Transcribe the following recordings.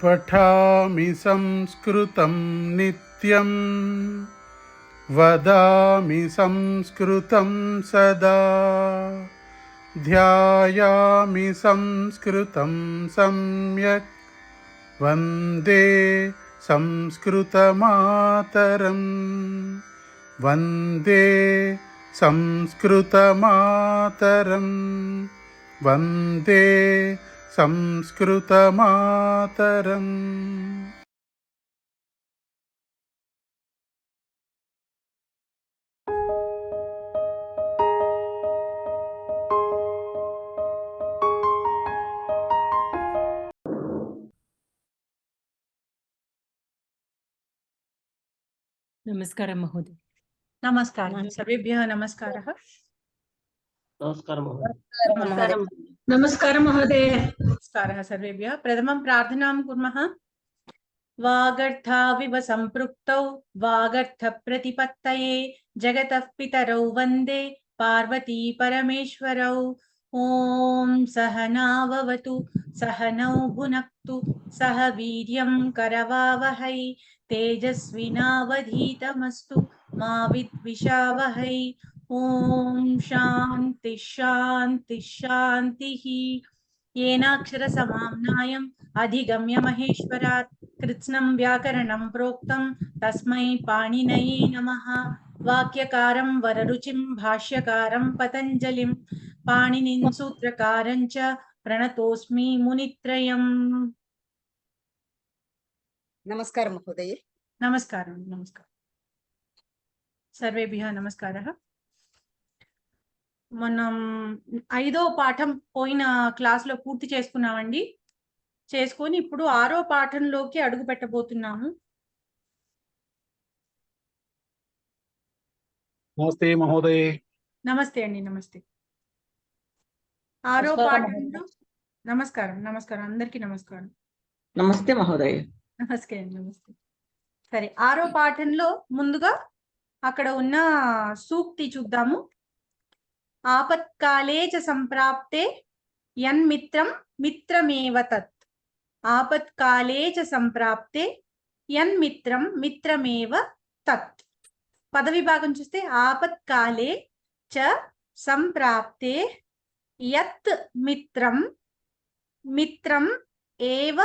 पठामि संस्कृतं नित्यं वदामि संस्कृतं सदा ध्यायामि संस्कृतं सम्यक् वन्दे संस्कृतमातरं वन्दे संस्कृतमातरं वन्दे संस्कृतमातरम्। नमस्कार महोदय। नमस्कार सर्वेभ्यः नमस्कारः। नमस्कार महोदय। नमस्कार महोदय। नमस्कारः सर्वेभ्यः। प्रथमं प्रार्थनां कुर्मः। वागर्थाविव सम्पृक्तौ वागर्थप्रतिपत्तये जगतः पितरौ वन्दे पार्वती परमेश्वरौ। ॐ सहनाववतु सहनौ भुनक्तु सह वीर्यं करवावहै तेजस्विनावधीतमस्तु मा विद्विषावहै। ॐ शान्ति शान्ति शान्तिः। येनाक्षरसमाम्नायम् अधिगम्य महेश्वरात् कृत्स्नं व्याकरणं प्रोक्तं तस्मै पाणिनये नमः। वाक्यकारं वररुचिं भाष्यकारं पतञ्जलिं पाणिनिं सूत्रकारं च प्रणतोऽस्मि मुनित्रयम्। नमस्कार महोदय। नमस्कारं नमस्कारं सर्वेभ्यः नमस्कारः। మనం 5వ పాఠం పోయిన క్లాస్లో పూర్తి చేసుకున్నామండి. చేసుకొని ఇప్పుడు 6వ పాఠంలోకి అడుగు పెట్టబోతున్నాము. నమస్తే మహోదయ. నమస్తే అండి, నమస్తే. 6వ పాఠంలో నమస్కారం నమస్కారం అందరికీ నమస్కారం. నమస్తే మహోదయ. నమస్కారం నమస్తే. సరే, 6వ పాఠంలో ముందుగా అక్కడ ఉన్న సూక్తి చూద్దాము. ఆపత్కాలే చ సంప్రాప్తే యన్మిత్రం మిత్రమేవ తత్. ఆపత్కాలే చ సంప్రాప్తే యన్మిత్రం మిత్రమేవ తత్. పదవి భాగం చూస్తే ఆపత్కాలే చ సంప్రాప్తే యత్ మిత్రం మిత్రం ఏవ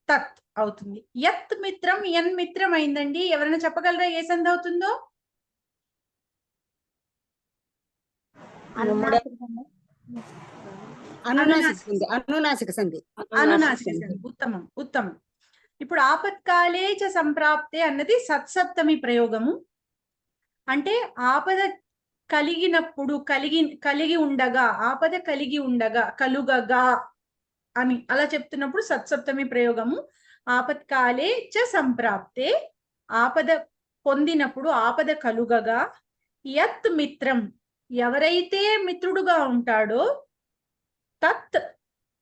తత్ అవుతుంది. యత్ మిత్రం యన్ మిత్రం అయిందండి. ఎవరైనా చెప్పగలరా ఏ సంధి అవుతుందో? అనునాసిక సంధి. ఉత్తమం ఉత్తమం. ఇప్పుడు ఆపత్కాలే చ సంప్రాప్తే అన్నది సత్సప్తమి ప్రయోగము. అంటే ఆపద కలిగినప్పుడు కలిగి ఉండగా, ఆపద కలిగి ఉండగా, కలుగగా అని అలా చెప్తున్నప్పుడు సత్సప్తమి ప్రయోగము. ఆపత్కాలే చ సంప్రాప్తే ఆపద పొందినప్పుడు, ఆపద కలుగగా, యత్ మిత్రం ఎవరైతే మిత్రుడుగా ఉంటాడో, తత్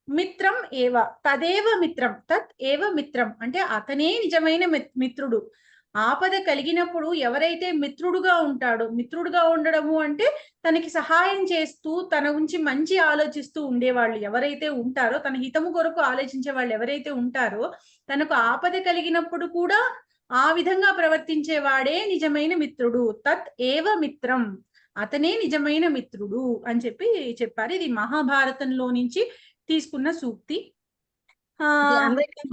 మిత్రం ఏవ తదేవ మిత్రం, తత్ ఏవ మిత్రం అంటే అతనే నిజమైన మిత్రుడు. ఆపద కలిగినప్పుడు ఎవరైతే మిత్రుడుగా ఉంటాడో, మిత్రుడుగా ఉండడము అంటే తనకి సహాయం చేస్తూ తన గురించి మంచి ఆలోచిస్తూ ఉండేవాళ్ళు ఎవరైతే ఉంటారో, తన హితము కొరకు ఆలోచించే వాళ్ళు ఎవరైతే ఉంటారో, తనకు ఆపద కలిగినప్పుడు కూడా ఆ విధంగా ప్రవర్తించేవాడే నిజమైన మిత్రుడు. తత్ ఏవ మిత్రం, అతనే నిజమైన మిత్రుడు అని చెప్పారు. ఇది మహాభారతంలో నుంచి తీసుకున్న సూక్తి.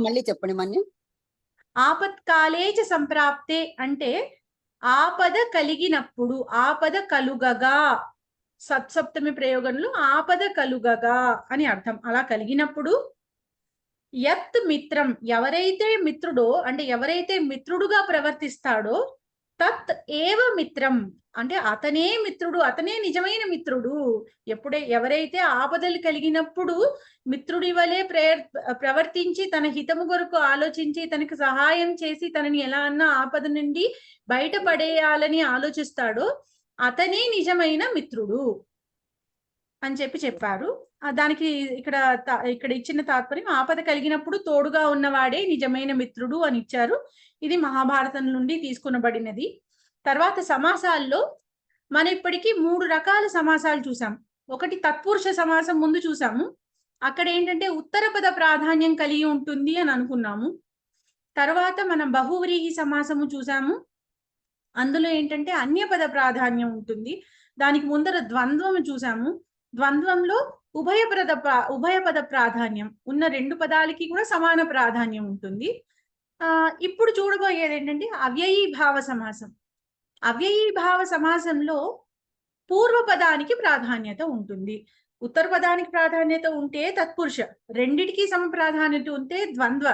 మళ్ళీ చెప్పండి. మన్యం ఆపత్కాలే చ సంప్రాప్తే అంటే ఆపద కలిగినప్పుడు, ఆపద కలుగగా, సత్సప్తమి ప్రయోగంలో ఆపద కలుగగా అని అర్థం. అలా కలిగినప్పుడు యత్ మిత్రం ఎవరైతే మిత్రుడో అంటే ఎవరైతే మిత్రుడుగా ప్రవర్తిస్తాడో, తత్ ఏవ మిత్రం అంటే అతనే మిత్రుడు, అతనే నిజమైన మిత్రుడు. ఎవరైతే ఆపదలు కలిగినప్పుడు మిత్రుడి వలె ప్రవర్తించి తన హితము కొరకు ఆలోచించి తనకు సహాయం చేసి తనని ఎలా అన్నా ఆపద నుండి బయటపడేయాలని ఆలోచిస్తాడో అతనే నిజమైన మిత్రుడు అని చెప్పారు. దానికి ఇక్కడ ఇచ్చిన తాత్పర్యం ఆపద కలిగినప్పుడు తోడుగా ఉన్నవాడే నిజమైన మిత్రుడు అని ఇచ్చారు. ఇది మహాభారతం నుండి తీసుకునబడినది. తర్వాత సమాసాల్లో మనం ఇప్పటికీ 3 రకాల సమాసాలు చూసాం. ఒకటి తత్పురుష సమాసం ముందు చూసాము. అక్కడ ఏంటంటే ఉత్తర పద ప్రాధాన్యం కలిగి ఉంటుంది అని అనుకున్నాము. తర్వాత మనం బహువ్రీహి సమాసము చూసాము. అందులో ఏంటంటే అన్యపద ప్రాధాన్యం ఉంటుంది. దానికి ముందర ద్వంద్వము చూసాము. ద్వంద్వంలో ఉభయపద ప్రాధాన్యం ఉన్న రెండు పదాలకి కూడా సమాన ప్రాధాన్యం ఉంటుంది. ఇప్పుడు చూడబోయేది ఏంటంటే అవ్యయీభావ సమాసం. అవ్యయీభావ సమాసంలో పూర్వపదానికి ప్రాధాన్యత ఉంటుంది. ఉత్తర పదానికి ప్రాధాన్యత ఉంటే తత్పురుష, రెండిటికి సమ ప్రాధాన్యత ఉంటే ద్వంద్వ,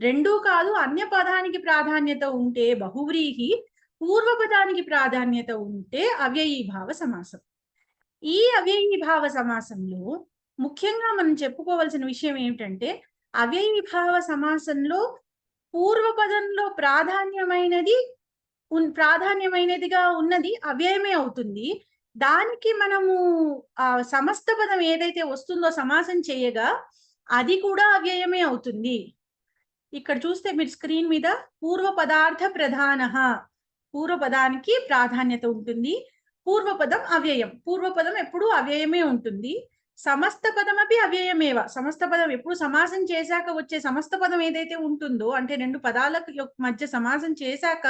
రెండూ కాదు అన్య పదానికి ప్రాధాన్యత ఉంటే బహువ్రీహి, పూర్వపదానికి ప్రాధాన్యత ఉంటే అవ్యయీభావ సమాసం. ఈ అవ్యయీభావ సమాసంలో ముఖ్యంగా మనం చెప్పుకోవాల్సిన విషయం ఏమిటంటే అవ్యయీభావ సమాసంలో పూర్వపదంలో ప్రాధాన్యమైనదిగా ఉన్నది అవ్యయమే అవుతుంది. దానికి మనము సమస్త పదం ఏదైతే వస్తుందో సమాసం చేయగా అది కూడా అవ్యయమే అవుతుంది. ఇక్కడ చూస్తే మీరు స్క్రీన్ మీద పూర్వపదార్థ ప్రధాన, పూర్వపదానికి ప్రాధాన్యత ఉంటుంది. పూర్వపదం అవ్యయం, పూర్వపదం ఎప్పుడు అవ్యయమే ఉంటుంది. సమస్త పదం అవి అవ్యయమేవ, సమస్త పదం ఎప్పుడు సమాసం చేశాక వచ్చే సమస్త పదం ఏదైతే ఉంటుందో అంటే రెండు పదాలకు మధ్య సమాసం చేశాక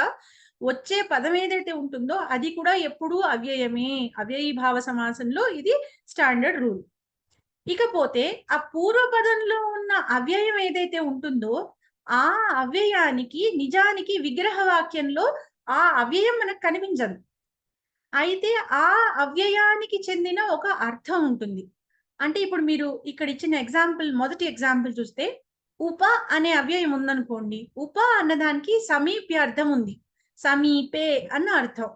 వచ్చే పదం ఏదైతే ఉంటుందో అది కూడా ఎప్పుడూ అవ్యయమే. అవ్యయీభావ సమాసంలో ఇది స్టాండర్డ్ రూల్. ఇకపోతే ఆ పూర్వపదంలో ఉన్న అవ్యయం ఏదైతే ఉంటుందో ఆ అవ్యయానికి నిజానికి విగ్రహ వాక్యంలో ఆ అవ్యయం మనకు కనిపించదు. అయితే ఆ అవ్యయానికి చెందిన ఒక అర్థం ఉంటుంది. అంటే ఇప్పుడు మీరు ఇక్కడ ఇచ్చిన ఎగ్జాంపుల్, మొదటి ఎగ్జాంపుల్ చూస్తే ఉప అనే అవ్యయం ఉందనుకోండి. ఉప అన్నదానికి సమీప్యార్థం ఉంది, సమీపే అన్న అర్థం.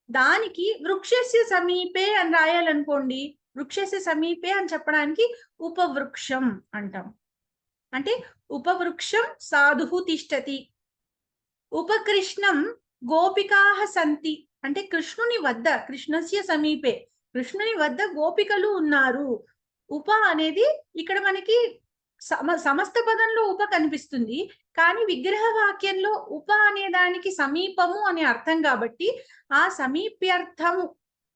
దానికి వృక్షస్య సమీపే అని రాయాలనుకోండి, వృక్షస్య సమీపే అని చెప్పడానికి ఉపవృక్షం అంటాం. అంటే ఉపవృక్షం సాధుః తిష్టతి, ఉపకృష్ణం గోపికాః సంతి, అంటే కృష్ణుని వద్ద, కృష్ణస్య సమీపే, కృష్ణుని వద్ద గోపికలు ఉన్నారు. ఉప అనేది ఇక్కడ మనకి సమస్త పదంలో ఉప కనిపిస్తుంది, కానీ విగ్రహ వాక్యంలో ఉప అనే దానికి సమీపము అనే అర్థం కాబట్టి ఆ సమీప్యర్థము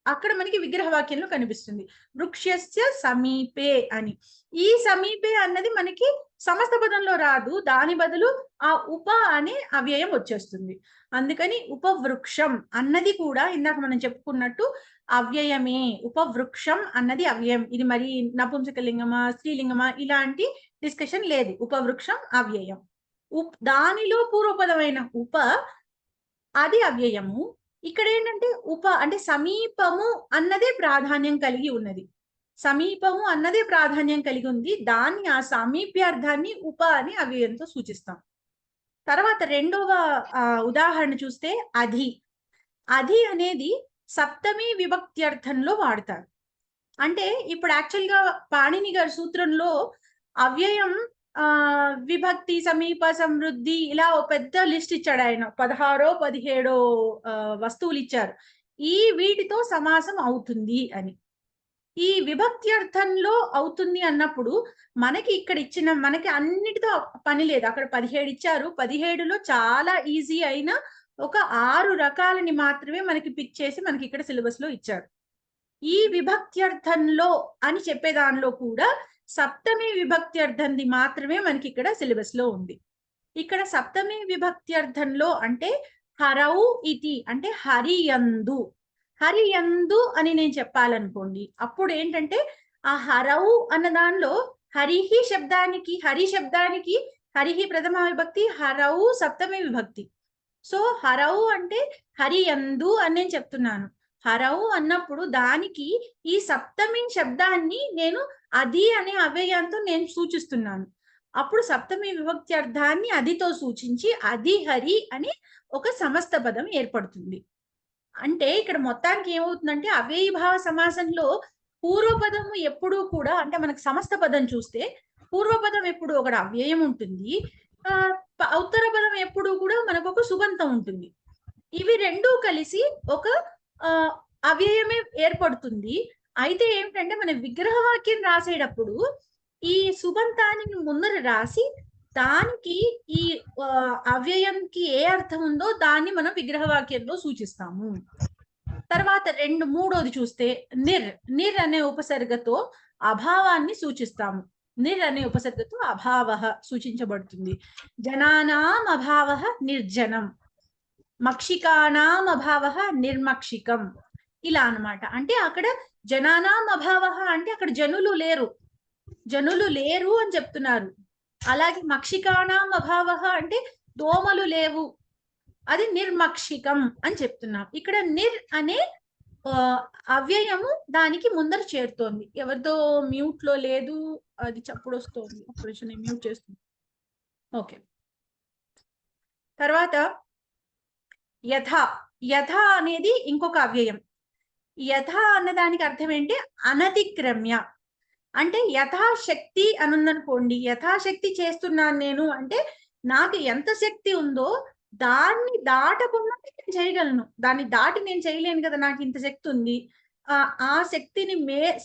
అక్కడ మనకి విగ్రహ వాక్యంలో కనిపిస్తుంది. వృక్షస్య సమీపే అని. ఈ సమీపే అన్నది మనకి సమస్త పదంలో రాదు, దాని బదులు ఆ ఉప అనే అవ్యయం వచ్చేస్తుంది. అందుకని ఉపవృక్షం అన్నది కూడా ఇందాక మనం చెప్పుకున్నట్టు అవ్యయమే. ఉపవృక్షం అన్నది అవ్యయం. ఇది మరి నపుంసకలింగమా స్త్రీలింగమా ఇలాంటి డిస్కషన్ లేదు. ఉపవృక్షం అవ్యయం. దానిలో పూర్వపదమైన ఉప అది అవ్యయము. ఇక్కడ ఏంటంటే ఉప అంటే సమీపము అన్నదే ప్రాధాన్యం కలిగి ఉన్నది. సమీపము అన్నదే ప్రాధాన్యం కలిగి ఉంది. దాన్ని ఆ సమీప్యార్థాన్ని ఉప అని అవ్యయంతో సూచిస్తాం. తర్వాత రెండవ ఉదాహరణ చూస్తే అధి. అధి అనేది సప్తమి విభక్త్యర్థంలో వాడతారు. అంటే ఇప్పుడు యాక్చువల్గా పాణిని గారి సూత్రంలో అవ్యయం విభక్తి సమీప సమృద్ధి ఇలా ఒక పెద్ద లిస్ట్ ఇచ్చాడు ఆయన. 16 17 వస్తువులు ఇచ్చారు. వీటితో సమాసం అవుతుంది అని. ఈ విభక్త్యర్థంలో అవుతుంది అన్నప్పుడు మనకి ఇక్కడ ఇచ్చిన మనకి అన్నిటితో పని లేదు. అక్కడ 17 ఇచ్చారు. 17లో చాలా ఈజీ అయిన ఒక 6 రకాలని మాత్రమే మనకి పిక్ చేసి మనకి ఇక్కడ సిలబస్ లో ఇచ్చారు. ఈ విభక్త్యర్థంలో అని చెప్పే దానిలో కూడా సప్తమి విభక్త్యర్థంది మాత్రమే మనకి ఇక్కడ సిలబస్ లో ఉంది. ఇక్కడ సప్తమి విభక్త్యర్థంలో అంటే హరౌ ఇతి అంటే హరియందు, హరియందు అని నేను చెప్పాలనుకోండి, అప్పుడు ఏంటంటే ఆ హరౌ అన్న దానిలో హరిహి శబ్దానికి హరిహి ప్రథమ విభక్తి, హరౌ సప్తమి విభక్తి. సో హరౌ అంటే హరియందు అని నేను చెప్తున్నాను. హరౌ అన్నప్పుడు దానికి ఈ సప్తమి శబ్దాన్ని నేను అది అనే అవ్యయంతో నేను సూచిస్తున్నాను. అప్పుడు సప్తమి విభక్తి అర్థాన్ని అదితో సూచించి అది హరి అని ఒక సమస్త పదం ఏర్పడుతుంది. అంటే ఇక్కడ మొత్తానికి ఏమవుతుందంటే అవ్యయీభావ సమాసంలో పూర్వపదము ఎప్పుడూ కూడా అంటే మనకు సమస్త పదం చూస్తే పూర్వపదం ఎప్పుడు ఒకటి అవ్యయం ఉంటుంది, ఉత్తర పదం ఎప్పుడు కూడా మనకు ఒక సుబంతం ఉంటుంది. ఇవి రెండూ కలిసి ఒక అవ్యయమే ఏర్పడుతుంది. అయితే ఏమిటంటే మన విగ్రహ వాక్యం రాసేటప్పుడు ఈ సుబంతాన్ని ముందర రాసి దానికి ఈ అవ్యయంకి ఏ అర్థం ఉందో దాన్ని మనం విగ్రహ వాక్యంలో సూచిస్తాము. తర్వాత మూడోది చూస్తే నిర్ అనే ఉపసర్గతో అభావాన్ని సూచిస్తాము. నిర్ అనే ఉపసర్గతో అభావ సూచించబడుతుంది. జనానాం అభావ నిర్జనం, మక్షికానాం అభావ నిర్మక్షికం, ఇలా అన్నమాట. అంటే అక్కడ జనానాం అభావ అంటే అక్కడ జనులు లేరు అని చెప్తున్నారు. అలాగే మక్షికానాం అభావ అంటే దోమలు లేవు, అది నిర్మక్షికం అని చెప్తున్నాం. ఇక్కడ నిర్ అనే అవ్యయము దానికి ముందర చేరుతోంది. ఎవరితో మ్యూట్ లో లేదు, అది చప్పుడు వస్తుంది. నేను మ్యూట్ చేస్తుంది. ఓకే, తర్వాత యథ. యథ అనేది ఇంకొక అవ్యయం. యథ అన్నదానికి అర్థం ఏంటి? అనతిక్రమ్య. అంటే యథాశక్తి అని ఉందనుకోండి, యథాశక్తి చేస్తున్నాను నేను అంటే నాకు ఎంత శక్తి ఉందో దాన్ని దాటకుండా నేను చేయగలను. దాన్ని దాటి నేను చేయలేను కదా, నాకు ఇంత శక్తి ఉంది. ఆ శక్తిని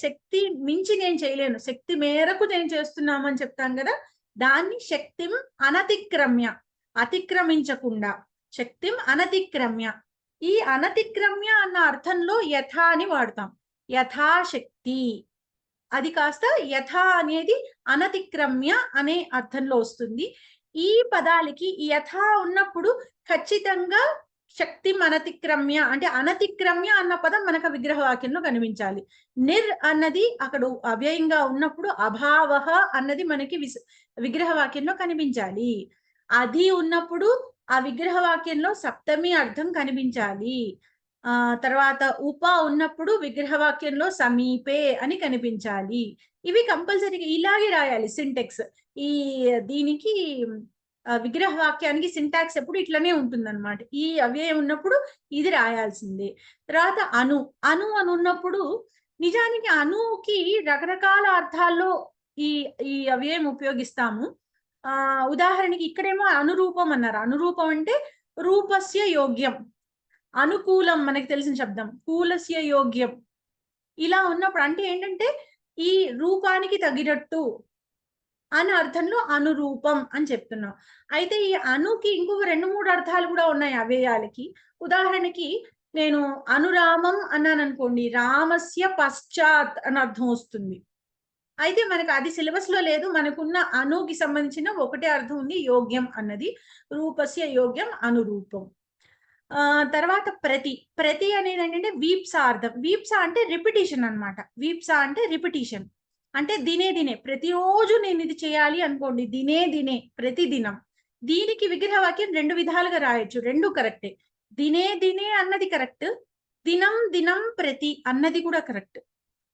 శక్తి మించి నేను చేయలేను, శక్తి మేరకు నేను చేస్తున్నాము అని చెప్తాను కదా, దాన్ని శక్తిం అనతిక్రమ్య, అతిక్రమించకుండా, శక్తిం అనతిక్రమ్య. ఈ అనతిక్రమ్య అన్న అర్థంలో యథ అని వాడతాం. యథాశక్తి అది కాస్త యథ అనేది అనతిక్రమ్య అనే అర్థంలో వస్తుంది. ఈ పదాలకి యథ ఉన్నప్పుడు ఖచ్చితంగా శక్తి అనతిక్రమ్య అంటే అనతిక్రమ్య అన్న పదం మనకు విగ్రహ వాక్యంలో కనిపించాలి. నిర్ అన్నది అక్కడ అవ్యయంగా ఉన్నప్పుడు అభావ అన్నది మనకి విగ్రహ వాక్యంలో కనిపించాలి. అది ఉన్నప్పుడు ఆ విగ్రహ వాక్యంలో సప్తమి అర్థం కనిపించాలి. తర్వాత ఉప ఉన్నప్పుడు విగ్రహ వాక్యంలో సమీపే అని కనిపించాలి. ఇవి కంపల్సరీగా ఇలాగే రాయాలి సింటెక్స్. ఈ దీనికి విగ్రహ వాక్యానికి సింటాక్స్ ఎప్పుడు ఇట్లనే ఉంటుందన్నమాట. ఈ అవ్యయం ఉన్నప్పుడు ఇది రాయాల్సిందే. తర్వాత అను అని ఉన్నప్పుడు నిజానికి అనుకి రకరకాల అర్థాల్లో ఈ అవ్యయం ఉపయోగిస్తాము. ఉదాహరణకి ఇక్కడేమో అనురూపం అన్నారు. అనురూపం అంటే రూపస్య యోగ్యం, అనుకూలం మనకి తెలిసిన శబ్దం, కూలస్య యోగ్యం. ఇలా ఉన్నప్పుడు అంటే ఏంటంటే ఈ రూపానికి తగినట్టు అని అర్థంలో అనురూపం అని చెప్తున్నాం. అయితే ఈ అనుకి ఇంకొక 2-3 అర్థాలు కూడా ఉన్నాయి అవ్యయాలకి. ఉదాహరణకి నేను అనురామం అన్నాను అనుకోండి, రామస్య పశ్చాత్ అని అర్థం వస్తుంది. అయితే మనకు అది సిలబస్ లో లేదు. మనకున్న అనుకి సంబంధించిన ఒకటే అర్థం ఉంది, యోగ్యం అన్నది. రూపస్య యోగ్యం అనురూపం. తర్వాత ప్రతి అనేది ఏంటంటే వీప్సార్థం. వీప్స అంటే రిపిటీషన్ అన్నమాట. వీప్స అంటే రిపిటీషన్ అంటే దినే ప్రతిరోజు నేను ఇది చేయాలి అనుకోండి, దినే ప్రతిదినం. దీనికి విగ్రహ వాక్యం 2 విధాలుగా రాయొచ్చు, 2 కరెక్టే. దినే అన్నది కరెక్ట్, దినం ప్రతి అన్నది కూడా కరెక్ట్.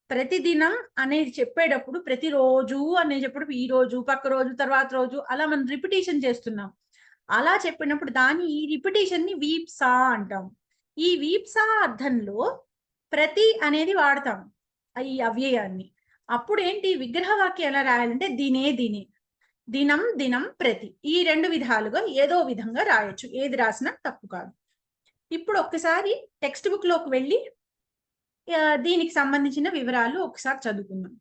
ప్రతిదినం అనేది చెప్పేటప్పుడు ప్రతిరోజు అనేది చెప్పేటప్పుడు ఈ రోజు, పక్క రోజు, తర్వాత రోజు అలా మనం రిపిటీషన్ చేస్తున్నాం. అలా చెప్పినప్పుడు దాన్ని ఈ రిపిటీషన్ ని వీప్సా అంటాం. ఈ వీప్సా అర్థంలో ప్రతి అనేది వాడతాం ఈ అవ్యయాన్ని. అప్పుడు ఏంటి విగ్రహ వాక్యం ఎలా రాయాలంటే దినే దినం ప్రతి, ఈ 2 విధాలుగా ఏదో విధంగా రాయొచ్చు. ఏది రాసినా తప్పు కాదు. ఇప్పుడు ఒక్కసారి టెక్స్ట్ బుక్ లోకి వెళ్ళి దీనికి సంబంధించిన వివరాలు ఒకసారి చదువుకుందాం.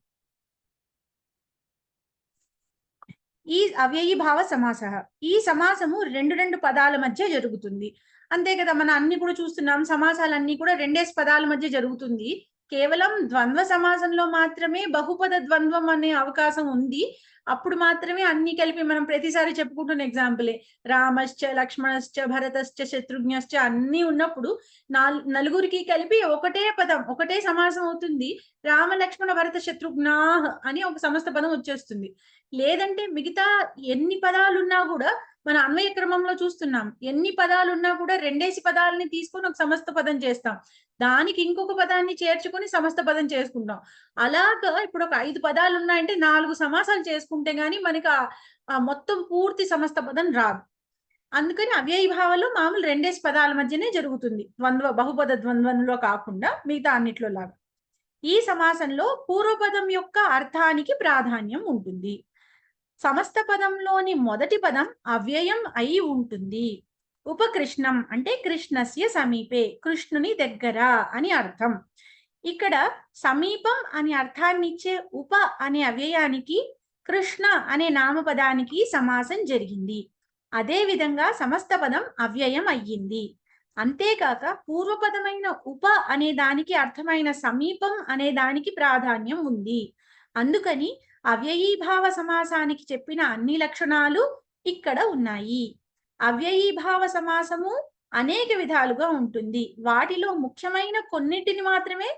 ఈ అవ్యయీభావ సమాస, ఈ సమాసము 2 పదాల మధ్య జరుగుతుంది. అంతే కదా, మనం అన్ని కూడా చూస్తున్నాం, సమాసాలన్నీ కూడా 2 పదాల మధ్య జరుగుతుంది. కేవలం ద్వంద్వ సమాసంలో మాత్రమే బహుపద ద్వంద్వం అనే అవకాశం ఉంది. అప్పుడు మాత్రమే అన్ని కలిపి మనం ప్రతిసారి చెప్పుకుంటున్న ఎగ్జాంపులే రామశ్చ, లక్ష్మణశ్చ, భరతశ్చ, శత్రుఘ్నశ్చ అన్ని ఉన్నప్పుడు నలుగురికి కలిపి ఒకటే పదం, ఒకటే సమాసం అవుతుంది. రామ, లక్ష్మణ, భరత, శత్రుఘ్నా అని ఒక సమస్త పదం వచ్చేస్తుంది. లేదంటే మిగతా ఎన్ని పదాలున్నా కూడా మన అన్వయ క్రమంలో చూస్తున్నాం, ఎన్ని పదాలున్నా కూడా 2 పదాలని తీసుకొని ఒక సమస్త పదం చేస్తాం. దానికి ఇంకొక పదాన్ని చేర్చుకొని సమస్త పదం చేసుకుంటాం. అలాగా ఇప్పుడు ఒక 5 పదాలు ఉన్నాయంటే 4 సమాసాలు చేసుకుంటే గానీ మనకి ఆ మొత్తం పూర్తి సమస్త పదం రాదు. అందుకని అవ్యయీభావంలో మామూలు 2 పదాల మధ్యనే జరుగుతుంది, బహుపద ద్వంద్వంలో కాకుండా మిగతా అన్నిట్లో లాగా. ఈ సమాసంలో పూర్వపదం యొక్క అర్థానికి ప్రాధాన్యం ఉంటుంది. సమస్త పదంలోని మొదటి పదం అవ్యయం అయి ఉంటుంది. ఉపకృష్ణం అంటే కృష్ణస్య సమీపే, కృష్ణుని దగ్గర అని అర్థం. ఇక్కడ సమీపం అని అర్థాన్ని ఇచ్చే ఉప అనే అవ్యయానికి కృష్ణ అనే నామపదానికి సమాసం జరిగింది. అదే విధంగా సమస్త పదం అవ్యయం అయ్యింది. అంతేకాక పూర్వపదమైన ఉప అనే దానికి అర్థమైన సమీపం అనే దానికి ప్రాధాన్యం ఉంది. అందుకని అవ్యయీభావ సమాసానికి చెప్పిన అన్ని లక్షణాలు ఇక్కడ ఉన్నాయి. అవ్యయీభావ సమాసము అనేక విధాలుగా ఉంటుంది. వాటిలో ముఖ్యమైన కొన్నిటిని మాత్రమే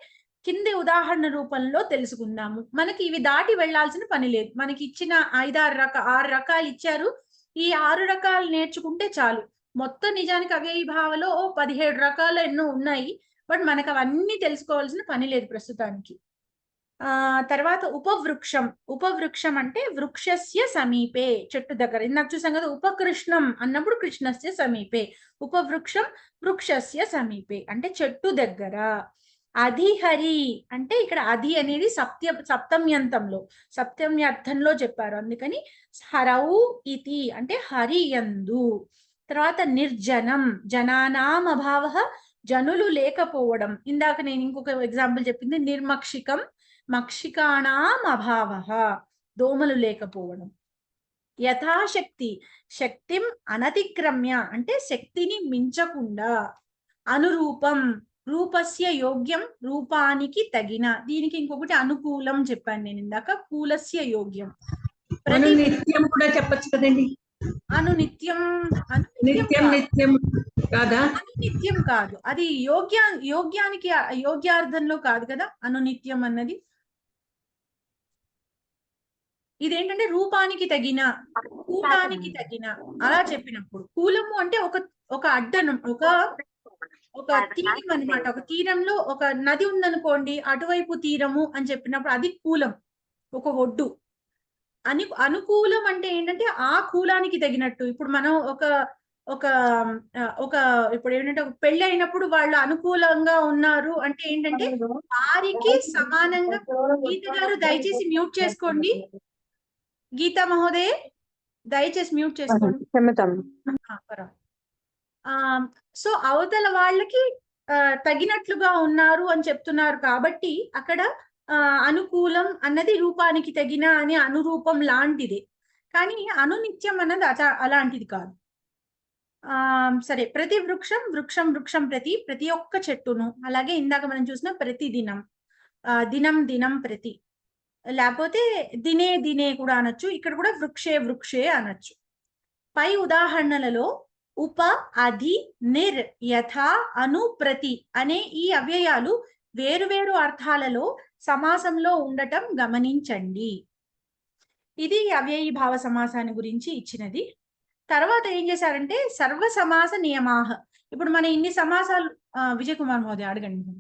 కింది ఉదాహరణ రూపంలో తెలుసుకుందాము. మనకి ఇవి దాటి వెళ్లాల్సిన పని లేదు. మనకి ఇచ్చిన 6 రకాలు ఇచ్చారు. ఈ 6 రకాలు నేర్చుకుంటే చాలు. మొత్తం నిజానికి అవ్యయీభావలో 17 రకాలు ఎన్నో ఉన్నాయి. బట్ మనకు అవన్నీ తెలుసుకోవాల్సిన పని లేదు ప్రస్తుతానికి. తర్వాత ఉపవృక్షం. ఉపవృక్షం అంటే వృక్షస్య సమీపే, చెట్టు దగ్గర. ఇందాక చూసాం కదా, ఉపకృష్ణం అన్నప్పుడు కృష్ణస్య సమీపే. ఉపవృక్షం వృక్షస్య సమీపే అంటే చెట్టు దగ్గర. అధిహరి అంటే ఇక్కడ అధి అనేది సప్తమ్యంతంలో సప్తమ్యర్థంలో చెప్పారు, అందుకని హరౌ ఇతి అంటే హరి యందు. తర్వాత నిర్జనం, జనానాం అభావ, జనులు లేకపోవడం. ఇందాక నేను ఇంకొక ఎగ్జాంపుల్ చెప్పింది నిర్మక్షికం, మక్షికాణాం అభావ, దోమలు లేకపోవడం. యథాశక్తి, శక్తిం అనతిక్రమ్య అంటే శక్తిని మించకుండా. అనురూపం, రూపస్య యోగ్యం, రూపానికి తగిన. దీనికి ఇంకొకటి అనుకూలం చెప్పాను నేను ఇందాక, కూలస్య యోగ్యం. నిత్యం కూడా చెప్పచ్చు కదండి. అనునిత్యం, నిత్యం నిత్యం కాదా? అనునిత్యం కాదు, అది యోగ్యానికి యోగ్యార్థంలో కాదు కదా అనునిత్యం అన్నది. ఇదేంటంటే రూపానికి తగిన, కూలానికి తగిన అలా చెప్పినప్పుడు. కూలము అంటే ఒక అడ్డనం, ఒక తీరం అన్నమాట. ఒక తీరంలో ఒక నది ఉందనుకోండి, అటువైపు తీరము అని చెప్పినప్పుడు అది కూలం, ఒక ఒడ్డు. అనుకూలం అంటే ఏంటంటే ఆ కూలానికి తగినట్టు. ఇప్పుడు మనం ఇప్పుడు ఏంటంటే ఒక పెళ్లి అయినప్పుడు వాళ్ళు అనుకూలంగా ఉన్నారు అంటే ఏంటంటే వారికి సమానంగా. గీత గారు దయచేసి మ్యూట్ చేసుకోండి. గీతా మహోదయ దయచేసి మ్యూట్ చేసుకోండి. సో అవతల వాళ్ళకి తగినట్లుగా ఉన్నారు అని చెప్తున్నారు కాబట్టి అక్కడ అనుకూలం అన్నది రూపానికి తగిన అని అనురూపం లాంటిది. కానీ అనునిత్యం అన్నది అలాంటిది కాదు. సరే, ప్రతి వృక్షం, వృక్షం ప్రతి ఒక్క చెట్టును. అలాగే ఇందాక మనం చూసిన ప్రతి దినం, దినం ప్రతి, లేకపోతే దినే కూడా అనొచ్చు. ఇక్కడ కూడా వృక్షే అనొచ్చు. పై ఉదాహరణలలో ఉప, అధి, నిర్, యథా, అను, ప్రతి అనే ఈ అవ్యయాలు వేరువేరు అర్థాలలో సమాసంలో ఉండటం గమనించండి. ఇది అవ్యయీభావ సమాసాన్ని గురించి ఇచ్చినది. తర్వాత ఏం చేశారంటే సర్వ సమాస నియమాహ. ఇప్పుడు మన ఇన్ని సమాసాలు విజయ్ కుమార్ మహోదయ అడగండి.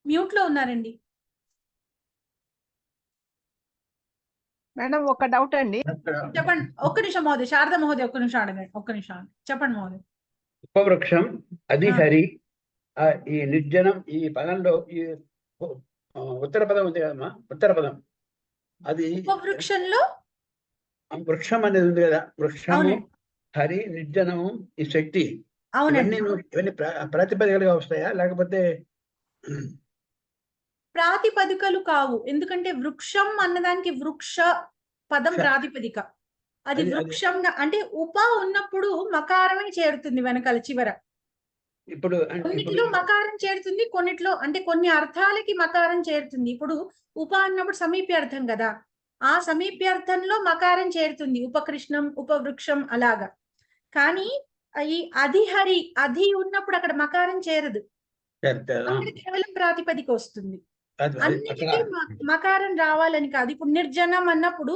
మ్యూట్ లో ఉన్నారండి. మేడం ఒక డౌట్ అండి. చెప్పండి. ఒక్క నిమిషం మహోదయ, శారద మహోదయ ఒక్క నిమిషం అడగండి. ఒక్క నిమిషం చెప్పండి మహోదయ. ఉపవృక్షం, అధిహరి, ఈ నిర్జనం, ఈ పదంలో ఈ ఉత్తర పదం ఉంది కదమ్మా, ఉత్తర పదం అది ఉపవృక్షంలో వృక్షం అనేది ఉంది కదా, వృక్షము, హరి, నిర్జనము, ఈ శక్తి, ఇవన్నీ ప్రాతిపదికలుగా వస్తాయా లేకపోతే? ప్రాతిపదికలు కావు. ఎందుకంటే వృక్షం అన్నదానికి వృక్ష పదం ప్రాతిపదిక. అది వృక్షం అంటే ఉప ఉన్నప్పుడు మకారమే చేరుతుంది వెనకాల చివర. ఇప్పుడు కొన్నిటిలో మకారం చేరుతుంది, కొన్నిట్లో అంటే కొన్ని అర్థాలకి మకారం చేరుతుంది. ఇప్పుడు ఉప అన్నప్పుడు సమీప్యార్థం కదా, ఆ సమీప్యార్థంలో మకారం చేరుతుంది. ఉపకృష్ణం, ఉపవృక్షం అలాగా. కానీ ఈ అధిహరి, అధి ఉన్నప్పుడు అక్కడ మకారం చేరదు, అక్కడ కేవలం ప్రాతిపదిక వస్తుంది. అన్నిటికీ మకారం రావాలని కాదు. ఇప్పుడు నిర్జనం అన్నప్పుడు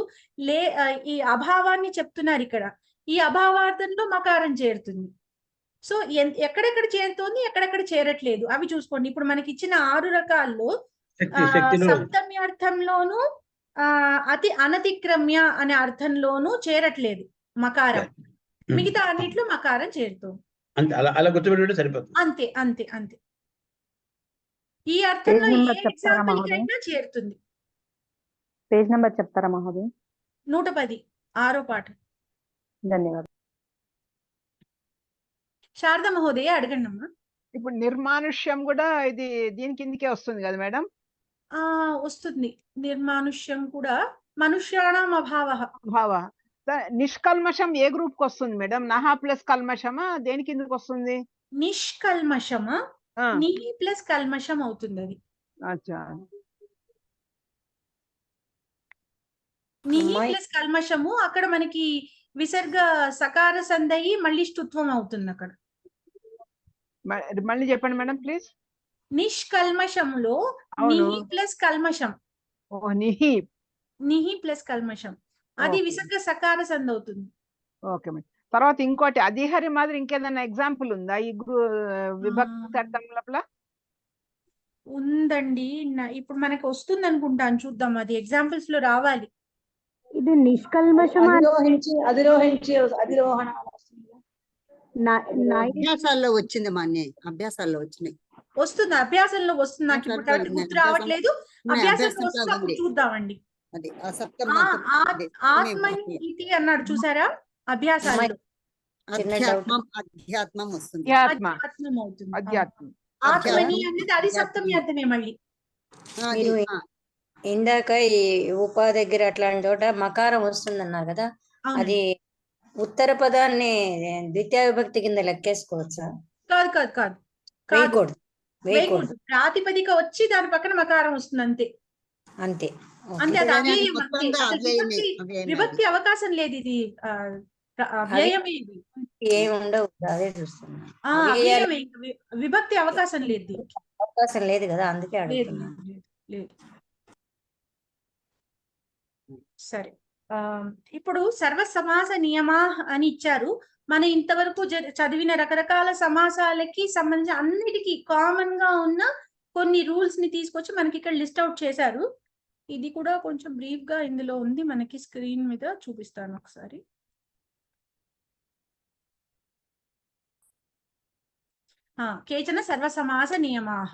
ఈ అభావాన్ని చెప్తున్నారు ఇక్కడ. ఈ అభావార్థంలో మకారం చేరుతుంది. సో ఎక్కడెక్కడ చేరుతోంది, ఎక్కడెక్కడ చేరట్లేదు అవి చూసుకోండి. ఇప్పుడు మనకి ఇచ్చిన 6 రకాల్లో సప్తమ్యార్థంలోను అతి అనతిక్రమ్య అనే అర్థంలోనూ చేరట్లేదు మకారం. మిగతా అన్నిట్లో మకారం చేరుతుంది. అంతే అంతే అంతే. ఈ అర్థంలో చేరుతుంది. పేజ్ నంబర్ చెప్తారా మహోదయ? 110, 6వ పాఠం. ధన్యవాదాలు. శారద మహోదయ అడగండి అమ్మా. ఇప్పుడు నిర్మానుష్యం కూడా ఇది దీని కిందకే వస్తుంది కదా మేడం? వస్తుంది. నిర్మానుష్యం కూడా మనుష్యాణం అభావ. నిష్కల్మషం ఏ గ్రూప్ కి వస్తుంది మేడం? నహా ప్లస్ కల్మషమా దేని కిందకి వస్తుంది? నిష్కల్మషమా, నీ ప్లస్ కల్మషం అవుతుంది అది. అచ్చా. నిహి అమ్మాయి. ప్లస్ కల్మషము అక్కడ మనకి విసర్గ సకార సంధయి మళ్ళీ ష్టుత్వం అవుతుంది అక్కడ. మళ్ళీ చెప్పండి మేడం ప్లీజ్. నిష్కల్మషంలో అవును. నిహి ప్లస్ కల్మషం, ఓ నిహి. నిహి ప్లస్ కల్మషం అది ఓకే. విసర్గ సకార సంధి అవుతుంది. Okay madam. తర్వాత ఇంకోటి అధిహరి మాదిరి ఇంకేదైనా ఎగ్జాంపుల్ ఉందా ఈ విభక్తి అర్థం లోపల? ఉందండి, ఇప్పుడు మనకు వస్తుంది అనుకుంటాను, చూద్దాం, అది ఎగ్జాంపుల్స్ లో రావాలి. ఇది నిష్కల్మషం అధిరోహణ అభ్యాసాల్లో వచ్చింది మాన్య, అభ్యాసాల్లో వచ్చినాయి. వస్తుంది, అభ్యాసంలో వస్తుంది, నాకు ఇప్పుడు కరెక్ట్ గుర్తు రావట్లేదు. అభ్యాసంలో వస్తుంది, అప్పుడు చూద్దామండి. అది ఆత్మని ఇది అన్నాడు చూసారా, అభ్యాసాలు అధ్యాత్మం అధ్యాత్మం వస్తుంది. అధ్యాత్మం అవుతుంది. అధ్యాత్మం. ఆత్మని అనేది అది సప్తమి అర్థమే మళ్ళీ. మీరు ఇందాక ఈ ఉపా దగ్గర అట్లాంటి చోట మకారం వస్తుంది అన్నారు కదా, అది ఉత్తర పదాన్ని ద్వితీయ విభక్తి కింద లెక్కేసుకోవచ్చా? కాదు కాదు కాదు వేయకూడదు. వేయకూడదు. ప్రాతిపదిక వచ్చి దాని పక్కన మకారం వస్తుంది అంతే అంతే. అంతే, అది అవ్యయం అంతే. విభక్తి అవకాశం లేదు, ఇది అవ్యయమే. ఇది ఏమి ఉండవు, అదే చూస్తున్నా. అవ్యయమే, విభక్తి అవకాశం లేదు, దీనికి అవకాశం లేదు కదా, అందుకే లేదు అడుగుతున్నా. లేదు. సరే, ఇప్పుడు సర్వ సమాస నియమా అని ఇచ్చారు. మన ఇంతవరకు చదివిన రకరకాల సమాసాలకి సంబంధించి అన్నిటికీ కామన్ గా ఉన్న కొన్ని రూల్స్ ని తీసుకొచ్చి మనకి ఇక్కడ లిస్ట్ అవుట్ చేశారు. ఇది కూడా కొంచెం బ్రీఫ్ గా ఇందులో ఉంది, మనకి స్క్రీన్ మీద చూపిస్తాను ఒకసారి. కేచన సర్వ సమాస నియమాః.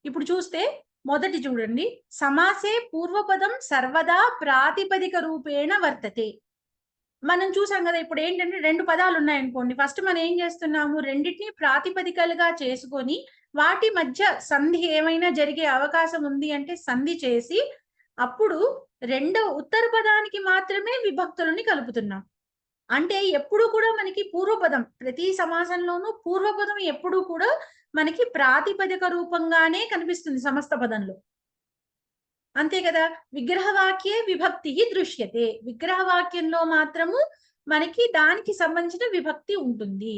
ఇప్పుడు చూస్తే మొదటి చూడండి, సమాసే పూర్వపదం సర్వదా ప్రాతిపదిక రూపేణ వర్తతే. మనం చూసాం కదా, ఇప్పుడు ఏంటంటే రెండు పదాలు ఉన్నాయనుకోండి, ఫస్ట్ మనం ఏం చేస్తున్నాము, రెండింటిని ప్రాతిపదికలుగా చేసుకొని వాటి మధ్య సంధి ఏమైనా జరిగే అవకాశం ఉంది అంటే సంధి చేసి అప్పుడు రెండో ఉత్తర పదానికి మాత్రమే విభక్తులని కలుపుతున్నాం. అంటే ఎప్పుడు కూడా మనకి పూర్వపదం, ప్రతి సమాసంలోనూ పూర్వపదం ఎప్పుడు కూడా మనకి ప్రాతిపదిక రూపంగానే కనిపిస్తుంది సమస్త పదంలో, అంతే కదా. విగ్రహవాక్యే విభక్తి దృశ్యతే, విగ్రహవాక్యంలో మాత్రము మనకి దానికి సంబంధించిన విభక్తి ఉంటుంది.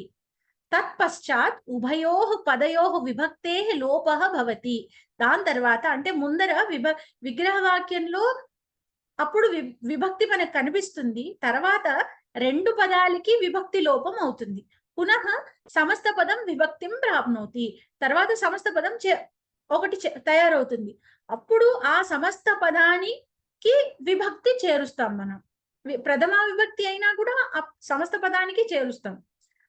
తత్పశ్చాత్ ఉభయోః పదయోః విభక్తేః లోపః భవతి. దాని తర్వాత అంటే ముందర విగ్రహవాక్యంలో అప్పుడు విభక్తి మనకు కనిపిస్తుంది, తర్వాత రెండు పదాలకి విభక్తి లోపం అవుతుంది. పునః సమస్త పదం విభక్తిం ప్రాప్నోతి, తర్వాత సమస్త పదం ఒకటి తయారవుతుంది. అప్పుడు ఆ సమస్త పదానికి విభక్తి చేరుస్తాం మనం. ప్రథమా విభక్తి అయినా కూడా సమస్త పదానికి చేరుస్తాం.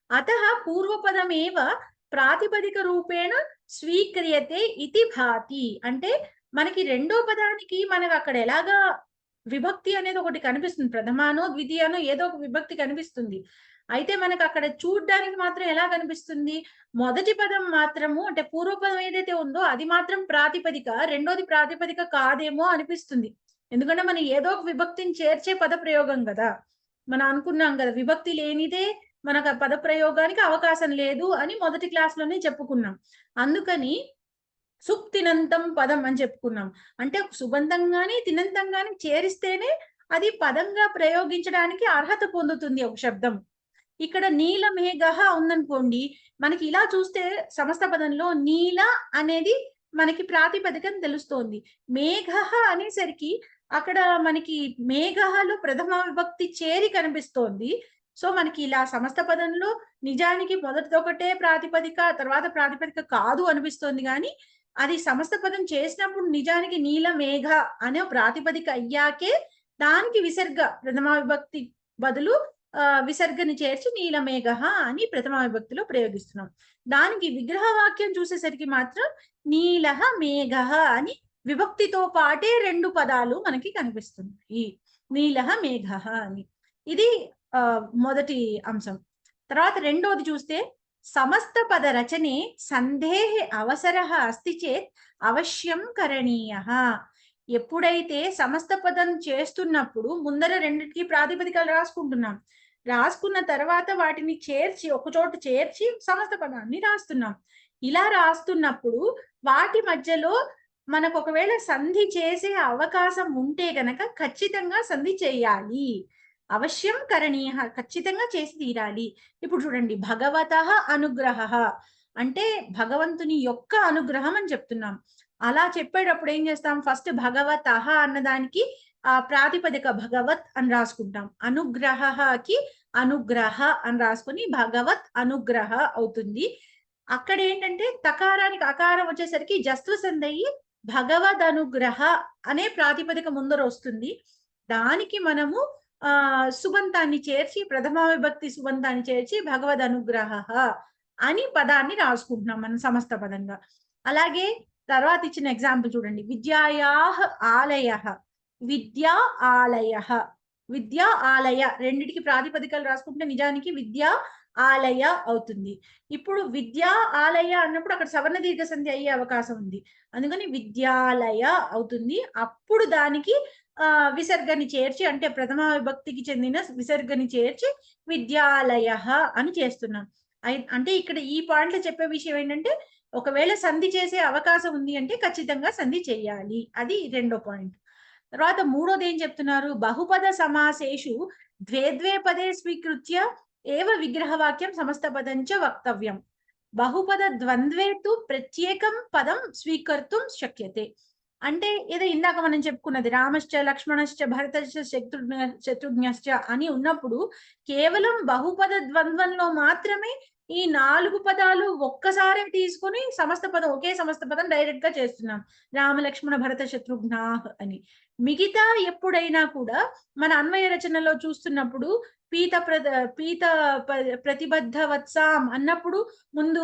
అతః పూర్వపదమేవ ప్రాతిపదిక రూపేణ స్వీక్రియతే ఇతి భాతి. అంటే మనకి రెండో పదానికి మనకు అక్కడ ఎలాగా విభక్తి అనేది ఒకటి కనిపిస్తుంది, ప్రథమానో ద్వితీయానో ఏదో ఒక విభక్తి కనిపిస్తుంది. అయితే మనకు అక్కడ చూడ్డానికి మాత్రం ఎలా కనిపిస్తుంది, మొదటి పదం మాత్రము అంటే పూర్వపదం ఏదైతే ఉందో అది మాత్రం ప్రాతిపదిక, రెండోది ప్రాతిపదిక కాదేమో అనిపిస్తుంది. ఎందుకంటే మనం ఏదో ఒక విభక్తిని చేర్చే పద ప్రయోగం కదా, మనం అనుకున్నాం కదా, విభక్తి లేనిదే మనకు ఆ పద ప్రయోగానికి అవకాశం లేదు అని మొదటి క్లాస్ లోనే చెప్పుకున్నాం. అందుకని సుక్తినంతం పదం అని చెప్పుకున్నాం. అంటే సుబంధంగాని తినంతంగాని చేరిస్తేనే అది పదంగా ప్రయోగించడానికి అర్హత పొందుతుంది ఒక శబ్దం. ఇక్కడ నీల మేఘ ఉందనుకోండి, మనకి ఇలా చూస్తే సమస్త పదంలో నీల అనేది మనకి ప్రాతిపదికం తెలుస్తోంది. మేఘ అనేసరికి అక్కడ మనకి మేఘలో ప్రథమ విభక్తి చేరి కనిపిస్తోంది. సో మనకి ఇలా సమస్త పదంలో నిజానికి మొదటిది ఒకటే ప్రాతిపదిక, తర్వాత ప్రాతిపదిక కాదు అనిపిస్తోంది, కానీ అది సమస్త పదం చేసినప్పుడు నిజానికి నీల మేఘ అనే ప్రాతిపదిక అయ్యాకే దానికి విసర్గ ప్రథమ విభక్తి బదులు విసర్గని చేర్చి నీలమేఘ అని ప్రథమ విభక్తిలో ప్రయోగిస్తున్నాం. దానికి విగ్రహవాక్యం చూసేసరికి మాత్రం నీలహ మేఘ అని విభక్తితో పాటే రెండు పదాలు మనకి కనిపిస్తుంది, నీలహ మేఘ అని. ఇది మొదటి అంశం. తర్వాత రెండోది చూస్తే సమస్త పద రచనే సందేహ అవసరః అస్తి చేత్ అవశ్యం కరణీయః. ఎప్పుడైతే సమస్త పదం చేస్తున్నప్పుడు ముందర రెండిటికి ప్రాతిపదికలు రాసుకున్న తర్వాత వాటిని చేర్చి ఒకచోట చేర్చి సమస్త పదాన్ని రాస్తున్నాం. ఇలా రాస్తున్నప్పుడు వాటి మధ్యలో మనకు ఒకవేళ సంధి చేసే అవకాశం ఉంటే గనక ఖచ్చితంగా సంధి చేయాలి. అవశ్యం కరణీయ, ఖచ్చితంగా చేసి తీరాలి. ఇప్పుడు చూడండి, భగవతః అనుగ్రహః అంటే భగవంతుని యొక్క అనుగ్రహం అని చెప్తున్నాం. అలా చెప్పేటప్పుడు ఏం చేస్తాం, ఫస్ట్ భగవతః అన్నదానికి ప్రాతిపదిక భగవత్ అని రాసుకుంటాం. అనుగ్రహకి అనుగ్రహ అని రాసుకొని భగవత్ అనుగ్రహ అవుతుంది. అక్కడ ఏంటంటే తకారానికి అకారం వచ్చేసరికి జస్వ సంధి అయ్యి భగవద్ అనుగ్రహ అనే ప్రాతిపదిక ముందర వస్తుంది. దానికి మనము సుబంతాన్ని చేర్చి, ప్రథమా విభక్తి సుబంతాన్ని చేర్చి భగవద్ అనుగ్రహ అని పదాన్ని రాసుకుంటున్నాం మనం సమస్త పదంగా. అలాగే తర్వాత ఇచ్చిన ఎగ్జాంపుల్ చూడండి, విద్యాయాః ఆలయః, విద్యా ఆలయః, విద్యా ఆలయ రెండిటికి ప్రాతిపదికలు రాసుకుంటే నిజానికి విద్యా ఆలయ అవుతుంది. ఇప్పుడు విద్యా ఆలయ అన్నప్పుడు అక్కడ సవర్ణ దీర్ఘ సంధి అయ్యే అవకాశం ఉంది, అందుకని విద్యాలయ అవుతుంది. అప్పుడు దానికి విసర్గని చేర్చి, అంటే ప్రథమా విభక్తికి చెందిన విసర్గని చేర్చి విద్యాలయ అని చేస్తున్నాం. అంటే ఇక్కడ ఈ పాయింట్లు చెప్పే విషయం ఏంటంటే, ఒకవేళ సంధి చేసే అవకాశం ఉంది అంటే ఖచ్చితంగా సంధి చేయాలి. అది రెండో పాయింట్. తర్వాత మూడోది ఏం చెప్తున్నారు, బహుపద సమాసేషు ద్వే ద్వే పదే స్వీకృత్య ఏవ విగ్రహవాక్యం సమస్త పదంచ వక్తవ్యం. బహుపద ద్వంద్వే తు ప్రత్యేకం పదం స్వీకర్తుం శక్యతే. అంటే ఏదో ఇందాక మనం చెప్పుకున్నది రామశ్చ లక్ష్మణశ్చ భరతశ్చ శత్రుఘ్నశ్చ అని ఉన్నప్పుడు కేవలం బహుపద ద్వంద్వంలో మాత్రమే ఈ 4 పదాలు ఒక్కసారి తీసుకొని సమస్త పదం, ఒకే సమస్త పదం డైరెక్ట్ గా చేస్తున్నాం, రామ లక్ష్మణ భరత శత్రుఘ్న అని. మిగతా ఎప్పుడైనా కూడా మన అన్వయ రచనలో చూస్తున్నప్పుడు పీత ప్రతిబద్ధ వత్సాం అన్నప్పుడు ముందు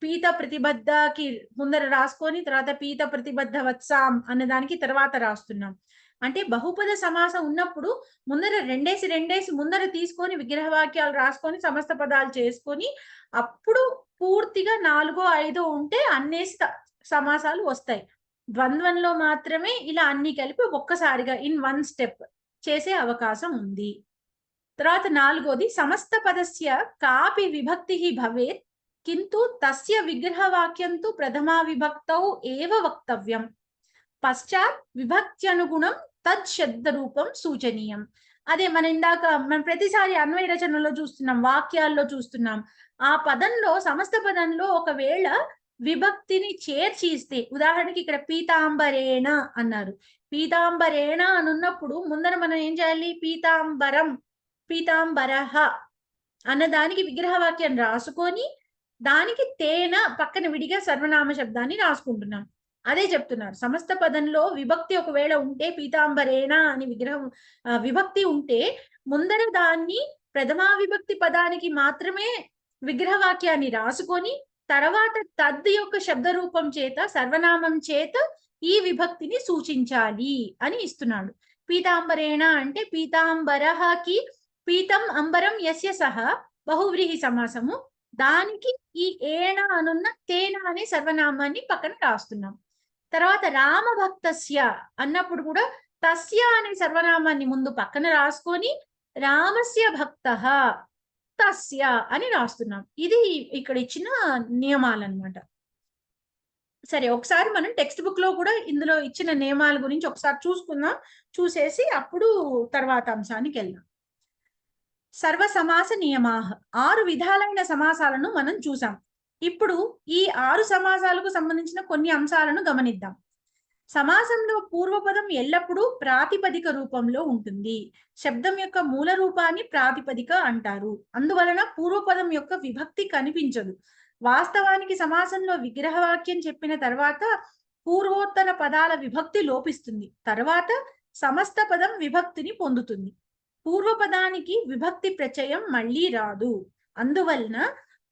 పీత ప్రతిబద్ధకి ముందర రాసుకొని తర్వాత పీత ప్రతిబద్ధ వత్సాం అన్నదానికి తర్వాత రాస్తున్నాం. అంటే బహుపద సమాసం ఉన్నప్పుడు ముందర రెండేసి ముందర తీసుకొని విగ్రహవాక్యాలు రాసుకొని సమస్త పదాలు చేసుకొని అప్పుడు పూర్తిగా 4 5 ఉంటే అన్నేసి సమాసాలు వస్తాయి. ద్వంద్వంలో మాత్రమే ఇలా అన్ని కలిపి ఒక్కసారిగా ఇన్ వన్ స్టెప్ చేసే అవకాశం ఉంది. తర్వాత నాలుగోది, సమస్త పదస్య కాపి విభక్తి భవేత్ కింటు తస్య విగ్రహవాక్యం తు ప్రథమా విభక్తౌ ఏవ వక్తవ్యం. పశ్చాత్ విభక్త్యనుగుణం తద్ శబ్ద రూపం సూచనీయం. అదే మనం ప్రతిసారి అన్వయ రచనలో చూస్తున్నాం, వాక్యాల్లో చూస్తున్నాం. ఆ పదంలో సమస్త పదంలో ఒకవేళ విభక్తిని చేర్చి ఇస్తే, ఉదాహరణకి ఇక్కడ పీతాంబరేణ అన్నారు, పీతాంబరేణ అని ఉన్నప్పుడు ముందర మనం ఏం చేయాలి, పీతాంబరం పీతాంబరః అన్నదానికి విగ్రహవాక్యం రాసుకొని దానికి తేన పక్కన విడిగా సర్వనామ శబ్దాన్ని రాసుకుంటున్నాం. అదే చెప్తున్నారు, సమస్త పదంలో విభక్తి ఒకవేళ ఉంటే పీతాంబరేణ అని విభక్తి ఉంటే ముందర దాన్ని ప్రథమా విభక్తి పదానికి మాత్రమే విగ్రహవాక్యాన్ని రాసుకొని తర్వాత తద్ యొక్క శబ్ద రూపం చేత సర్వనామం చేత ఈ విభక్తిని సూచించాలి అని ఇస్తున్నాడు. పీతాంబరేణ అంటే పీతాంబరహకి పీతం అంబరం యస్య సహ బహువ్రీహి సమాసము, దానికి ఈ ఏణ అనున్న తేన అనే సర్వనామాన్ని పక్కన రాస్తున్నాం. తర్వాత రామభక్తస్య అన్నప్పుడు కూడా తస్య అనే సర్వనామాన్ని ముందు పక్కన రాసుకొని రామస్య భక్తః తస్య అని రాస్తున్నాం. ఇది ఇక్కడ ఇచ్చిన నియమాలన్నమాట. సరే, ఒకసారి మనం టెక్స్ట్ బుక్ లో కూడా ఇందులో ఇచ్చిన నియమాల గురించి ఒకసారి చూసుకుందాం, చూసేసి అప్పుడు తర్వాత అంశానికి వెళ్దాం. సర్వ సమాస నియమాః, 6 విధాలైన సమాసాలను మనం చూసాం. ఇప్పుడు ఈ 6 సమాసాలకు సంబంధించిన కొన్ని అంశాలను గమనిద్దాం. సమాసంలో పూర్వపదం ఎల్లప్పుడూ ప్రాతిపదిక రూపంలో ఉంటుంది. శబ్దం యొక్క మూల రూపాన్ని ప్రాతిపదిక అంటారు. అందువలన పూర్వపదం యొక్క విభక్తి కనిపించదు. వాస్తవానికి సమాసంలో విగ్రహవాక్యం చెప్పిన తర్వాత పూర్వోత్తర పదాల విభక్తి లోపిస్తుంది, తర్వాత సమస్త పదం విభక్తిని పొందుతుంది. పూర్వపదానికి విభక్తి ప్రత్యయం మళ్ళీ రాదు. అందువలన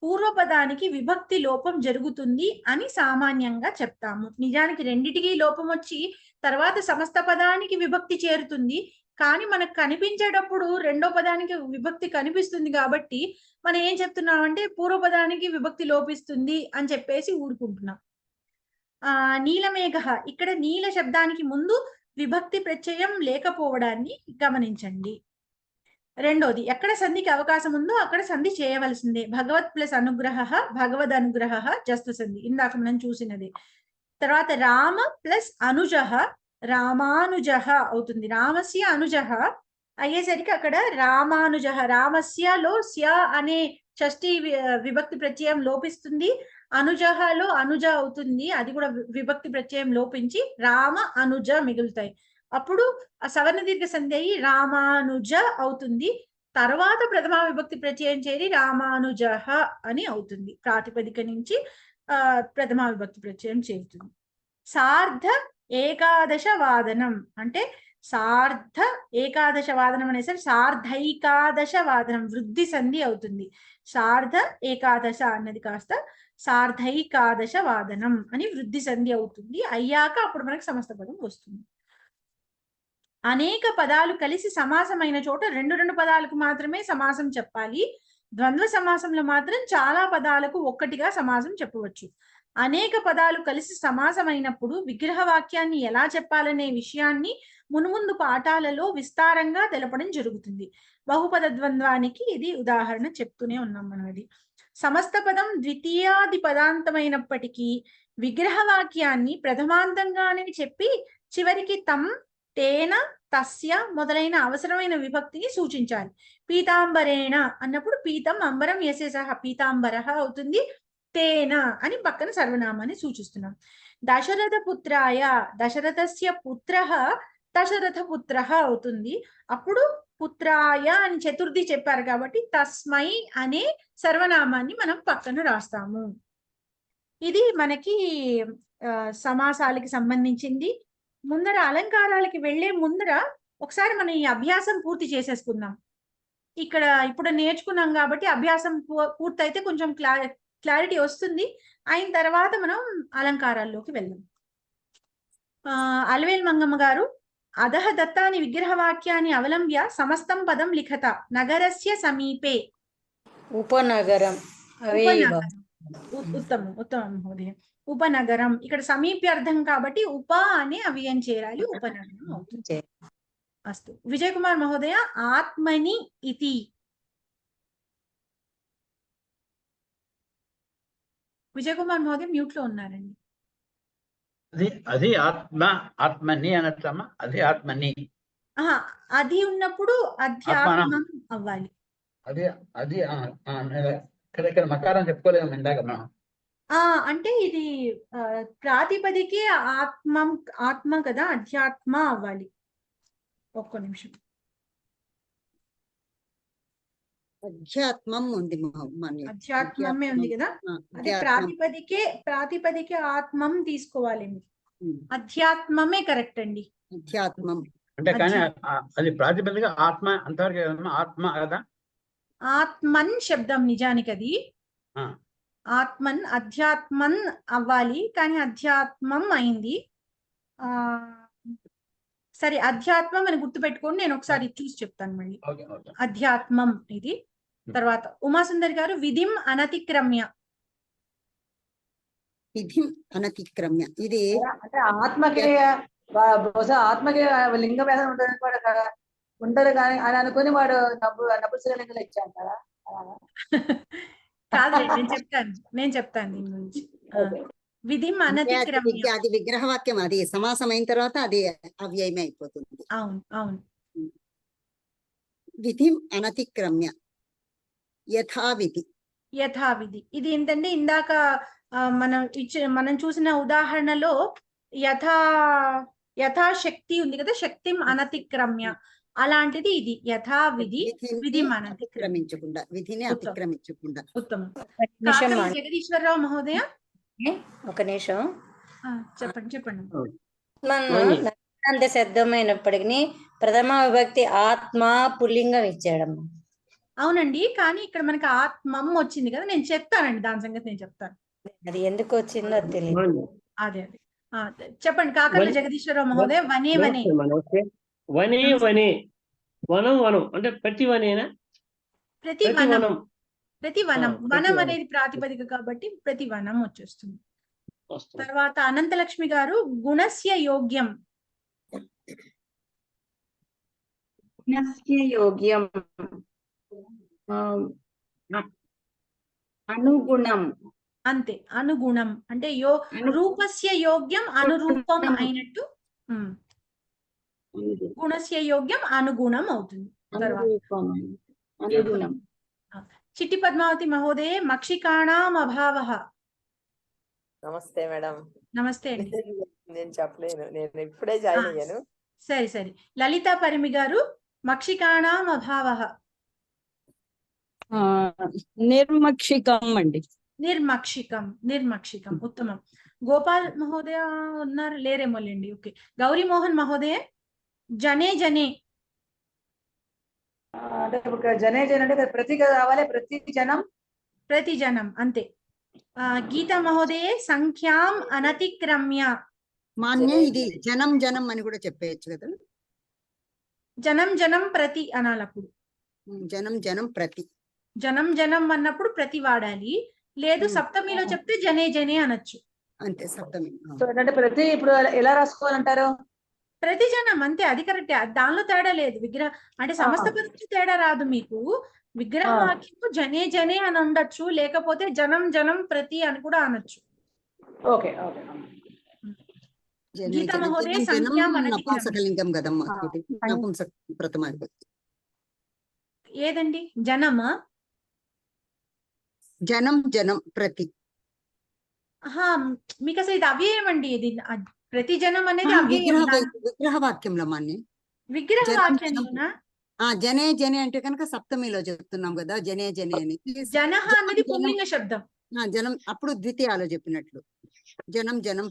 పూర్వపదానికి విభక్తి లోపం జరుగుతుంది అని సామాన్యంగా చెప్తాము. నిజానికి రెండిటికి లోపం వచ్చి తర్వాత సమస్త పదానికి విభక్తి చేరుతుంది, కానీ మనకు కనిపించేటప్పుడు రెండో పదానికి విభక్తి కనిపిస్తుంది కాబట్టి మనం ఏం చెప్తున్నామంటే పూర్వపదానికి విభక్తి లోపిస్తుంది అని చెప్పేసి ఊరుకుంటున్నాం. నీలమేఘ, ఇక్కడ నీల శబ్దానికి ముందు విభక్తి ప్రత్యయం లేకపోవడాన్ని గమనించండి. రెండోది, ఎక్కడ సంధికి అవకాశం ఉందో అక్కడ సంధి చేయవలసిందే. భగవత్ ప్లస్ అనుగ్రహ, భగవద్ అనుగ్రహ జస్తు సంధి, ఇందాక మనం చూసినది. తర్వాత రామ ప్లస్ అనుజః రామానుజః అవుతుంది. రామస్య అనుజః అయ్యేసరికి అక్కడ రామానుజః, రామస్యలో స్య అనే షష్ఠి విభక్తి ప్రత్యయం లోపిస్తుంది. అనుజఃలో అనుజ అవుతుంది, అది కూడా విభక్తి ప్రత్యయం లోపించి రామ అనుజ మిగులుతాయి. అప్పుడు ఆ సవర్ణ దీర్ఘ సంధి అయ్యి రామానుజ అవుతుంది. తర్వాత ప్రథమా విభక్తి ప్రత్యయం చేరి రామానుజః అని అవుతుంది. ప్రాతిపదిక నుంచి ప్రథమా విభక్తి ప్రత్యయం చేరుతుంది. సార్ధ ఏకాదశ వాదనం అంటే సార్ధ ఏకాదశ వాదనం అనేసరి సార్ధైకాదశ వాదనం వృద్ధి సంధి అవుతుంది. సార్ధ ఏకాదశ అన్నది కాస్త సార్ధైకాదశ వాదనం అని వృద్ధి సంధి అవుతుంది. అయ్యాక అప్పుడు మనకు సమస్త పదం వస్తుంది. అనేక పదాలు కలిసి సమాసమైన చోట రెండు పదాలకు మాత్రమే సమాసం చెప్పాలి. ద్వంద్వ సమాసంలో మాత్రం చాలా పదాలకు ఒక్కటిగా సమాసం చెప్పవచ్చు. అనేక పదాలు కలిసి సమాసమైనప్పుడు విగ్రహ వాక్యాన్ని ఎలా చెప్పాలనే విషయాన్ని మునుముందు పాఠాలలో విస్తారంగా తెలపడం జరుగుతుంది. బహుపద ద్వంద్వానికి ఇది ఉదాహరణ చెప్తూనే ఉన్నాం మనం. అది సమస్త పదం ద్వితీయాది పదాంతమైనప్పటికీ విగ్రహ వాక్యాన్ని ప్రథమాంతంగానే చెప్పి చివరికి తం, తేన, తస్య మొదలైన అవసరమైన విభక్తిని సూచించాలి. పీతాంబరేణ అన్నప్పుడు పీతం అంబరం యశేసః పీతాంబరః అవుతుంది. తేన అని పక్కన సర్వనామాన్ని సూచిస్తున్నాం. దశరథ పుత్రాయ దశరథస్య పుత్రః దశరథ పుత్రః అవుతుంది. అప్పుడు పుత్రాయ అని చతుర్థి చెప్పారు కాబట్టి తస్మై అనే సర్వనామాన్ని మనం పక్కన రాస్తాము. ఇది మనకి సమాసాలకి సంబంధించింది. ముందర అలంకారాలకి వెళ్లే ముందర ఒకసారి మనం ఈ అభ్యాసం పూర్తి చేసేసుకుందాం. ఇక్కడ ఇప్పుడు నేర్చుకున్నాం కాబట్టి అభ్యాసం పూర్తయితే కొంచెం క్లారిటీ వస్తుంది. అయిన తర్వాత మనం అలంకారాల్లోకి వెళ్దాం. అలవేల్ మంగమ్మ గారు అధః దత్తాని విగ్రహ వాక్యాన్ని అవలంబ్య సమస్తం పదం లిఖత నగరస్య సమీపే. ఉపనగరం. ఉత్తమం ఉత్తమం మహోదయ. ఉపనగరం ఇక్కడ సమీప్యార్థం కాబట్టి ఉప అనే అవ్యయం చేరాలి. ఉపనగరం అవుతుంది. అస్తు. విజయ్ కుమార్ మహోదయ ఆత్మని ఇతి. విజయ్ కుమార్ మహోదయ మ్యూట్ లో ఉన్నారండి. అది ఆత్మ ఆత్మని అనట్టమ్మా. అది ఆత్మని అది ఉన్నప్పుడు అధ్యాత్మం అవ్వాలి. అది అది ఇక్కడ మకారం చెప్పుకోలేము ఇందాక మనం. అంటే ఇది ప్రాతిపదికే ఆత్మ కదా, అధ్యాత్మ అవ్వాలి. ఒక్క నిమిషం. అధ్యాత్మం ఉంది, అధ్యాత్మమే ఉంది కదా, అదే ప్రాతిపదికే ఆత్మం తీసుకోవాలి. అధ్యాత్మమే కరెక్ట్ అండి. అధ్యాత్మం అంటే కానీ అది ప్రాతిపదిక ఆత్మ అంతవరకు ఆత్మ కదా. ఆత్మన్ శబ్దం నిజానికి అది ఆత్మన్ అధ్యాత్మన్ అవ్వాలి, కానీ అధ్యాత్మం అయింది. సరే అధ్యాత్మం అని గుర్తుపెట్టుకోండి. నేను ఒకసారి చూసి చెప్తాను మళ్ళీ. అధ్యాత్మం ఇది. తర్వాత ఉమాసుందరి గారు విధిం అనతిక్రమ్య. విధిం అనతిక్రమ్య ఇది అంటే ఆత్మకి బహుశా ఆత్మకి లింగ భేదం ఉంటుంది కూడా ఉంటారు కానీ అని అనుకుని వాడు నపుంసకలింగంలో ఇచ్చాను కదా. కాదు, నేను చెప్తాను దీని గురించి. విధిం అనతిక్రమ్య అది విగ్రహ వాక్యం, అది సమాసం అయిన తర్వాత అది అవ్యయమే అయిపోతుంది. అవును అవును. విధిం అనతిక్రమ్య యథావిధి. యథావిధి ఇది ఏంటంటే ఇందాక మనం చూసిన ఉదాహరణలో యథాశక్తి ఉంది కదా, శక్తిం అనతిక్రమ్య, అలాంటిది ఇది యథావిధి. విధి అతిక్రమించకుండా, విధిని అతిక్రమించకుండా. ఉత్తమం. జగదీశ్వరరావు మహోదయ ఒక నిమిషం చెప్పండి. అంత శబ్దమైనప్పటికీ ప్రథమ విభక్తి ఆత్మ పుల్లింగం ఇచ్చాడమ్మా. అవునండి, కానీ ఇక్కడ మనకి ఆత్మం వచ్చింది కదా, నేను చెప్తానండి దాని సంగతి. నేను చెప్తాను అది ఎందుకు వచ్చిందో తెలియదు. అదే చెప్పండి. కాకర్ల జగదీశ్వరరావు మహోదయ వనే వనే వనే వనే వనం వనం అంటే ప్రతి వనేనా? ప్రతి వనం వనం అనేది ప్రాతిపదిక కాబట్టి ప్రతి వనం వచ్చేస్తుంది. తర్వాత అనంతలక్ష్మి గారు గుణస్య యోగ్యం. గుణస్య యోగ్యం అనుగుణం. అంతే. అనుగుణం అంటే రూపస్య యోగ్యం అనురూపం అయినట్టు గుణస్య యోగ్యం అనుగుణం అవుతుంది. తర్వాత అనుగుణం. చిట్టి పద్మావతి మహోదయే మక్షికాణాం అభావః. నమస్తే మేడం. నమస్తే అండి. నేను చెప్పలేను, నేను ఇప్పుడే జాయిన్ అయ్యాను. సరే సరే. లలితా పరిమి గారు మక్షికాణాం అభావః. నిర్మక్షికం అండి. నిర్మక్షికం ఉత్తమం. గోపాల్ మహోదయ ఉన్నారు లేరేమోలేండి. ఓకే. గౌరీ మోహన్ మహోదయ జనే జనే. అంటే జనే జన అంటే ప్రతి రావాలి, ప్రతి జనం అంతే. గీతా మహోదయే సంఖ్యాం అనతిక్రమ్య. మాన్య ఇది జనం జనం అని కూడా చెప్పేయచ్చు కదా. జనం ప్రతి అనాలి. అప్పుడు జనం ప్రతి. జనం అన్నప్పుడు ప్రతి వాడాలి. లేదు సప్తమిలో చెప్తే జనే జనే అనొచ్చు. అంతే సప్తమి. అంటే ప్రతి ఇప్పుడు ఎలా రాసుకోవాలంటారు? ప్రతి జనం అంతే. అది కరెక్టే. దానిలో తేడా లేదు. విగ్రహ అంటే సమస్త పదం తేడా రాదు మీకు. విగ్రహ వాక్యము జనే జనే అని ఉండొచ్చు, లేకపోతే జనం ప్రతి అని కూడా అనొచ్చు. Okay okay. గీతా మహోదయ సంఖ్యాం నపుంసకలింగం కదమ్మా. నపుంసక ప్రథమ విభక్తి. ఏదండి? జనమా? జనం ప్రతి. మీకు అసలు ఇది అవ్యయం అండి. ఇది ప్రతి జనం అనేది విగ్రహ వాక్యంలో మాన్య. విగ్రహ వాక్యంలోనా? జనే జనే అంటే కనుక సప్తమిలో చెప్తున్నాం కదా. జనే జనే అని. జనః అన్నది పుల్లింగ శబ్దం. జనం అప్పుడు ద్వితీయాలో చెప్పినట్లు. జనం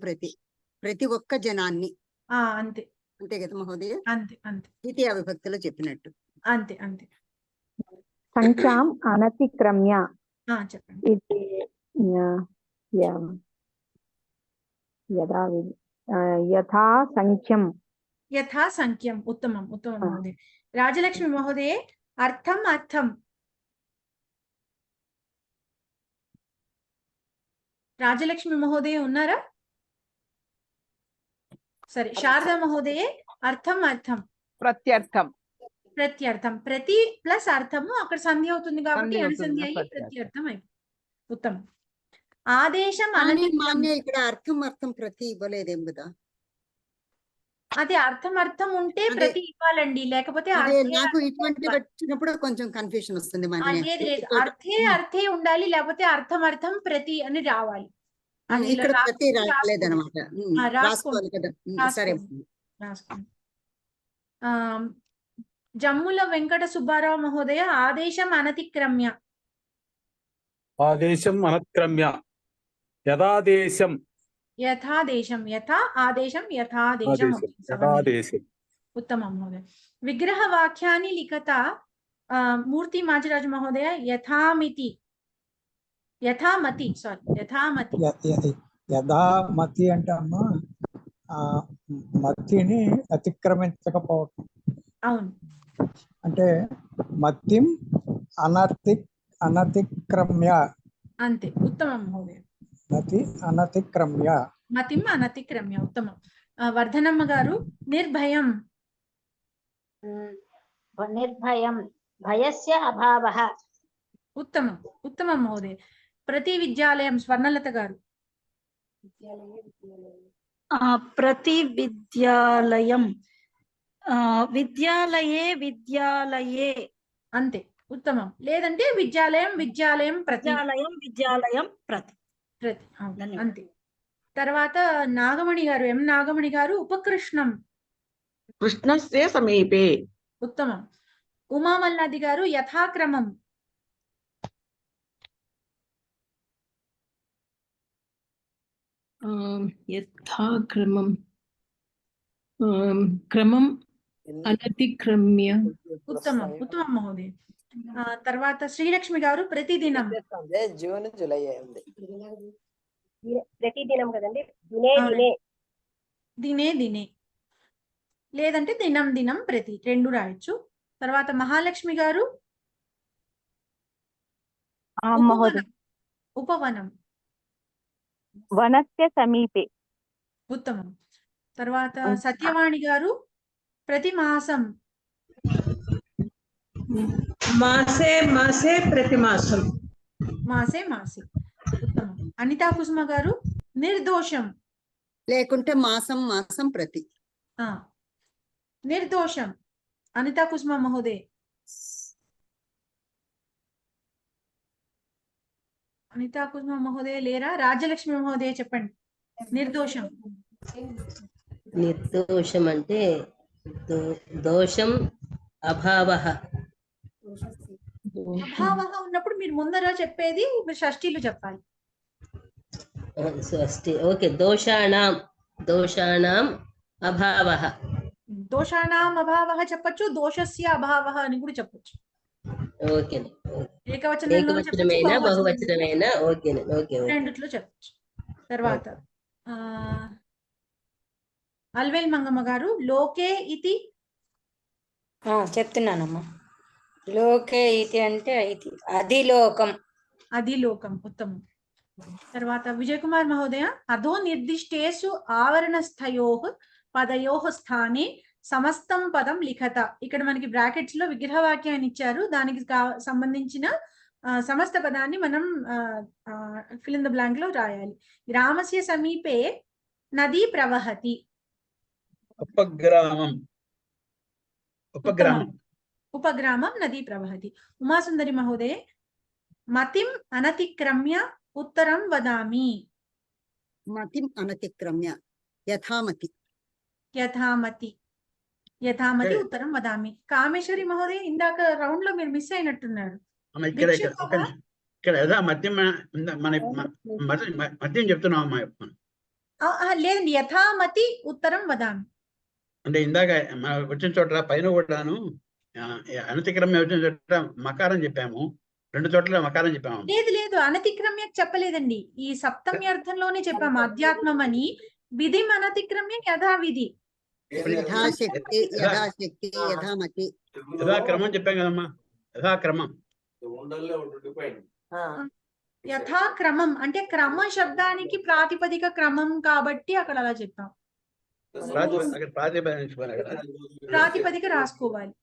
ప్రతి ఒక్క జనాన్ని. అంతే అంతే కదా మహోదయ. అంతే ద్వితీయ విభక్తిలో చెప్పినట్టు. అంతే. సంఖ్యాం అనతిక్రమ్య. చెప్పండి. ఇది యథా సంఖ్యం. ఉత్తమం మహోదయ. రాజలక్ష్మి మహోదయ అర్థం. రాజలక్ష్మి మహోదయ ఉన్నారా? సరే. శారదా మహోదయ అర్థం. ప్రత్యర్థం. ప్రతి ప్లస్ అర్థము అక్కడ సంధి అవుతుంది కాబట్టి అనుసంధి అయ్యి ప్రత్యర్థం అయిపోతుంది. ఉత్తమం. ఆదేశం మాన్య ఇక్కడ అర్థం ప్రతి ఇవ్వలేదేం కదా. అదే అర్థం ఉంటే ప్రతి ఇవ్వాలండి, లేకపోతే నాకు ఇటువంటి వచ్చినప్పుడు కొంచెం కన్ఫ్యూషన్ వస్తుంది. అర్థే ఉండాలి, లేకపోతే అర్థం ప్రతి అని రావాలి. ఇక్కడ ప్రతి రాలేదన్నమాట. రాసుకోవాలి కదా. సరే. జమ్ముల వెంకట సుబ్బారావు మహోదయ ఆదేశం అనతిక్రమ్య. యథాదేశం. యథా ఆదేశం యథాదేశం. ఉత్తమం మహోదయ. విగ్రహ వాక్యాన్ని లిఖత మూర్తి మాచిరాజు మహోదయ యథామతి. యథామతి అంటే అమ్మా మతిని అతిక్రమించకపోవటం. అవును. అంటే మతిం అనతిక్రమ్య. అంతే. ఉత్తమం మహోదయ. మతిం అనతిక్రమ్య. ఉత్తమం. వర్ధనమ్మ గారు నిర్భయం. భయస్య అభావః. ఉత్తమం మహోదయ. ప్రతి విద్యాలయం స్వర్ణలత గారు. ప్రతి విద్యాలయం విద్యాలయే. అంతే. ఉత్తమం. లేదంటే విద్యాలయం ప్రతి. అంతే. తర్వాత నాగమణి గారు ఎం నాగమణి గారు ఉపకృష్ణం. కృష్ణస్య సమీపే. ఉత్తమం. ఉమామల్లాది గారు యథాక్రమం. క్రమం అనతిక్రమ్య. ఉత్తమం మహోదయ. తర్వాత శ్రీలక్ష్మి గారు ప్రతిదినం. జూన్ జూలై ఉంది. ప్రతిదినం కదండి. దినే లేదంటే దినం ప్రతి రెండు రాయొచ్చు. తర్వాత మహాలక్ష్మి గారు ఉపవనం. వనస్య సమీపే. ఉత్తమం. తర్వాత సత్యవాణి గారు ప్రతి మాసం. మాసే ప్రతి మాసం. మాసే. ఉత్తమం. అనితా కుసుమ గారు నిర్దోషం. లేకుంటే మాసం మాసం ప్రతి. నిర్దోషం అనితా కుసుమ మహోదయ. అనితా కుసుమ మహోదయ లేరా? రాజ్యలక్ష్మి మహోదయ చెప్పండి. నిర్దోషం. నిర్దోషం అంటే దోషం అభావ. అభావ ఉన్నప్పుడు మీరు ముందర చెప్పేది మీరు షష్ఠీలు చెప్పాలి. ఓకే. దోషాణం అభావ. దోషాణం అభావ చెప్పొచ్చు, దోషస్య అభావ అని కూడా చెప్పొచ్చు. ఓకే. ఏకవచనమైనా బహువచనమైనా ఓకే. రెండిట్లో చెప్పొచ్చు. తర్వాత అల్వేల్ మంగమ్మ గారు లోకే ఇతి. చెప్తున్నానమ్మా. లోకే ఇతి అంటే ఇది అధిలోకం. అధిలోకం ఉత్తమం. తర్వాత విజయ్ కుమార్ మహోదయ అధో నిర్దిష్టేషు ఆవరణస్థయో పదయోః స్థానే సమస్తం పదం లిఖత. ఇక్కడ మనకి బ్రాకెట్స్ లో విగ్రహవాక్యాన్ని ఇచ్చారు, దానికి సంబంధించిన సమస్త పదాన్ని మనం ఫిల్ ఇన్ ద బ్లాంక్ లో రాయాలి. గ్రామస్య సమీపే నదీ ప్రవహతి. ఉపగ్రామం నదీ ప్రవహతి. ఉమాసుందరి మహోదయ మతిం అనతిక్రమ్య ఉత్తరం వదామి. మతిం అనతిక్రమ్య యథామతి. యథామతి ఉత్తరం వదామి. కామేశ్వరి మహోదయ ఇందాక రౌండ్ లో మీరు మిస్ అయినట్టున్నారు. లేదండి, యథామతి ఉత్తరం వదామి అంటే ఇందాక వచ్చిన చోట పైన కూడాను అనతిక్రమ్య వచ్చిన చోట మకారం చెప్పాము, 2 చోట్ల మకారం చెప్పాము. లేదు అనతిక్రమ్య చెప్పలేదండి, ఈ సప్తమి అర్థంలోనే చెప్పాము. అధ్యాత్మం అని విధి అనతిక్రమ్య యథావిధి. యథాక్రమం చెప్పాం కదమ్మా. యథాక్రమం అంటే క్రమ శబ్దానికి ప్రాతిపదిక క్రమం కాబట్టి అక్కడ అలా చెప్పాం. ప్రాతిపదిక రాసుకోవాలి.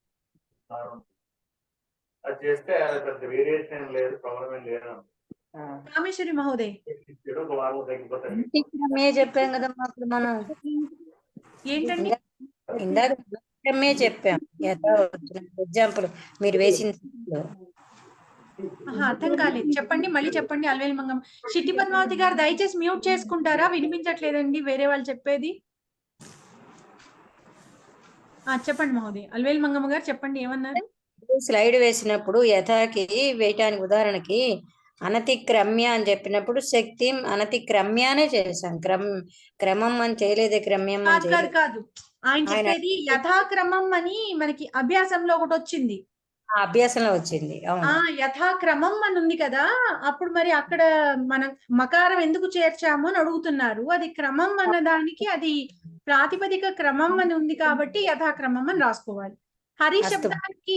కామేశ్వరి మహోదయ్ చెప్పాం కదమ్మా. అప్పుడు మనం ఏంటండి ఇందాక చెప్పాం. ఎగ్జాంపుల్ మీరు వేసిన అర్థం కాలేదు, చెప్పండి మళ్ళీ చెప్పండి. అల్వేల్ మంగమ్మ. చిట్టి పద్మావతి గారు దయచేసి మ్యూట్ చేసుకుంటారా? వినిపించట్లేదండి వేరే వాళ్ళు చెప్పేది. చెప్పండి మహోదయ్. అల్వేల్ మంగమ్మ గారు చెప్పండి, ఏమన్నారు? స్లైడ్ వేసినప్పుడు యథాకి వేయటానికి ఉదాహరణకి అనతిక్రమ్య అని చెప్పినప్పుడు శక్తి అనతిక్రమ్యానే చేశాం. క్రమం అని చేయలేదే, క్రమ్యం అని కాదు. ఆయన చెప్పేది యథాక్రమం అని మనకి అభ్యాసంలో ఒకటి వచ్చింది. అభ్యాసంలో వచ్చింది. యథాక్రమం అని ఉంది కదా, అప్పుడు మరి అక్కడ మనం మకారం ఎందుకు చేర్చాము అని అడుగుతున్నారు. అది క్రమం అన్న దానికి అది ప్రాతిపదిక క్రమం అని ఉంది కాబట్టి యథాక్రమం అని రాసుకోవాలి. హరి శబ్దానికి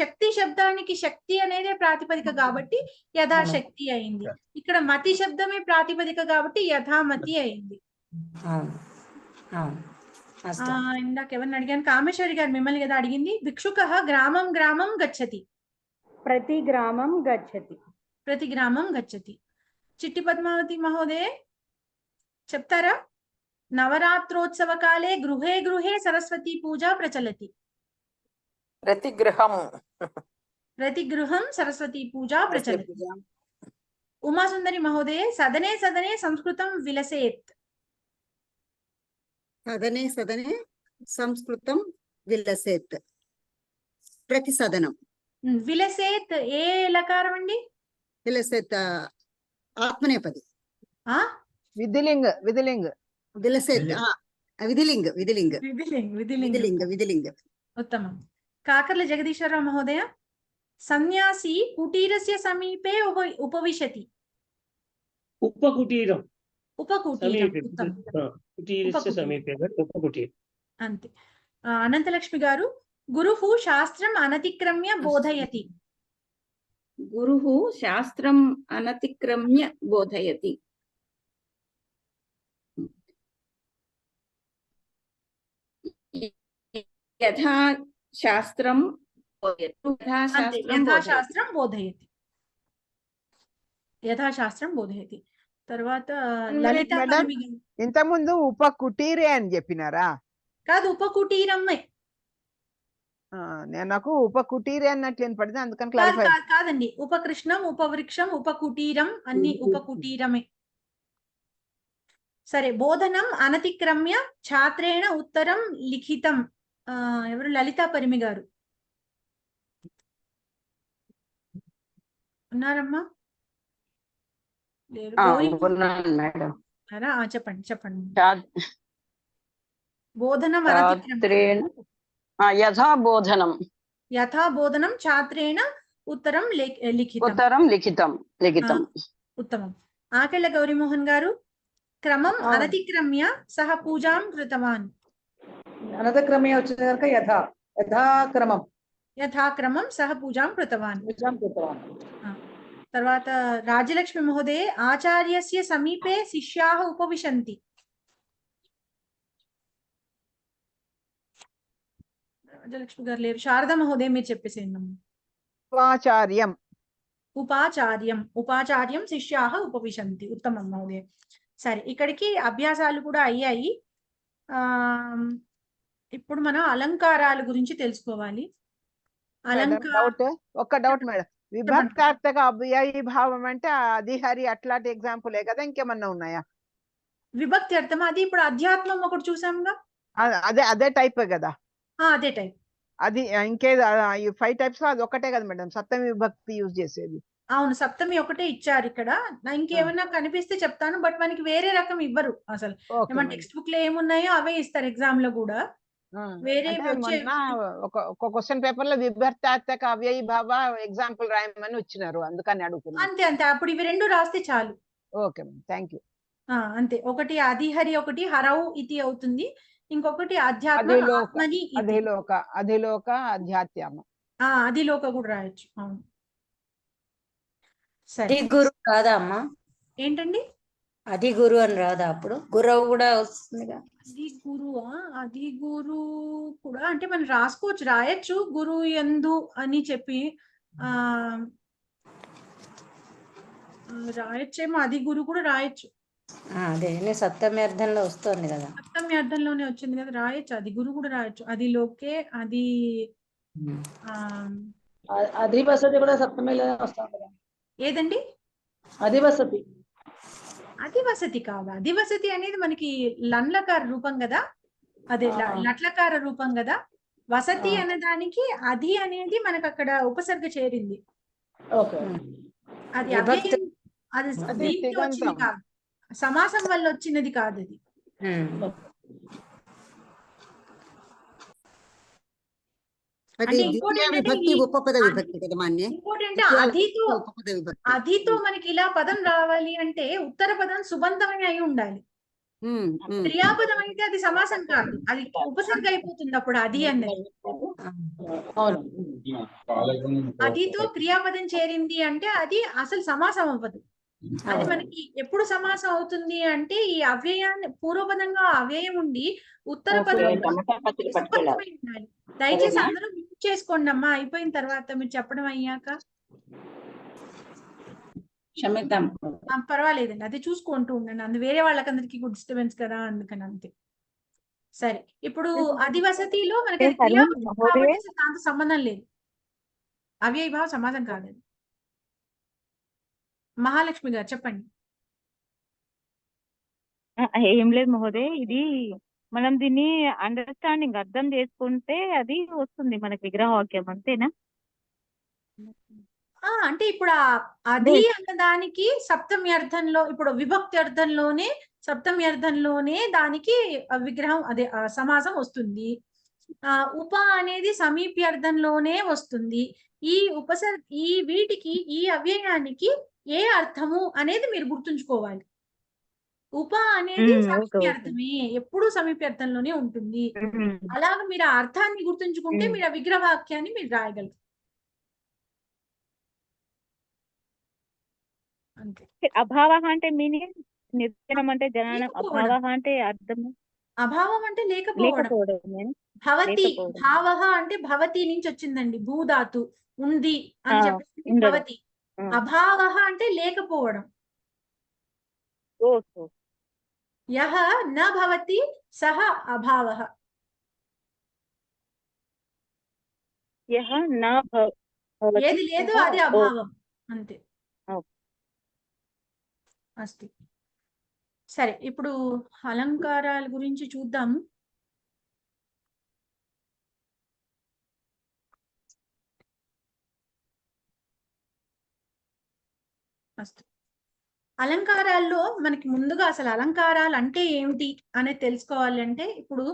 శక్తి శబ్దానికి శక్తి అనేదే ప్రాతిపదిక కాబట్టి యథాశక్తి అయింది. ఇక్కడ మతి శబ్దమే ప్రాతిపదిక కాబట్టి యథామతి అయింది. ఇందాక ఎవరిని అడిగాను? కామేశ్వరి గారు మిమ్మల్ని కదా అడిగింది. భిక్షుకః గ్రామం గ్రామం గచ్చతి. ప్రతి గ్రామం గచ్చతి. చిట్టి పద్మావతి మహోదయ చెప్తారా? నవరాత్రోత్సవ కాలే గృహే గృహే సరస్వతి పూజ ప్రచలతి. ప్రతి గృహం సరస్వతి పూజ ప్రచలతి. ఉమాసుందరి మహోదయ సదనే సదనే సంస్కృతం విలసేత్. సదనే సదనే సంస్కృతం విలసేత్. ప్రతి సదనం. విలసేత్ ఏ లకారం అండి? విలసేత్ ఆత్మనేపది. విధిలింగ్. విలసేత్ విధిలింగ్. ఉత్తమం. కాకర్ల జగదీశ్వరరావు మహోదయ సన్యాసి కుటీరస్య సమీపే ఉపవిశతి. ఉపకుటీరం. అంతే. అనంతలక్ష్మి గారు గురుః శాస్త్రం అనతిక్రమ్య బోధయతి. యథాశాస్త్రం బోధయతి. తర్వాత One minute, లలిత madam. పరిమిగి ఇంతకుముందు ఉప కుటీరే అని చెప్పినారా? కాదు, ఉపకుటీరమ్మే. నేను నాకు ఉప కుటీరే అన్నట్లు పడింది, అందుకని కాదు క్లారిఫై. కాదు కాదండి, ఉపకృష్ణం, ఉపవృక్షం, ఉపకుటీరం అన్ని ఉపకుటీరమే. సరే, బోధనం అనతిక్రమ్య ఛాత్రేణ ఉత్తరం లిఖితం. ఎవరు? లలితా పరిమి గారు ఉన్నారమ్మా? లేరు. గౌరీ మేడం. చెప్పండి చెప్పండి. బోధనం యథాబోధనం యథాబోధనం ఛాత్రేణ ఉత్తరం లిఖితం. లిఖితం. ఉత్తమం. ఆకెళ్ళ గౌరీమోహన్ గారు, క్రమం అనతిక్రమ్య సహ పూజాం కృతవాన్. అనతిక్రమ్య వచ్చింది కనుక యథాక్రమం సహ పూజాం కృతవాన్. తర్వాత రాజ్యలక్ష్మి మహోదయ, ఆచార్యస్య సమీపే శిష్యాః ఉపవిశంతి. రాజ్యలక్ష్మి గారు లేరు. శారదా మహోదయ మీరు చెప్పేసేయండి. ఉపాచార్యం శిష్యాః ఉపవిశంతి. ఉత్తమం మహోదయ. సరే, ఇక్కడికి అభ్యాసాలు కూడా అయ్యాయి. ఇప్పుడు మనం అలంకారాల గురించి తెలుసుకోవాలి. ఒక్క డౌట్ మేడం, విభక్తార్థక అవ్యయీ భావం అంటే అధిహరి అట్లాంటి ఎగ్జాంపులే కదా, ఇంకేమన్నా ఉన్నాయా? విభక్తి అర్థం అది ఇప్పుడు అధ్యాత్మం ఒకటి చూసాముగా, అదే టైప్ కదా? అదే టైప్. అది ఇంకేదో 5 టైప్స్ అది ఒకటే కదా మేడం సప్తమి విభక్తి యూజ్ చేసేది? అవును, సప్తమి ఒకటే ఇచ్చారు ఇక్కడ. ఇంకేమైనా కనిపిస్తే చెప్తాను, బట్ మనకి వేరే రకం ఇవ్వరు అసలు. మన టెక్స్ట్ బుక్ లో ఏమున్నాయో అవే ఇస్తారు ఎగ్జామ్ లో కూడా. వేరే ఒక క్వశ్చన్ పేపర్ లో విభక్తార్థక అవ్యయీ భావ ఎగ్జాంపుల్ రాయమని వచ్చినారు, అందుకని అడుగుతున్నా. అంతే అంతే, అప్పుడు ఇవి రెండు రాస్తే చాలు. Okay madam, thank you. అంతే. ఒకటి అధిహరి, ఒకటి హరౌ ఇది అవుతుంది, ఇంకొకటి అధ్యాత్మ అధిలోక అధ్యాత్మ. అధిలోక కూడా రాయొచ్చు. అవును. సరే, గురు కాదా అమ్మా? ఏంటండి? అది గురు అని రాదా? అప్పుడు గురువు కూడా వస్తుందిగా. అది గురు కూడా అంటే మనం రాసుకోవచ్చు, రాయొచ్చు గురు ఎందు అని చెప్పి రాయొచ్చేమో. అది గురు కూడా రాయొచ్చు. అదే సప్తమి అర్థంలో వస్తుంది కదా. సప్తమి అర్థంలోనే వచ్చింది కదా, రాయొచ్చు. అది గురు కూడా రాయొచ్చు. అది లోకే అది అధివసతి కూడా సప్తమిలోనే వస్తాం కదా. ఏదండి? అధివసతి. అధివసతి కాదు, అధివసతి అనేది మనకి లన్లకార రూపం కదా, అదే లట్లకార రూపం కదా. వసతి అనే దానికి అధి అనేది మనకు అక్కడ ఉపసర్గ చేరింది. అది దీంట్లో వచ్చింది కాదు, సమాసం వల్ల వచ్చినది కాదు అది. అధితో మనకి ఇలా పదం రావాలి అంటే ఉత్తర పదం సుబంధమే అయి ఉండాలి. క్రియాపదం అయితే అది సమాసం కాదు, అది ఉపసర్గ అయిపోతుంది అప్పుడు అది అన్నది. అధితో క్రియాపదం చేరింది అంటే అది అసలు సమాసం అవ్వదు. అది మనకి ఎప్పుడు సమాసం అవుతుంది అంటే ఈ అవ్యయాన్ని పూర్వపదంగా అవ్యయం ఉండి ఉత్తర పదం ఉండాలి. దయచేసి అందరూ మ్యూట్ చేసుకోండి అమ్మా, అయిపోయిన తర్వాత మీరు చెప్పడం అయ్యాక. క్షమిద్దాం, పర్వాలేదండి, అది చూసుకుంటూ ఉండండి. అందు వేరే వాళ్ళకందరికి గుడ్ డిస్టర్బెన్స్ కదా, అందుకని అంతే. సరే, ఇప్పుడు అధివసతిలో మనకి దాంతో సంబంధం లేదు, అవ్యయ భావ సమాసం కాదు. మహాలక్ష్మి గారు చెప్పండి. ఏం లేదు మహోదయ్, ఇది మనం దీన్ని అండర్స్టాండింగ్ అర్థం చేసుకుంటే అది వస్తుంది మనకి విగ్రహవాక్యం, అంతేనా? అంటే ఇప్పుడు అది అన్నదానికి సప్తమి అర్థంలో, ఇప్పుడు విభక్తి అర్థంలోనే సప్తమి అర్థంలోనే దానికి విగ్రహం అదే సమాసం వస్తుంది. ఉప అనేది సమీప్యార్థంలోనే వస్తుంది. ఈ వీటికి ఈ అవ్యయానికి ఏ అర్థము అనేది మీరు గుర్తుంచుకోవాలి. ఉప అనేది సమీప్యార్థమే, ఎప్పుడు సమీప్యార్థంలోనే ఉంటుంది. అలాగ మీరు ఆ అర్థాన్ని గుర్తుంచుకుంటే మీరు ఆ విగ్రహవాక్యాన్ని మీరు రాయగలరు. అభావ అంటే మీనింగ్, నిర్జనం అంటే జననం, అభావ అంటే అర్థము. అభావం అంటే లేకపోవడం. భవతి, భావ అంటే భవతి నుంచి వచ్చిందండి, భూధాతు ఉంది అని చెప్పేసి భవతి. అభావ అంటే లేకపోవడం. ఓహో. యహ న భవతి సహ అభావః. యహ నా భవతి ఏది లేదో సహ అది అభావం అంతే. అస్తి. సరే, ఇప్పుడు అలంకారాల గురించి చూద్దాము. అస్తి. అలంకారాల్లో మనకి ముందుగా అసలు అలంకారాలు అంటే ఏమిటి అనేది తెలుసుకోవాలి. అంటే ఇప్పుడు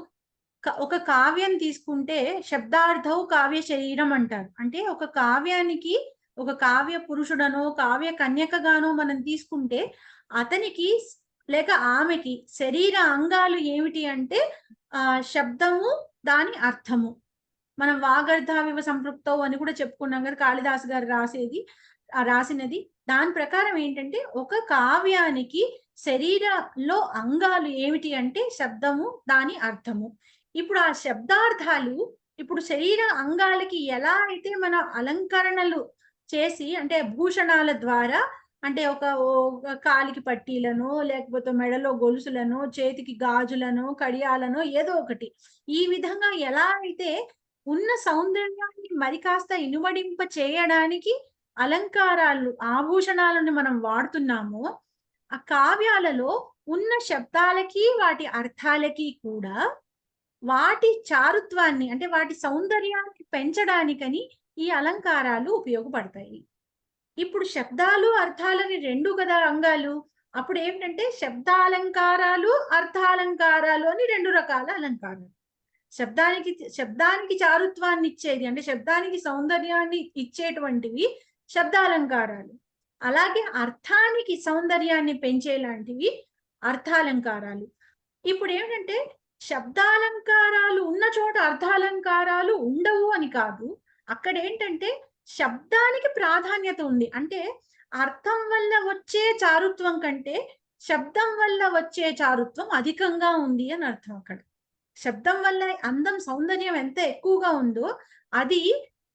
ఒక కావ్యం తీసుకుంటే శబ్దార్థం కావ్య శరీరం అంటారు. అంటే ఒక కావ్యానికి ఒక కావ్య పురుషుడనో కావ్య కన్యకగానో మనం తీసుకుంటే అతనికి లేక ఆమెకి శరీర అంగాలు ఏమిటి అంటే శబ్దము, దాని అర్థము. మనం వాగర్థావివ సంపృక్తవు అని కూడా చెప్పుకున్నాం కదా, కాళిదాసు గారు రాసినది. దాని ప్రకారం ఏంటంటే ఒక కావ్యానికి శరీరంలో అంగాలు ఏమిటి అంటే శబ్దము, దాని అర్థము. ఇప్పుడు ఆ శబ్దార్థాలు ఇప్పుడు శరీర అంగాలకి ఎలా అయితే మన అలంకరణలు చేసి అంటే భూషణాల ద్వారా, అంటే ఒక కాలికి పట్టీలను, లేకపోతే మెడలో గొలుసులను, చేతికి గాజులను, కడియాలను, ఏదో ఒకటి ఈ విధంగా ఎలా అయితే ఉన్న సౌందర్యాన్ని మరి కాస్త ఇనుమడింప చేయడానికి అలంకారాలు, ఆభూషణాలను మనం వాడుతున్నామో, ఆ కావ్యాలలో ఉన్న శబ్దాలకి వాటి అర్థాలకి కూడా వాటి చారుత్వాన్ని అంటే వాటి సౌందర్యాన్ని పెంచడానికని ఈ అలంకారాలు ఉపయోగపడతాయి. ఇప్పుడు శబ్దాలు అర్థాలని రెండు కదా అంగాలు. అప్పుడు ఏంటంటే శబ్దాలంకారాలు, అర్థాలంకారాలు అని రెండు రకాల అలంకారాలు. శబ్దానికి చారుత్వాన్ని ఇచ్చేది అంటే శబ్దానికి సౌందర్యాన్ని ఇచ్చేటువంటివి శబ్దాలంకారాలు. అలాగే అర్థానికి సౌందర్యాన్ని పెంచేలాంటివి అర్థాలంకారాలు. ఇప్పుడు ఏంటంటే శబ్దాలంకారాలు ఉన్న చోట అర్థాలంకారాలు ఉండవు అని కాదు. అక్కడ ఏంటంటే శబ్దానికి ప్రాధాన్యత ఉంది. అంటే అర్థం వల్ల వచ్చే చారుత్వం కంటే శబ్దం వల్ల వచ్చే చారుత్వం అధికంగా ఉంది అని అర్థం. అక్కడ శబ్దం వల్ల అందం, సౌందర్యం ఎంత ఎక్కువగా ఉందో అది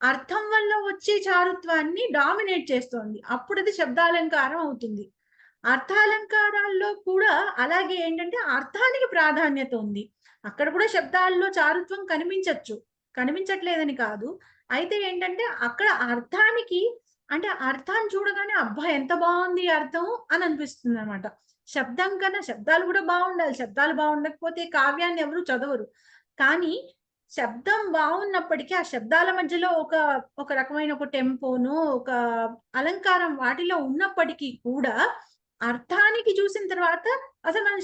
అర్థం వల్ల వచ్చే చారుత్వాన్ని డామినేట్ చేస్తోంది. అప్పుడు అది శబ్దాలంకారం అవుతుంది. అర్థాలంకారాల్లో కూడా అలాగే ఏంటంటే అర్థానికి ప్రాధాన్యత ఉంది. అక్కడ కూడా శబ్దాల్లో చారుత్వం కనిపించట్లేదని కాదు. అయితే ఏంటంటే అక్కడ అర్థానికి అంటే అర్థాన్ని చూడగానే అబ్బా ఎంత బాగుంది అర్థం అని అనిపిస్తుంది అనమాట. శబ్దం కన్నా శబ్దాలు కూడా బాగుండాలి. శబ్దాలు బాగుండకపోతే కావ్యాన్ని ఎవరు చదవరు. కానీ శబ్దం బాగున్నప్పటికీ ఆ శబ్దాల మధ్యలో ఒక రకమైన ఒక టెంపోను, ఒక అలంకారం వాటిలో ఉన్నప్పటికీ కూడా అర్థానికి చూసిన తర్వాత అసలు మన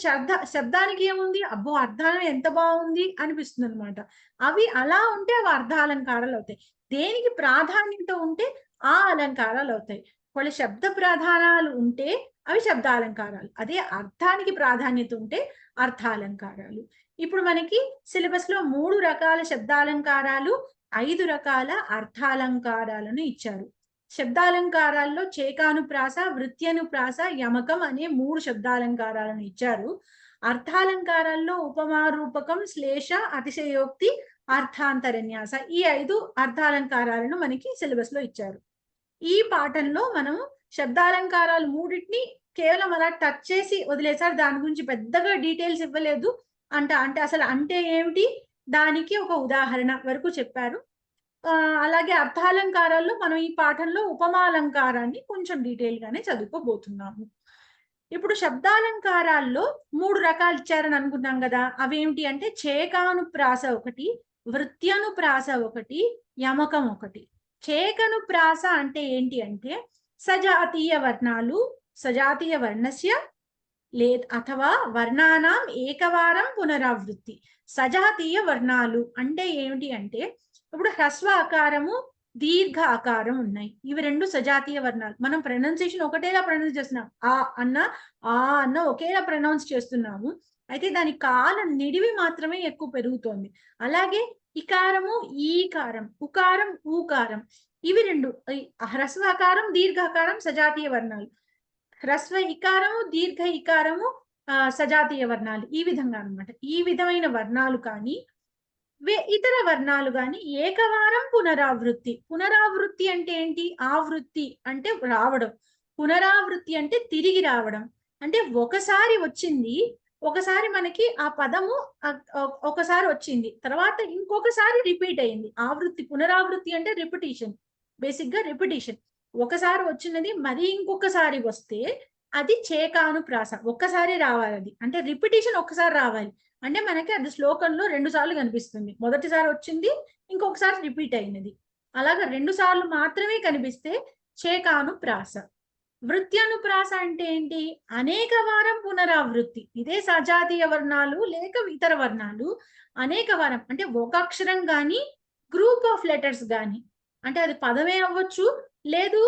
శబ్దానికి ఏముంది, అబ్బో అర్థానం ఎంత బాగుంది అనిపిస్తుంది అనమాట. అవి అలా ఉంటే అవి అర్థాలంకారాలు అవుతాయి. దేనికి ప్రాధాన్యత ఉంటే ఆ అలంకారాలు అవుతాయి. వాళ్ళ శబ్ద ప్రాధానాలు ఉంటే అవి శబ్దాలంకారాలు. అదే అర్థానికి ప్రాధాన్యత ఉంటే అర్థాలంకారాలు. ఇప్పుడు మనకి సిలబస్ లో 3 రకాల శబ్దాలంకారాలు, 5 రకాల అర్థాలంకారాలను ఇచ్చారు. శబ్దాలంకారాల్లో చేకానుప్రాస, వృత్త్యనుప్రాస, యమకం అనే 3 శబ్దాలంకారాలను ఇచ్చారు. అర్థాలంకారాల్లో ఉపమారూపకం, శ్లేష, అతిశయోక్తి, అర్థాంతరన్యాస ఈ 5 అర్థాలంకారాలను మనకి సిలబస్ లో ఇచ్చారు. ఈ పాఠంలో మనము శబ్దాలంకారాలు 3టిని కేవలం అలా టచ్ చేసి వదిలేసారు. దాని గురించి పెద్దగా డీటెయిల్స్ ఇవ్వలేదు. అంటే అసలు అంటే ఏమిటి, దానికి ఒక ఉదాహరణ వరకు చెప్పారు. అలాగే అర్థాలంకారాల్లో మనం ఈ పాఠంలో ఉపమాలంకారాన్ని కొంచెం డీటెయిల్ గానే చదువుకోబోతున్నాము. ఇప్పుడు శబ్దాలంకారాల్లో 3 రకాలు ఇచ్చారని అనుకున్నాం కదా. అవేమిటి అంటే చేకానుప్రాస ఒకటి, వృత్త్యనుప్రాస ఒకటి, యమకం ఒకటి. చేకనుప్రాస అంటే ఏంటి అంటే సజాతీయ వర్ణాలు, సజాతీయ వర్ణస్య అథవా వర్ణానాం ఏకవారం పునరావృత్తి. సజాతీయ వర్ణాలు అంటే ఏమిటి అంటే ఇప్పుడు హ్రస్వ ఆకారము, దీర్ఘ ఆకారం ఉన్నాయి. ఇవి 2 సజాతీయ వర్ణాలు. మనం ప్రొనౌన్సియేషన్ ఒకటేలా ప్రొనౌన్స్ చేస్తున్నాం. ఆ అన్న ఒకేలా ప్రొనౌన్స్ చేస్తున్నాము. అయితే దాని కాల నిడివి మాత్రమే ఎక్కువ పెరుగుతోంది. అలాగే ఇకారము, ఈకారం, ఉకారం, ఊకారం ఇవి 2 హ్రస్వాకారం, దీర్ఘాకారం సజాతీయ వర్ణాలు. హ్రస్వ ఇకారము, దీర్ఘ ఇకారము సజాతీయ వర్ణాలు. ఈ విధంగా అన్నమాట. ఈ విధమైన వర్ణాలు కానీ ఇతర వర్ణాలు కానీ ఏకవారం పునరావృత్తి. పునరావృత్తి అంటే ఏంటి? ఆవృత్తి అంటే రావడం, పునరావృత్తి అంటే తిరిగి రావడం. అంటే ఒకసారి వచ్చింది, ఒకసారి మనకి ఆ పదము ఒకసారి వచ్చింది, తర్వాత ఇంకొకసారి రిపీట్ అయింది. ఆవృత్తి, పునరావృత్తి అంటే రిపిటీషన్, బేసిక్ గా రిపిటీషన్. ఒకసారి వచ్చినది మరి ఇంకొకసారి వస్తే అది చేకానుప్రాస. ఒక్కసారి రావాలి అది, అంటే రిపిటీషన్ ఒక్కసారి రావాలి. అంటే మనకి అది శ్లోకంలో 2 సార్లు కనిపిస్తుంది. మొదటిసారి వచ్చింది, ఇంకొకసారి రిపీట్ అయినది. అలాగా 2 సార్లు మాత్రమే కనిపిస్తే చేకానుప్రాస. వృత్త్యనుప్రాస అంటే ఏంటి? అనేక వారం పునరావృత్తి. ఇదే సజాతీయ వర్ణాలు లేక ఇతర వర్ణాలు అనేక వారం, అంటే ఒక అక్షరం గాని గ్రూప్ ఆఫ్ లెటర్స్ గాని, అంటే అది పదమే అవ్వచ్చు, లేదు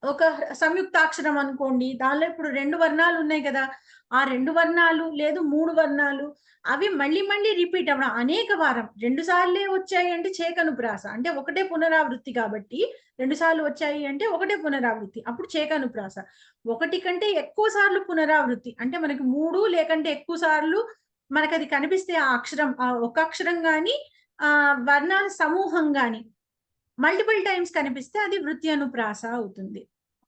ఒక సంయుక్తాక్షరం అనుకోండి, దానిలో ఇప్పుడు 2 వర్ణాలు ఉన్నాయి కదా, ఆ 2 వర్ణాలు లేదు 3 వర్ణాలు, అవి మళ్ళీ మళ్ళీ రిపీట్ అవ్వడం, అనేక వారం 2 సార్లే వచ్చాయి అంటే చేకనుప్రాస. అంటే ఒకటే పునరావృత్తి కాబట్టి 2 సార్లు వచ్చాయి అంటే ఒకటే పునరావృత్తి, అప్పుడు చేకనుప్రాస. ఒకటి కంటే ఎక్కువ సార్లు పునరావృత్తి అంటే మనకి 3 లేకంటే ఎక్కువ సార్లు మనకు అది కనిపిస్తే ఆ అక్షరం, ఆ ఒక అక్షరం గాని వర్ణాల సమూహం గాని మల్టిపుల్ టైమ్స్ కనిపిస్తే అది వృత్త్యనుప్రాస అవుతుంది.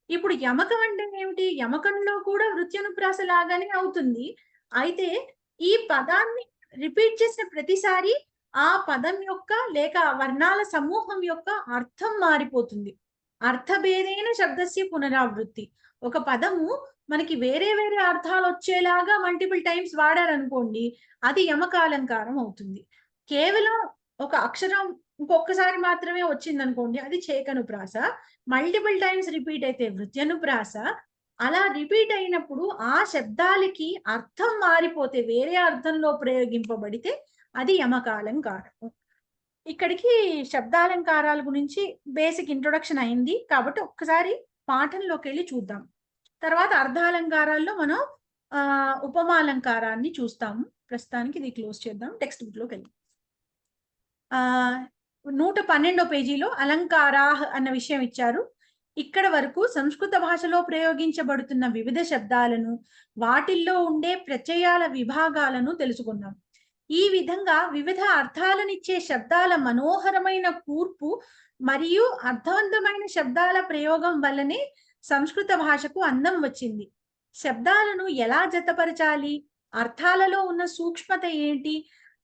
ఇప్పుడు యమకం అంటే ఏమిటి? యమకంలో కూడా వృత్త్యనుప్రాస లాగానే అవుతుంది. అయితే ఈ పదాన్ని రిపీట్ చేసిన ప్రతిసారి ఆ పదం యొక్క లేక వర్ణాల సమూహం యొక్క అర్థం మారిపోతుంది. అర్థభేదైన శబ్దస్య పునరావృత్తి. ఒక పదము మనకి వేరే వేరే అర్థాలు వచ్చేలాగా మల్టిపుల్ టైమ్స్ వాడారనుకోండి, అది యమకాలంకారం అవుతుంది. కేవలం ఒక అక్షరం ఇంకొకసారి మాత్రమే వచ్చింది అనుకోండి, అది చేకనుప్రాస. మల్టిపుల్ టైమ్స్ రిపీట్ అయితే వృత్త్యనుప్రాస. అలా రిపీట్ అయినప్పుడు ఆ శబ్దాలకి అర్థం మారిపోతే, వేరే అర్థంలో ప్రయోగింపబడితే అది యమకాలంకారము. ఇక్కడికి శబ్దాలంకారాల గురించి బేసిక్ ఇంట్రొడక్షన్ అయింది కాబట్టి ఒక్కసారి పాఠంలోకి వెళ్ళి చూద్దాం. తర్వాత అర్ధాలంకారాల్లో మనం ఉపమాలంకారాన్ని చూస్తాము. ప్రస్తుతానికి ఇది క్లోజ్ చేద్దాం, టెక్స్ట్ బుక్ లోకి వెళ్ళి 112వ పేజీలో అలంకారాహ్ అన్న విషయం ఇచ్చారు. ఇక్కడ వరకు సంస్కృత భాషలో ప్రయోగించబడుతున్న వివిధ శబ్దాలను, వాటిల్లో ఉండే ప్రత్యయాల విభాగాలను తెలుసుకున్నాం. ఈ విధంగా వివిధ అర్థాలనిచ్చే శబ్దాల మనోహరమైన కూర్పు మరియు అర్థవంతమైన శబ్దాల ప్రయోగం వల్లనే సంస్కృత భాషకు అందం వచ్చింది. శబ్దాలను ఎలా జతపరచాలి, అర్థాలలో ఉన్న సూక్ష్మత ఏంటి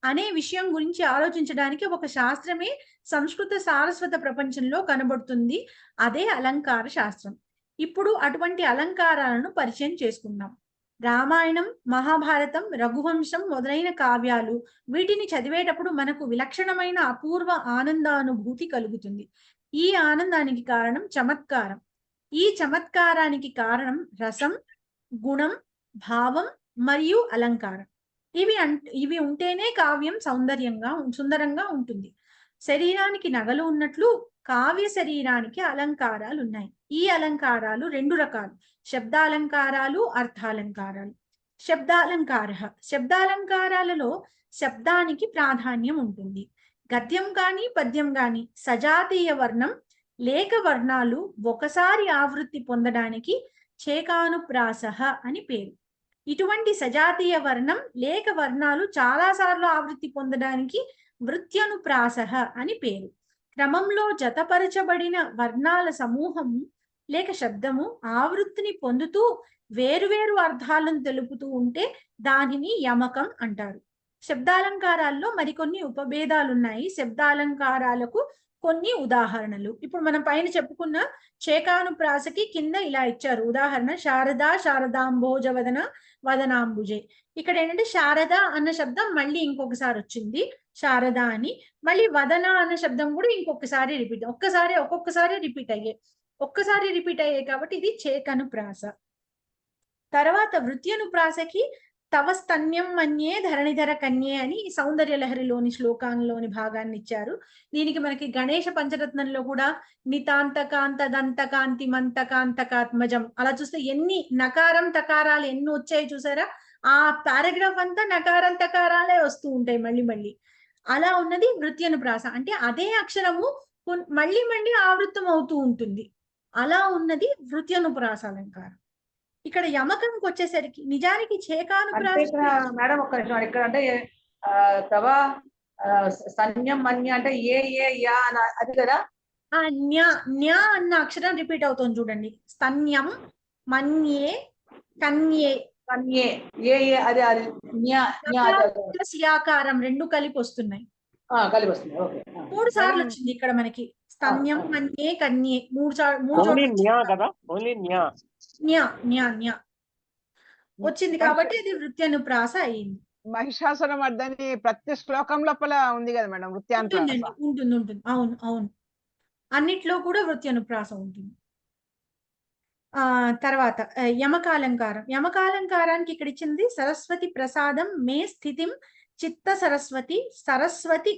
అనే విషయం గురించి ఆలోచించడానికి ఒక శాస్త్రమే సంస్కృత సారస్వత ప్రపంచంలో కనబడుతుంది. అదే అలంకార శాస్త్రం. ఇప్పుడు అటువంటి అలంకారాలను పరిచయం చేసుకుందాం. రామాయణం, మహాభారతం, రఘువంశం మొదలైన కావ్యాలు, వీటిని చదివేటప్పుడు మనకు విలక్షణమైన అపూర్వ ఆనందానుభూతి కలుగుతుంది. ఈ ఆనందానికి కారణం చమత్కారం. ఈ చమత్కారానికి కారణం రసం, గుణం, భావం మరియు అలంకారం. ఇవి ఉంటేనే కావ్యం సుందరంగా ఉంటుంది. శరీరానికి నగలు ఉన్నట్లు కావ్య శరీరానికి అలంకారాలు ఉన్నాయి. ఈ అలంకారాలు 2 రకాలు: శబ్దాలంకారాలు, అర్థాలంకారాలు. శబ్దాలంకారాలలో శబ్దానికి ప్రాధాన్యం ఉంటుంది. గద్యం గాని పద్యం గాని సజాతీయ వర్ణం లేక వర్ణాలు ఒకసారి ఆవృత్తి పొందడానికి చేకానుప్రాసః అని పేరు. ఇటువంటి సజాతీయ వర్ణం లేక వర్ణాలు చాలా సార్లు ఆవృత్తి పొందడానికి వృత్త్యనుప్రాసః అని పేరు. క్రమంలో జతపరచబడిన వర్ణాల సమూహము లేక శబ్దము ఆవృత్తిని పొందుతూ వేరువేరు అర్థాలను తెలుపుతూ ఉంటే దానిని యమకం అంటారు. శబ్దాలంకారాల్లో మరికొన్ని ఉపభేదాలున్నాయి. శబ్దాలంకారాలకు కొన్ని ఉదాహరణలు ఇప్పుడు మనం పైన చెప్పుకున్న చేకానుప్రాసకి కింద ఇలా ఇచ్చారు. ఉదాహరణ: శారదా శారదాంబోజ వదన వదనాంబుజే. ఇక్కడ ఏంటంటే శారద అన్న శబ్దం మళ్ళీ ఇంకొకసారి వచ్చింది, శారద అని. మళ్ళీ వదన అన్న శబ్దం కూడా ఇంకొకసారి రిపీట్, ఒక్కొక్కసారి రిపీట్ అయ్యాయి కాబట్టి ఇది చేకనుప్రాస. తర్వాత వృత్త్యనుప్రాసకి తవ స్తన్యం మన్యే ధరణిధర కన్యే అని సౌందర్య లహరిలోని శ్లోకాల్లోని భాగాన్ని ఇచ్చారు. దీనికి మనకి గణేష పంచరత్నంలో కూడా నితాంతకాంత దంతకాంతి మంతకాంతకాత్మజం అలా చూస్తే ఎన్ని నకారం తకారాలు ఎన్ని వచ్చాయి చూసారా? ఆ పారాగ్రాఫ్ అంతా నకారం తకారాలే వస్తూ ఉంటాయి మళ్ళీ. అలా ఉన్నది వృత్త్యనుప్రాస. అంటే అదే అక్షరము మళ్ళీ ఆవృత్తం అవుతూ ఉంటుంది. అలా ఉన్నది వృత్త్యనుప్రాస అలంకారం. ఇక్కడ యమకంకి వచ్చేసరికి నిజానికి చేకానుప్రాస మేడం ఒక్క నిమిషం. ఇక్కడ అంటే సన్యం మన్య అంటే ఏ యా అది కదా, న్యా అన్న అక్షరం రిపీట్ అవుతుంది చూడండి. స్తన్యం మన్యే కన్యే కన్యే ఏ అది అది న్యా న్యా అది ప్లస్ యాకారం రెండు కలిపి వస్తున్నాయి. కలిపి వస్తుంది. ఓకే. 3 సార్లు వచ్చింది ఇక్కడ మనకి. స్తన్యం, మన్యే, కన్యే 3 చోట్ల కదా ఓన్లీ న్యా న్యా న్యా న్యా వచ్చింది కాబట్టి అది వృత్యనుప్రాస అయింది. మహిషాసుర మర్దని ప్రతి శ్లోకం లోపల ఉంది కదా మేడం వృత్యానుప్రాస. ఉంటుందండి, ఉంటుంది ఉంటుంది. అవును అవును, అన్నిట్లో కూడా వృత్యనుప్రాస ఉంటుంది. తర్వాత యమకాలంకారం. యమకాలంకారానికి ఇక్కడ ఇచ్చింది సరస్వతి ప్రసాదం మే స్థితిం చిత్త సరస్వతి సరస్వతి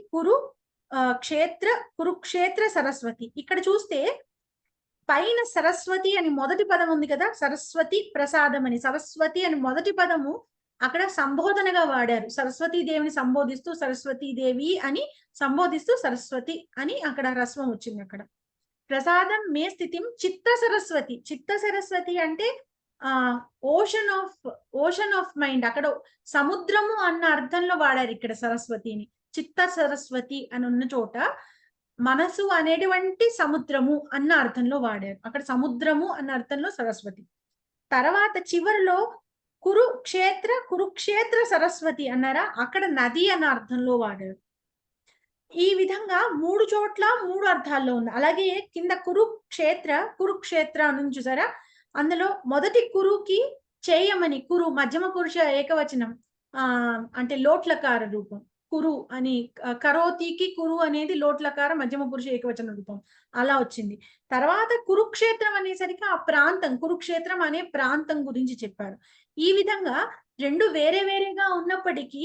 కురుక్షేత్ర సరస్వతి. ఇక్కడ చూస్తే పైన సరస్వతి అని మొదటి పదం ఉంది కదా, సరస్వతి ప్రసాదం అని. సరస్వతి అని మొదటి పదము అక్కడ సంబోధనగా వాడారు. సరస్వతీ దేవిని సంబోధిస్తూ సరస్వతీదేవి అని సంబోధిస్తూ సరస్వతి అని అక్కడ రస్వం వచ్చింది. అక్కడ ప్రసాదం మే స్థితిం చిత్త సరస్వతి. చిత్త సరస్వతి అంటే ఓషన్ ఆఫ్ మైండ్. అక్కడ సముద్రము అన్న అర్థంలో వాడారు ఇక్కడ సరస్వతిని. చిత్త సరస్వతి అని ఉన్న చోట మనసు అనేటువంటి సముద్రము అన్న అర్థంలో వాడారు. అక్కడ సముద్రము అన్న అర్థంలో సరస్వతి. తర్వాత చివరిలో కురుక్షేత్ర సరస్వతి అన్నారా, అక్కడ నది అన్న అర్థంలో వాడారు. ఈ విధంగా 3 చోట్ల 3 అర్థాల్లో ఉంది. అలాగే కింద కురుక్షేత్ర అని చూసారా, అందులో మొదటి కురుకి చేయమని, కురు మధ్యమ పురుష ఏకవచనం, అంటే లోట్లకార రూపం. కురు అని, కరోతికి కురు అనేది లోట్లకార మధ్యమ పురుష ఏకవచన రూపం, అలా వచ్చింది. తర్వాత కురుక్షేత్రం అనేసరికి ఆ ప్రాంతం, కురుక్షేత్రం అనే ప్రాంతం గురించి చెప్పారు. ఈ విధంగా 2 వేరే వేరేగా ఉన్నప్పటికీ,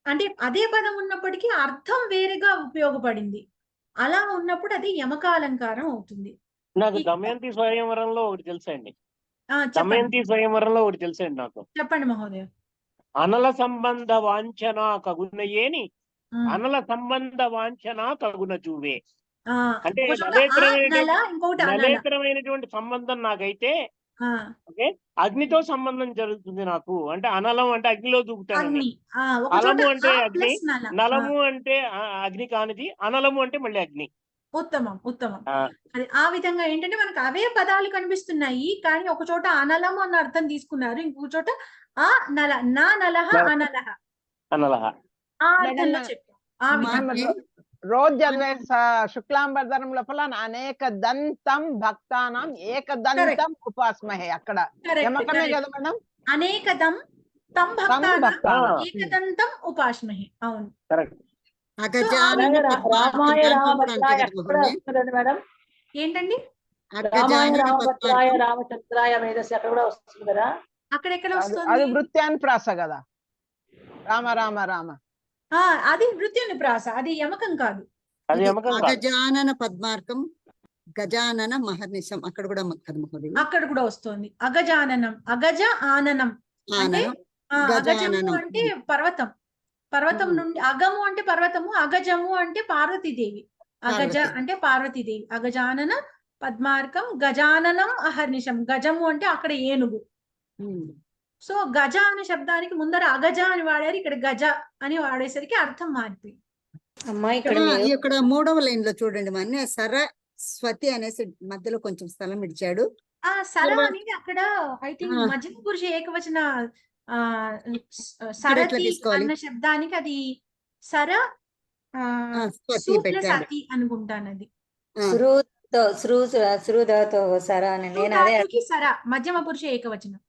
అంటే అదే పదం ఉన్నప్పటికీ అర్థం వేరేగా ఉపయోగపడింది. అలా ఉన్నప్పుడు అది యమకాలంకారం అవుతుంది. నాకు దమయంతి స్వయంవరంలో ఒకటి తెలుసండి. చెప్పండి. దమయంతి స్వయంవరంలో ఒకటి తెలుసండి నాకు. చెప్పండి మహోదయ. అనల సంబంధ వాంఛన కగున ఏని అనల సంబంధ వాంఛన కగున చూవే. అంటే నలేతరమైనటువంటి సంబంధం నాకైతే ఓకే, అగ్నితో సంబంధం జరుగుతుంది నాకు. అంటే అనలం అంటే అగ్నిలో దూకుతాను, అలము అంటే అగ్ని, నలము అంటే అగ్ని కానిది, అనలము అంటే మళ్ళీ అగ్ని. ఉత్తమం ఉత్తమం. అది ఆ విధంగా ఏంటంటే మనకు అవే పదాలు కనిపిస్తున్నాయి, కానీ ఒక చోట అనలము అన్న అర్థం తీసుకున్నారు, ఇంకొక చోట ఆ నల నా నలహ అనలహ అనలహ ఆ అర్థంలో చెప్పారు. ఆ విధంగా రోజు చదివే శుక్లాంబరధరం లోపల అనేక దంతం భక్తానం ఏకదంతం ఉపాస్మహే, అక్కడ యమకమే కదా మేడం. అనేకదం తం భక్తానం ఏకదంతం ఉపాస్మహే. అవును, రామాయ రామభద్రాయ మేడం. ఏంటండి రామాయ రామభద్రాయ రామచంద్రాయ వేదస్సు అక్కడ కూడా వస్తుంది కదా. అక్కడెక్కడ వస్తుంది? అది వృత్యానుప్రాస కదా. రామ రామ రామ అది వృత్యానుప్రాస, అది యమకం కాదు. అగజానన పద్మార్కం గజానన మహర్నిశం అక్కడ కూడా అక్కడ కూడా వస్తుంది. అగజాననం, అగజ ఆననం అంటే అగజము అంటే పర్వతం, పర్వతం నుండి అగము అంటే పర్వతము, అగజము అంటే పార్వతీదేవి, అగజ అంటే పార్వతీదేవి. అగజానన పద్మార్కం గజాననం అహర్నిశం. గజము అంటే అక్కడ ఏనుగు. సో గజ అనే శబ్దానికి ముందర అగజ అని వాడారు, ఇక్కడ గజ అని వాడేసరికి అర్థం మారిపోయింది. ఇక్కడ 3వ లైన్ లో చూడండి, మన సరస్వతి అనేసి మధ్యలో కొంచెం స్థలం ఇచ్చాడు. సర అనేది అక్కడ ఐ థింక్ మధ్యమ పురుష ఏకవచన సరతి అన్న శబ్దానికి అది సర సతి అనుకుంటాను. అది సర మధ్యమ పురుష ఏకవచనం.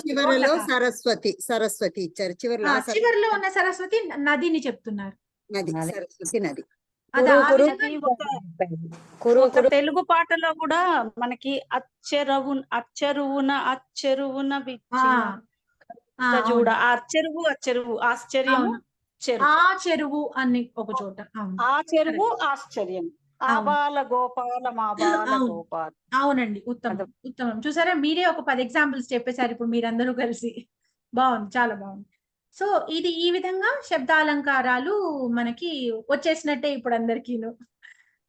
చివరిలో సరస్వతి సరస్వతి ఇచ్చారు. చివరిలో ఉన్న సరస్వతి నదిని చెప్తున్నారు. నది, సరస్వతి నది. తెలుగు పాటలో కూడా మనకి అచ్చెరువున చూడ అచ్చెరువు ఆశ్చర్యం, ఆ చెరువు అని ఒక చోట, ఆ చెరువు ఆశ్చర్యం, ఆబాల గోపాల మా బాల గోపాల. అవునండి, ఉత్తమం ఉత్తమం. చూసారా, మీరే ఒక 10 ఎగ్జాంపుల్స్ చెప్పేశారు ఇప్పుడు మీరందరూ కలిసి. బాగుంది, చాలా బాగుంది. సో ఇది ఈ విధంగా శబ్దాలంకారాలు మనకి వచ్చేసినట్టే ఇప్పుడు అందరికీను.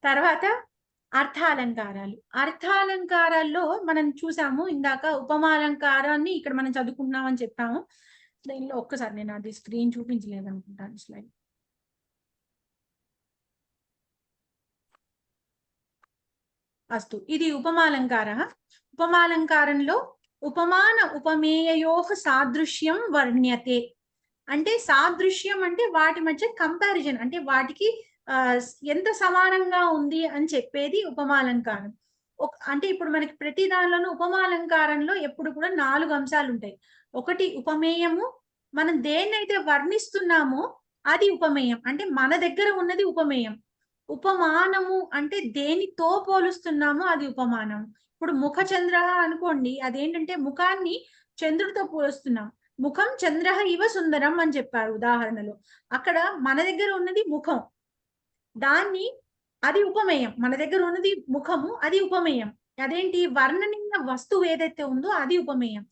తర్వాత అర్థాలంకారాలు. అర్థాలంకారాల్లో మనం చూసాము ఇందాక ఉపమాలంకారాన్ని ఇక్కడ మనం చదువుకున్నామని చెప్పాము. దీనిలో ఒక్కసారి నేను అది స్క్రీన్ చూపించలేదు అనుకుంటాను, స్లైడ్. అస్తు, ఇది ఉపమాలంకార. ఉపమాలంకారంలో ఉపమాన ఉపమేయయోః సాదృశ్యం వర్ణ్యతే. అంటే సాదృశ్యం అంటే వాటి మధ్య కంపారిజన్, అంటే వాటికి ఎంత సమానంగా ఉంది అని చెప్పేది ఉపమాలంకారం. అంటే ఇప్పుడు మనకి ప్రతి దానిలోనూ ఉపమాలంకారంలో ఎప్పుడు కూడా 4 అంశాలు ఉంటాయి. ఒకటి ఉపమేయము, మనం దేన్నైతే వర్ణిస్తున్నామో అది ఉపమేయం, అంటే మన దగ్గర ఉన్నది ఉపమేయం. ఉపమానము అంటే దేనితో పోలుస్తున్నామో అది ఉపమానం. ఇప్పుడు ముఖ చంద్ర అనుకోండి, అదేంటంటే ముఖాన్ని చంద్రుడితో పోలుస్తున్నాం. ముఖం చంద్ర ఇవ సుందరం అని చెప్పారు ఉదాహరణలో. అక్కడ మన దగ్గర ఉన్నది ముఖం, దాన్ని అది ఉపమేయం. మన దగ్గర ఉన్నది ముఖము, అది ఉపమేయం. అదేంటి, వర్ణనీయ వస్తువు ఏదైతే ఉందో అది ఉపమేయం.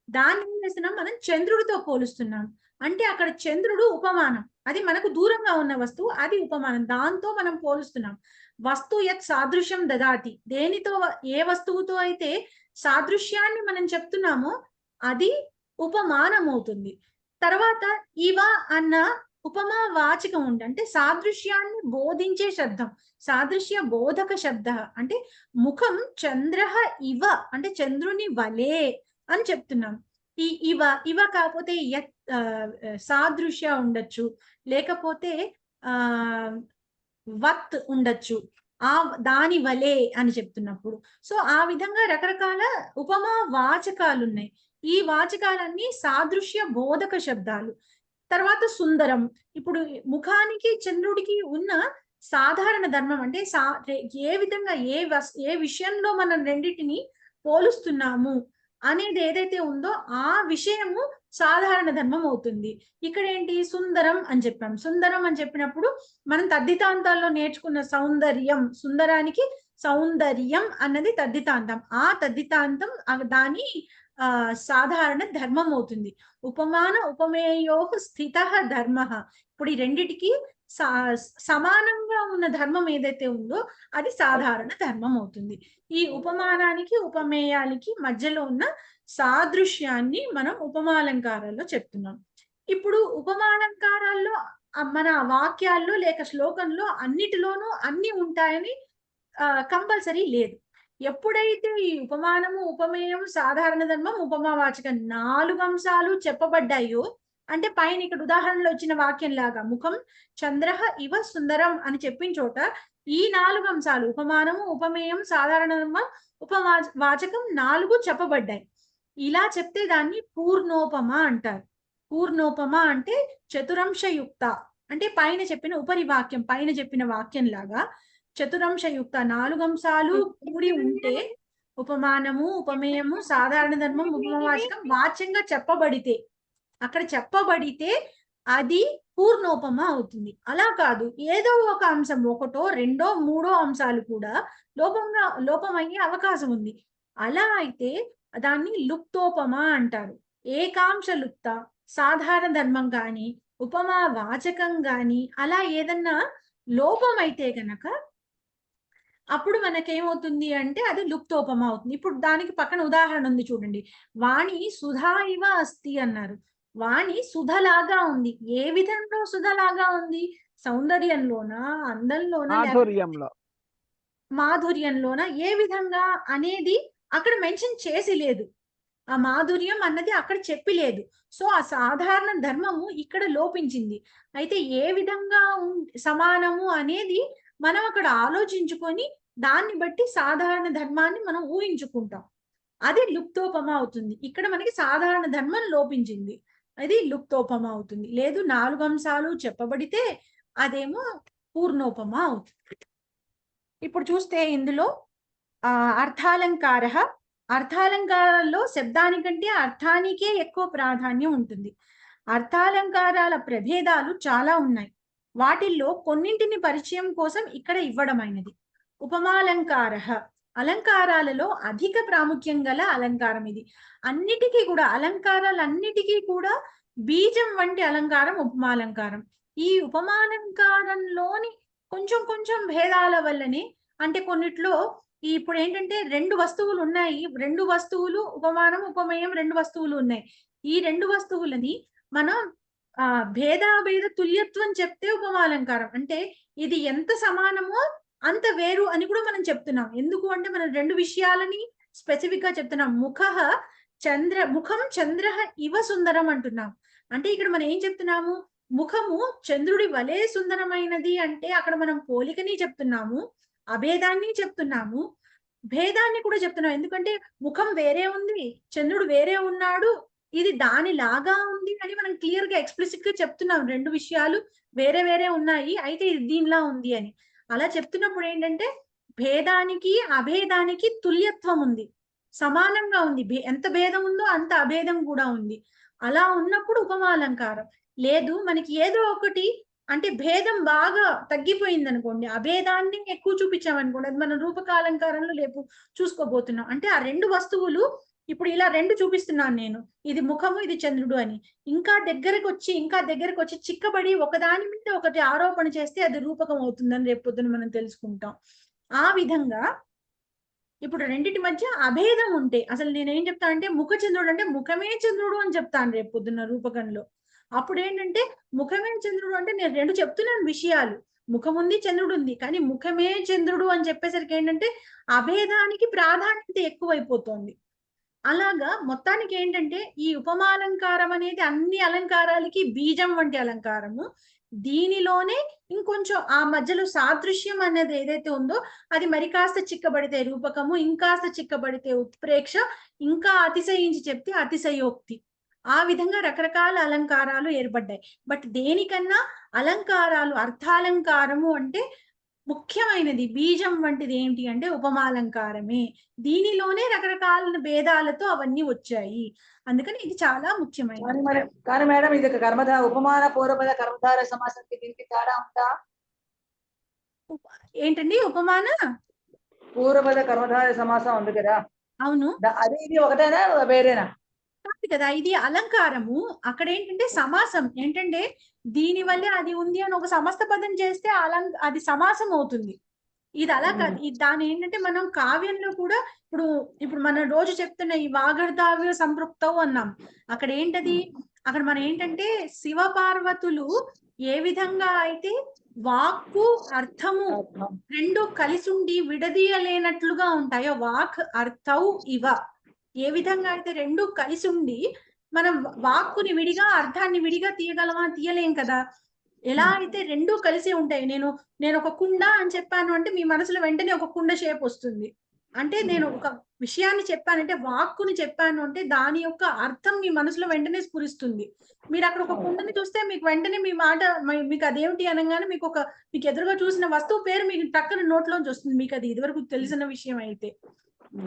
దాన్ని ఏం చేస్తున్నాం, మనం చంద్రుడితో పోలుస్తున్నాం. అంటే అక్కడ చంద్రుడు ఉపమానం, అది మనకు దూరంగా ఉన్న వస్తువు, అది ఉపమానం. దాంతో మనం పోలుస్తున్నాం. వస్తు యత్ సాదృశ్యం దదాతి, దేనితో ఏ వస్తువుతో అయితే సాదృశ్యాన్ని మనం చెప్తున్నామో అది ఉపమానం అవుతుంది. తర్వాత ఇవ అన్న ఉపమా వాచకం ఉంది, అంటే సాదృశ్యాన్ని బోధించే శబ్దం, సాదృశ్య బోధక శబ్ద. అంటే ముఖం చంద్ర ఇవ అంటే చంద్రుని వలే అని చెప్తున్నాం. ఈ ఇవ ఇవ కాకపోతే సాదృశ్య ఉండొచ్చు, లేకపోతే వత్ ఉండొచ్చు, దాని వలే అని చెప్తున్నప్పుడు. సో ఆ విధంగా రకరకాల ఉపమా వాచకాలు ఉన్నాయి. ఈ వాచకాలన్నీ సాదృశ్య బోధక శబ్దాలు. తర్వాత సుందరం, ఇప్పుడు ముఖానికి చంద్రుడికి ఉన్న సాధారణ ధర్మం, అంటే ఏ విధంగా ఏ విషయంలో మనం రెండింటిని పోలుస్తున్నాము అనేది ఏదైతే ఉందో ఆ విషయము సాధారణ ధర్మం అవుతుంది. ఇక్కడ ఏంటి, సుందరం అని చెప్పాం. సుందరం అని చెప్పినప్పుడు మనం తద్దితాంతాల్లో నేర్చుకున్న సౌందర్యం, సుందరానికి సౌందర్యం అన్నది తద్దితాంతం. ఆ తద్దితాంతం దాని సాధారణ ధర్మం అవుతుంది. ఉపమాన ఉపమేయోః స్థితః ధర్మః. ఇప్పుడు ఈ రెండిటికి సమానంగా ఉన్న ధర్మం ఏదైతే ఉందో అది సాధారణ ధర్మం అవుతుంది. ఈ ఉపమానానికి ఉపమేయానికి మధ్యలో ఉన్న సాదృశ్యాన్ని మనం ఉపమాలంకారాల్లో చెప్తున్నాం. ఇప్పుడు ఉపమాలంకారాల్లో మన వాక్యాల్లో లేక శ్లోకంలో అన్నిటిలోనూ అన్ని ఉంటాయని కంపల్సరీ లేదు. ఎప్పుడైతే ఈ ఉపమానము ఉపమేయం సాధారణ ధర్మం ఉపమావాచకం 4 అంశాలు చెప్పబడ్డాయో, అంటే పైన ఇక్కడ ఉదాహరణలో వచ్చిన వాక్యం లాగా ముఖం చంద్ర ఇవ సుందరం అని చెప్పిన చోట ఈ 4 అంశాలు ఉపమానము ఉపమేయం సాధారణ ధర్మం ఉపవాచకం 4 చెప్పబడ్డాయి. ఇలా చెప్తే దాన్ని పూర్ణోపమ అంటారు. పూర్ణోపమ అంటే చతురంశయుక్త, అంటే పైన చెప్పిన ఉపరి వాక్యం, పైన చెప్పిన వాక్యం లాగా చతురంశయుక్త 4 అంశాలు కూడి ఉంటే ఉపమానము ఉపమేయము సాధారణ ధర్మం ఉపమావాచకం వాచ్యంగా చెప్పబడితే, అక్కడ చెప్పబడితే అది పూర్ణోపమ అవుతుంది. అలా కాదు, ఏదో ఒక అంశం, ఒకటో రెండో మూడో అంశాలు కూడా లోపమయ్యే అవకాశం ఉంది. అలా అయితే దాన్ని లుప్తోపమ అంటారు. ఏకాంశ లుప్త సాధారణ ధర్మం గాని ఉపమా వాచకం గాని అలా ఏదన్నా లోపం అయితే గనక అప్పుడు మనకేమవుతుంది అంటే అది లుప్తోపమ అవుతుంది. ఇప్పుడు దానికి పక్కన ఉదాహరణ ఉంది చూడండి. వాణి సుధా ఇవ అస్తి అన్నారు. వాణి సుధలాగా ఉంది. ఏ విధంలో సుధలాగా ఉంది? సౌందర్యంలోనా, అందంలోనా, మాధుర్యంలోనా, ఏ విధంగా అనేది అక్కడ మెన్షన్ చేసి లేదు. ఆ మాధుర్యం అన్నది అక్కడ చెప్పి లేదు. సో ఆ సాధారణ ధర్మము ఇక్కడ లోపించింది. అయితే ఏ విధంగా సమానము అనేది మనం అక్కడ ఆలోచించుకొని దాన్ని బట్టి సాధారణ ధర్మాన్ని మనం ఊహించుకుంటాం. అది లుప్తోపమ అవుతుంది. ఇక్కడ మనకి సాధారణ ధర్మం లోపించింది, అది లుప్తోపమ అవుతుంది. లేదు 4 అంశాలు చెప్పబడితే అదేమో పూర్ణోపమ అవుతుంది. ఇప్పుడు చూస్తే ఇందులో అర్థాలంకారాల్లో శబ్దానికంటే అర్థానికే ఎక్కువ ప్రాధాన్యం ఉంటుంది. అర్థాలంకారాల ప్రభేదాలు చాలా ఉన్నాయి. వాటిల్లో కొన్నింటిని పరిచయం కోసం ఇక్కడ ఇవ్వడమైనది. ఉపమాలంకార, అలంకారాలలో అధిక ప్రాముఖ్యం గల అలంకారం ఇది. అన్నిటికీ కూడా అలంకారాలన్నిటికీ కూడా బీజం వంటి అలంకారం ఉపమాలంకారం. ఈ ఉపమాలంకారంలోని కొంచెం కొంచెం భేదాల వల్లనే, అంటే కొన్నిట్లో ఇప్పుడు ఏంటంటే 2 వస్తువులు ఉన్నాయి, 2 వస్తువులు ఉపమానం ఉపమేయం 2 వస్తువులు ఉన్నాయి. ఈ 2 వస్తువులని మనం భేదాభేద తుల్యత్వం చెప్తే ఉపమాలంకారం, అంటే ఇది ఎంత సమానమో అంత వేరు అని కూడా మనం చెప్తున్నాం. ఎందుకు అంటే మనం 2 విషయాలని స్పెసిఫిక్ గా చెప్తున్నాం. ముఖ ముఖం చంద్ర ఇవ సుందరం అంటున్నాం. అంటే ఇక్కడ మనం ఏం చెప్తున్నాము, ముఖము చంద్రుడి వలె సుందరమైనది అంటే అక్కడ మనం పోలికని చెప్తున్నాము, అభేదాన్ని చెప్తున్నాము, భేదాన్ని కూడా చెప్తున్నాం. ఎందుకంటే ముఖం వేరే ఉంది, చంద్రుడు వేరే ఉన్నాడు, ఇది దాని లాగా ఉంది అని మనం క్లియర్ గా ఎక్స్ప్లిసిట్ గా చెప్తున్నాం. రెండు విషయాలు వేరే వేరే ఉన్నాయి, అయితే ఇది దీనిలా ఉంది అని. అలా చెప్తున్నప్పుడు ఏంటంటే భేదానికి అభేదానికి తుల్యత్వం ఉంది, సమానంగా ఉంది. ఎంత భేదం ఉందో అంత అభేదం కూడా ఉంది. అలా ఉన్నప్పుడు ఉపమాలంకారం. లేదు మనకి ఏదో ఒకటి అంటే భేదం బాగా తగ్గిపోయింది అనుకోండి, అభేదాన్ని ఎక్కువ చూపించామనుకోండి, అది మనం రూపకాలంకారంలో లేపు చూసుకోబోతున్నాం. అంటే ఆ రెండు వస్తువులు ఇప్పుడు ఇలా రెండు చూపిస్తున్నాను నేను, ఇది ముఖము ఇది చంద్రుడు అని. ఇంకా దగ్గరకు వచ్చి చిక్కబడి ఒకదాని మీద ఒకటి ఆరోపణ చేస్తే అది రూపకం అవుతుందని రేపు పొద్దున మనం తెలుసుకుంటాం. ఆ విధంగా ఇప్పుడు రెండింటి మధ్య అభేదం ఉంటే, అసలు నేనేం చెప్తా అంటే ముఖ చంద్రుడు అంటే ముఖమే చంద్రుడు అని చెప్తాను రేపు పొద్దున్న రూపకంలో. అప్పుడు ఏంటంటే ముఖమే చంద్రుడు అంటే నేను రెండు చెప్తున్నాను విషయాలు, ముఖం ఉంది చంద్రుడు ఉంది, కానీ ముఖమే చంద్రుడు అని చెప్పేసరికి ఏంటంటే అభేదానికి ప్రాధాన్యత ఎక్కువైపోతుంది. అలాగా మొత్తానికి ఏంటంటే ఈ ఉపమాలంకారం అనేది అన్ని అలంకారాలకి బీజం వంటి అలంకారము. దీనిలోనే ఇంకొంచెం ఆ మధ్యలో సాదృశ్యం అనేది ఏదైతే ఉందో అది మరి కాస్త చిక్కబడితే రూపకము, ఇంకాస్త చిక్కబడితే ఉత్ప్రేక్ష, ఇంకా అతిశయించి చెప్తే అతిశయోక్తి. ఆ విధంగా రకరకాల అలంకారాలు ఏర్పడ్డాయి. బట్ దేనికన్నా అలంకారాలు అర్థాలంకారము అంటే ముఖ్యమైనది, బీజం వంటిది ఏంటి అంటే ఉపమాలంకారమే. దీనిలోనే రకరకాల భేదాలతో అవన్నీ వచ్చాయి, అందుకని ఇది చాలా ముఖ్యమైనది. కానీ మేడం ఇది ఉపమాన పూర్వపద కర్మధార సమాసానికి దీనికి తేడా ఉందా? ఏంటండి ఉపమాన పూర్వపద కర్మధార సమాసం ఉంది కదా, అవును, అది ఇది ఒకటేనా వేరేనా? కాదు కదా, ఇది అలంకారము. అక్కడ ఏంటంటే సమాసం ఏంటంటే దీని వల్ల అది ఉంది అని ఒక సమస్త పదం చేస్తే అది సమాసం అవుతుంది. ఇది అలా కాదు. దాని ఏంటంటే మనం కావ్యంలో కూడా ఇప్పుడు మనం రోజు చెప్తున్న ఈ వాగర్ధావ్య సంపృక్తవు అన్నాం. అక్కడ ఏంటది, అక్కడ మనం ఏంటంటే శివ పార్వతులు ఏ విధంగా అయితే వాక్కు అర్థము రెండు కలిసుండి విడదీయలేనట్లుగా ఉంటాయో, వాక్ అర్థౌ ఇవ ఏ విధంగా అయితే రెండు కలిసి ఉండి మనం వాక్కుని విడిగా అర్థాన్ని విడిగా తీయగలమా? తీయలేం కదా. ఎలా అయితే రెండు కలిసి ఉంటాయి, నేను ఒక కుండ అని చెప్పాను అంటే మీ మనసులో వెంటనే ఒక కుండ షేప్ వస్తుంది. అంటే నేను ఒక విషయాన్ని చెప్పానంటే, వాక్కుని చెప్పాను అంటే దాని యొక్క అర్థం మీ మనసులో వెంటనే స్ఫురిస్తుంది. మీరు అక్కడ ఒక కుండని చూస్తే మీకు వెంటనే మీ మాట మీకు అదేమిటి అనగానే మీకు ఎదురుగా చూసిన వస్తువు పేరు మీకు టక్కన నోట్లోంచి వస్తుంది, మీకు అది ఇదివరకు తెలిసిన విషయం అయితే.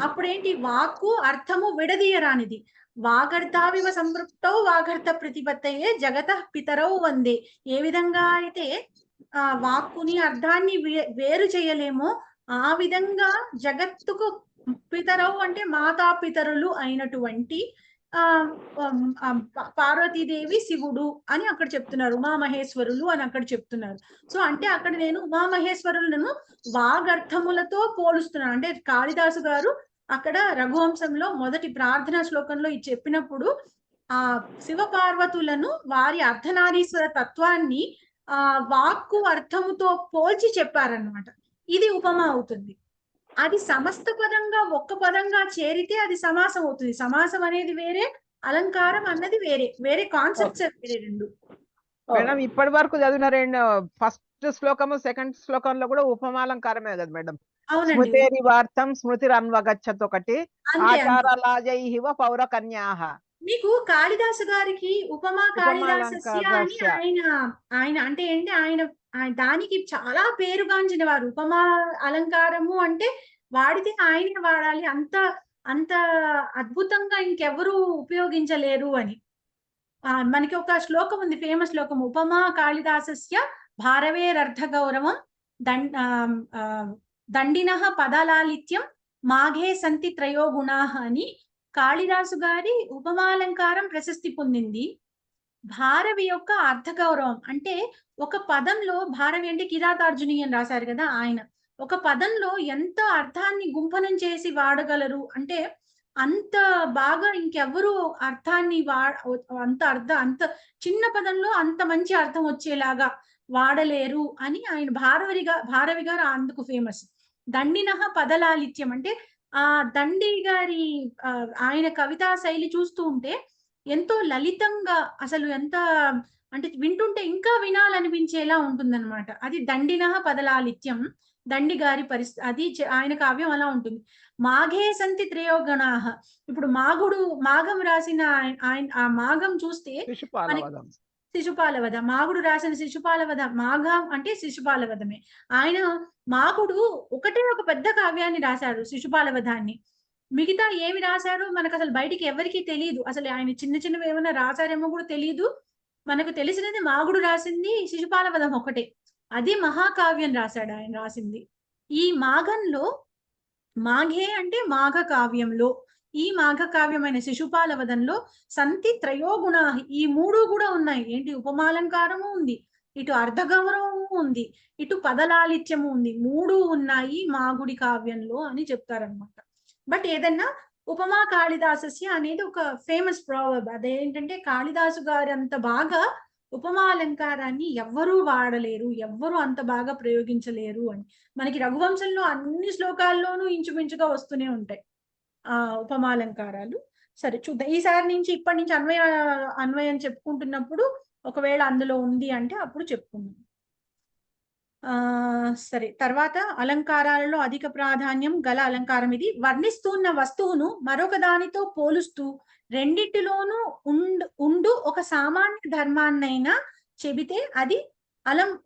అప్పుడేంటి, వాక్కు అర్థము విడదీయరానిది. వాగర్థావివ సంపృక్తౌ వాగర్థ ప్రతిపత్తయే జగత పితరౌ వందే. ఏ విధంగా అయితే వాక్కుని అర్థాన్ని వేరు చేయలేమో ఆ విధంగా జగత్తుకు పితరౌ అంటే మాతాపితరులు అయినటువంటి పార్వతీదేవి శివుడు అని అక్కడ చెప్తున్నారు, ఉమామహేశ్వరులు అని అక్కడ చెప్తున్నారు. సో అంటే అక్కడ నేను ఉమామహేశ్వరులను వాగర్థములతో పోలుస్తున్నాను. అంటే కాళిదాసు గారు అక్కడ రఘువంశంలో మొదటి ప్రార్థనా శ్లోకంలో ఇది చెప్పినప్పుడు ఆ శివ పార్వతులను వారి అర్ధనారీశ్వర తత్వాన్ని వాక్కు అర్థముతో పోల్చి చెప్పారన్నమాట. ఇది ఉపమా అవుతుంది. అది సమస్త పదంగా ఒక్క పదంగా చేరితే అది సమాసం అవుతుంది. సమాసం అనేది వేరే, అలంకారం అన్నది వేరే, వేరే కాన్సెప్ట్స్ వేరే రెండు. మేడం ఇప్పటి వరకు చదివిన ఫస్ట్ శ్లోకము సెకండ్ శ్లోకంలో కూడా ఉపమాలంకారమే కదా మేడం. స్మృతేరి వార్తం స్మృతిరన్వగచ్చత్ ఒకటి, ఆచారలాజైహివ పౌరకన్యాః. మీకు కాళిదాసు గారికి ఉపమా కాళిదాసస్య అని ఆయన అంటే ఏంటి, ఆయన దానికి చాలా పేరుగాంచిన వారు. ఉపమా అలంకారము అంటే వాడితే ఆయన వాడాలి, అంత అద్భుతంగా ఇంకెవరు ఉపయోగించలేరు అని. మనకి ఒక శ్లోకం ఉంది, ఫేమస్ శ్లోకం, ఉపమా కాళిదాసస్య భారవేరర్థ గౌరవం దండినః పదలాలిత్యం మాఘే సంతి త్రయో గుణాః అని. కాళిదాసు గారి ఉపమాలంకారం ప్రశస్తి పొందింది. భారవి యొక్క అర్థగౌరవం అంటే ఒక పదంలో, భారవి అంటే కిరాతార్జుని అని రాశారు కదా ఆయన, ఒక పదంలో ఎంత అర్థాన్ని గుంపనం చేసి వాడగలరు అంటే అంత బాగా ఇంకెవరు అర్థాన్ని అంత చిన్న పదంలో అంత మంచి అర్థం వచ్చేలాగా వాడలేరు అని ఆయన భారవి గారు అందుకు ఫేమస్. దండినః పదలాలిత్యం అంటే ఆ దండి గారి ఆయన కవితా శైలి చూస్తూ ఉంటే ఎంతో లలితంగా, అసలు ఎంత అంటే వింటుంటే ఇంకా వినాలనిపించేలా ఉంటుందన్నమాట. అది దండినః పదలాలిత్యం, దండి గారి అది ఆయన కావ్యం అలా ఉంటుంది. మాఘే సంతి త్రయోగణాః. ఇప్పుడు మాఘం రాసిన ఆయన ఆ మాఘం చూస్తే మనకి శిశుపాలవధ, మాగుడు రాసిన శిశుపాలవధ, మాఘం అంటే శిశుపాలవధమే. ఆయన మాగుడు ఒకటే ఒక పెద్ద కావ్యాన్ని రాశాడు, శిశుపాలవధాన్ని. మిగతా ఏమి రాశారో మనకు అసలు బయటికి ఎవరికి తెలియదు. అసలు ఆయన చిన్న చిన్నవి ఏమైనా రాశారేమో కూడా తెలియదు. మనకు తెలిసినది మాగుడు రాసింది శిశుపాలవధం ఒకటే. అది మహాకావ్యం రాశాడు ఆయన రాసింది. ఈ మాఘంలో, మాఘే అంటే మాఘ కావ్యంలో, ఈ మాఘ కావ్యమైన శిశుపాలవధంలో సంతి త్రయోగుణ, ఈ మూడు కూడా ఉన్నాయి. ఏంటి, ఉపమాలంకారము ఉంది, ఇటు అర్ధగౌరవము ఉంది, ఇటు పదలాలిత్యము ఉంది, మూడు ఉన్నాయి మాగుడి కావ్యంలో అని చెప్తారనమాట. బట్ ఏదన్నా ఉపమా కాళిదాసస్య అనేది ఒక ఫేమస్ ప్రావర్బ్. అదేంటంటే కాళిదాసు గారి అంత బాగా ఉపమాలంకారాన్ని ఎవ్వరూ వాడలేరు, ఎవ్వరూ అంత బాగా ప్రయోగించలేరు అని. మనకి రఘువంశంలో అన్ని శ్లోకాల్లోనూ ఇంచుమించుగా వస్తూనే ఉంటాయి ఆ ఉపమాలంకారాలు. సరే చూద్దాం, ఈసారి నుంచి ఇప్పటి నుంచి అన్వయం చెప్పుకుంటున్నప్పుడు ఒకవేళ అందులో ఉంది అంటే అప్పుడు చెప్పుకుందాం. సరే, తర్వాత అలంకారాలలో అధిక ప్రాధాన్యం గల అలంకారం ఇది. వర్ణిస్తున్న వస్తువును మరొక దానితో పోలుస్తూ రెండిటిలోనూ ఉండు ఒక సామాన్య ధర్మాన్నైనా చెబితే అది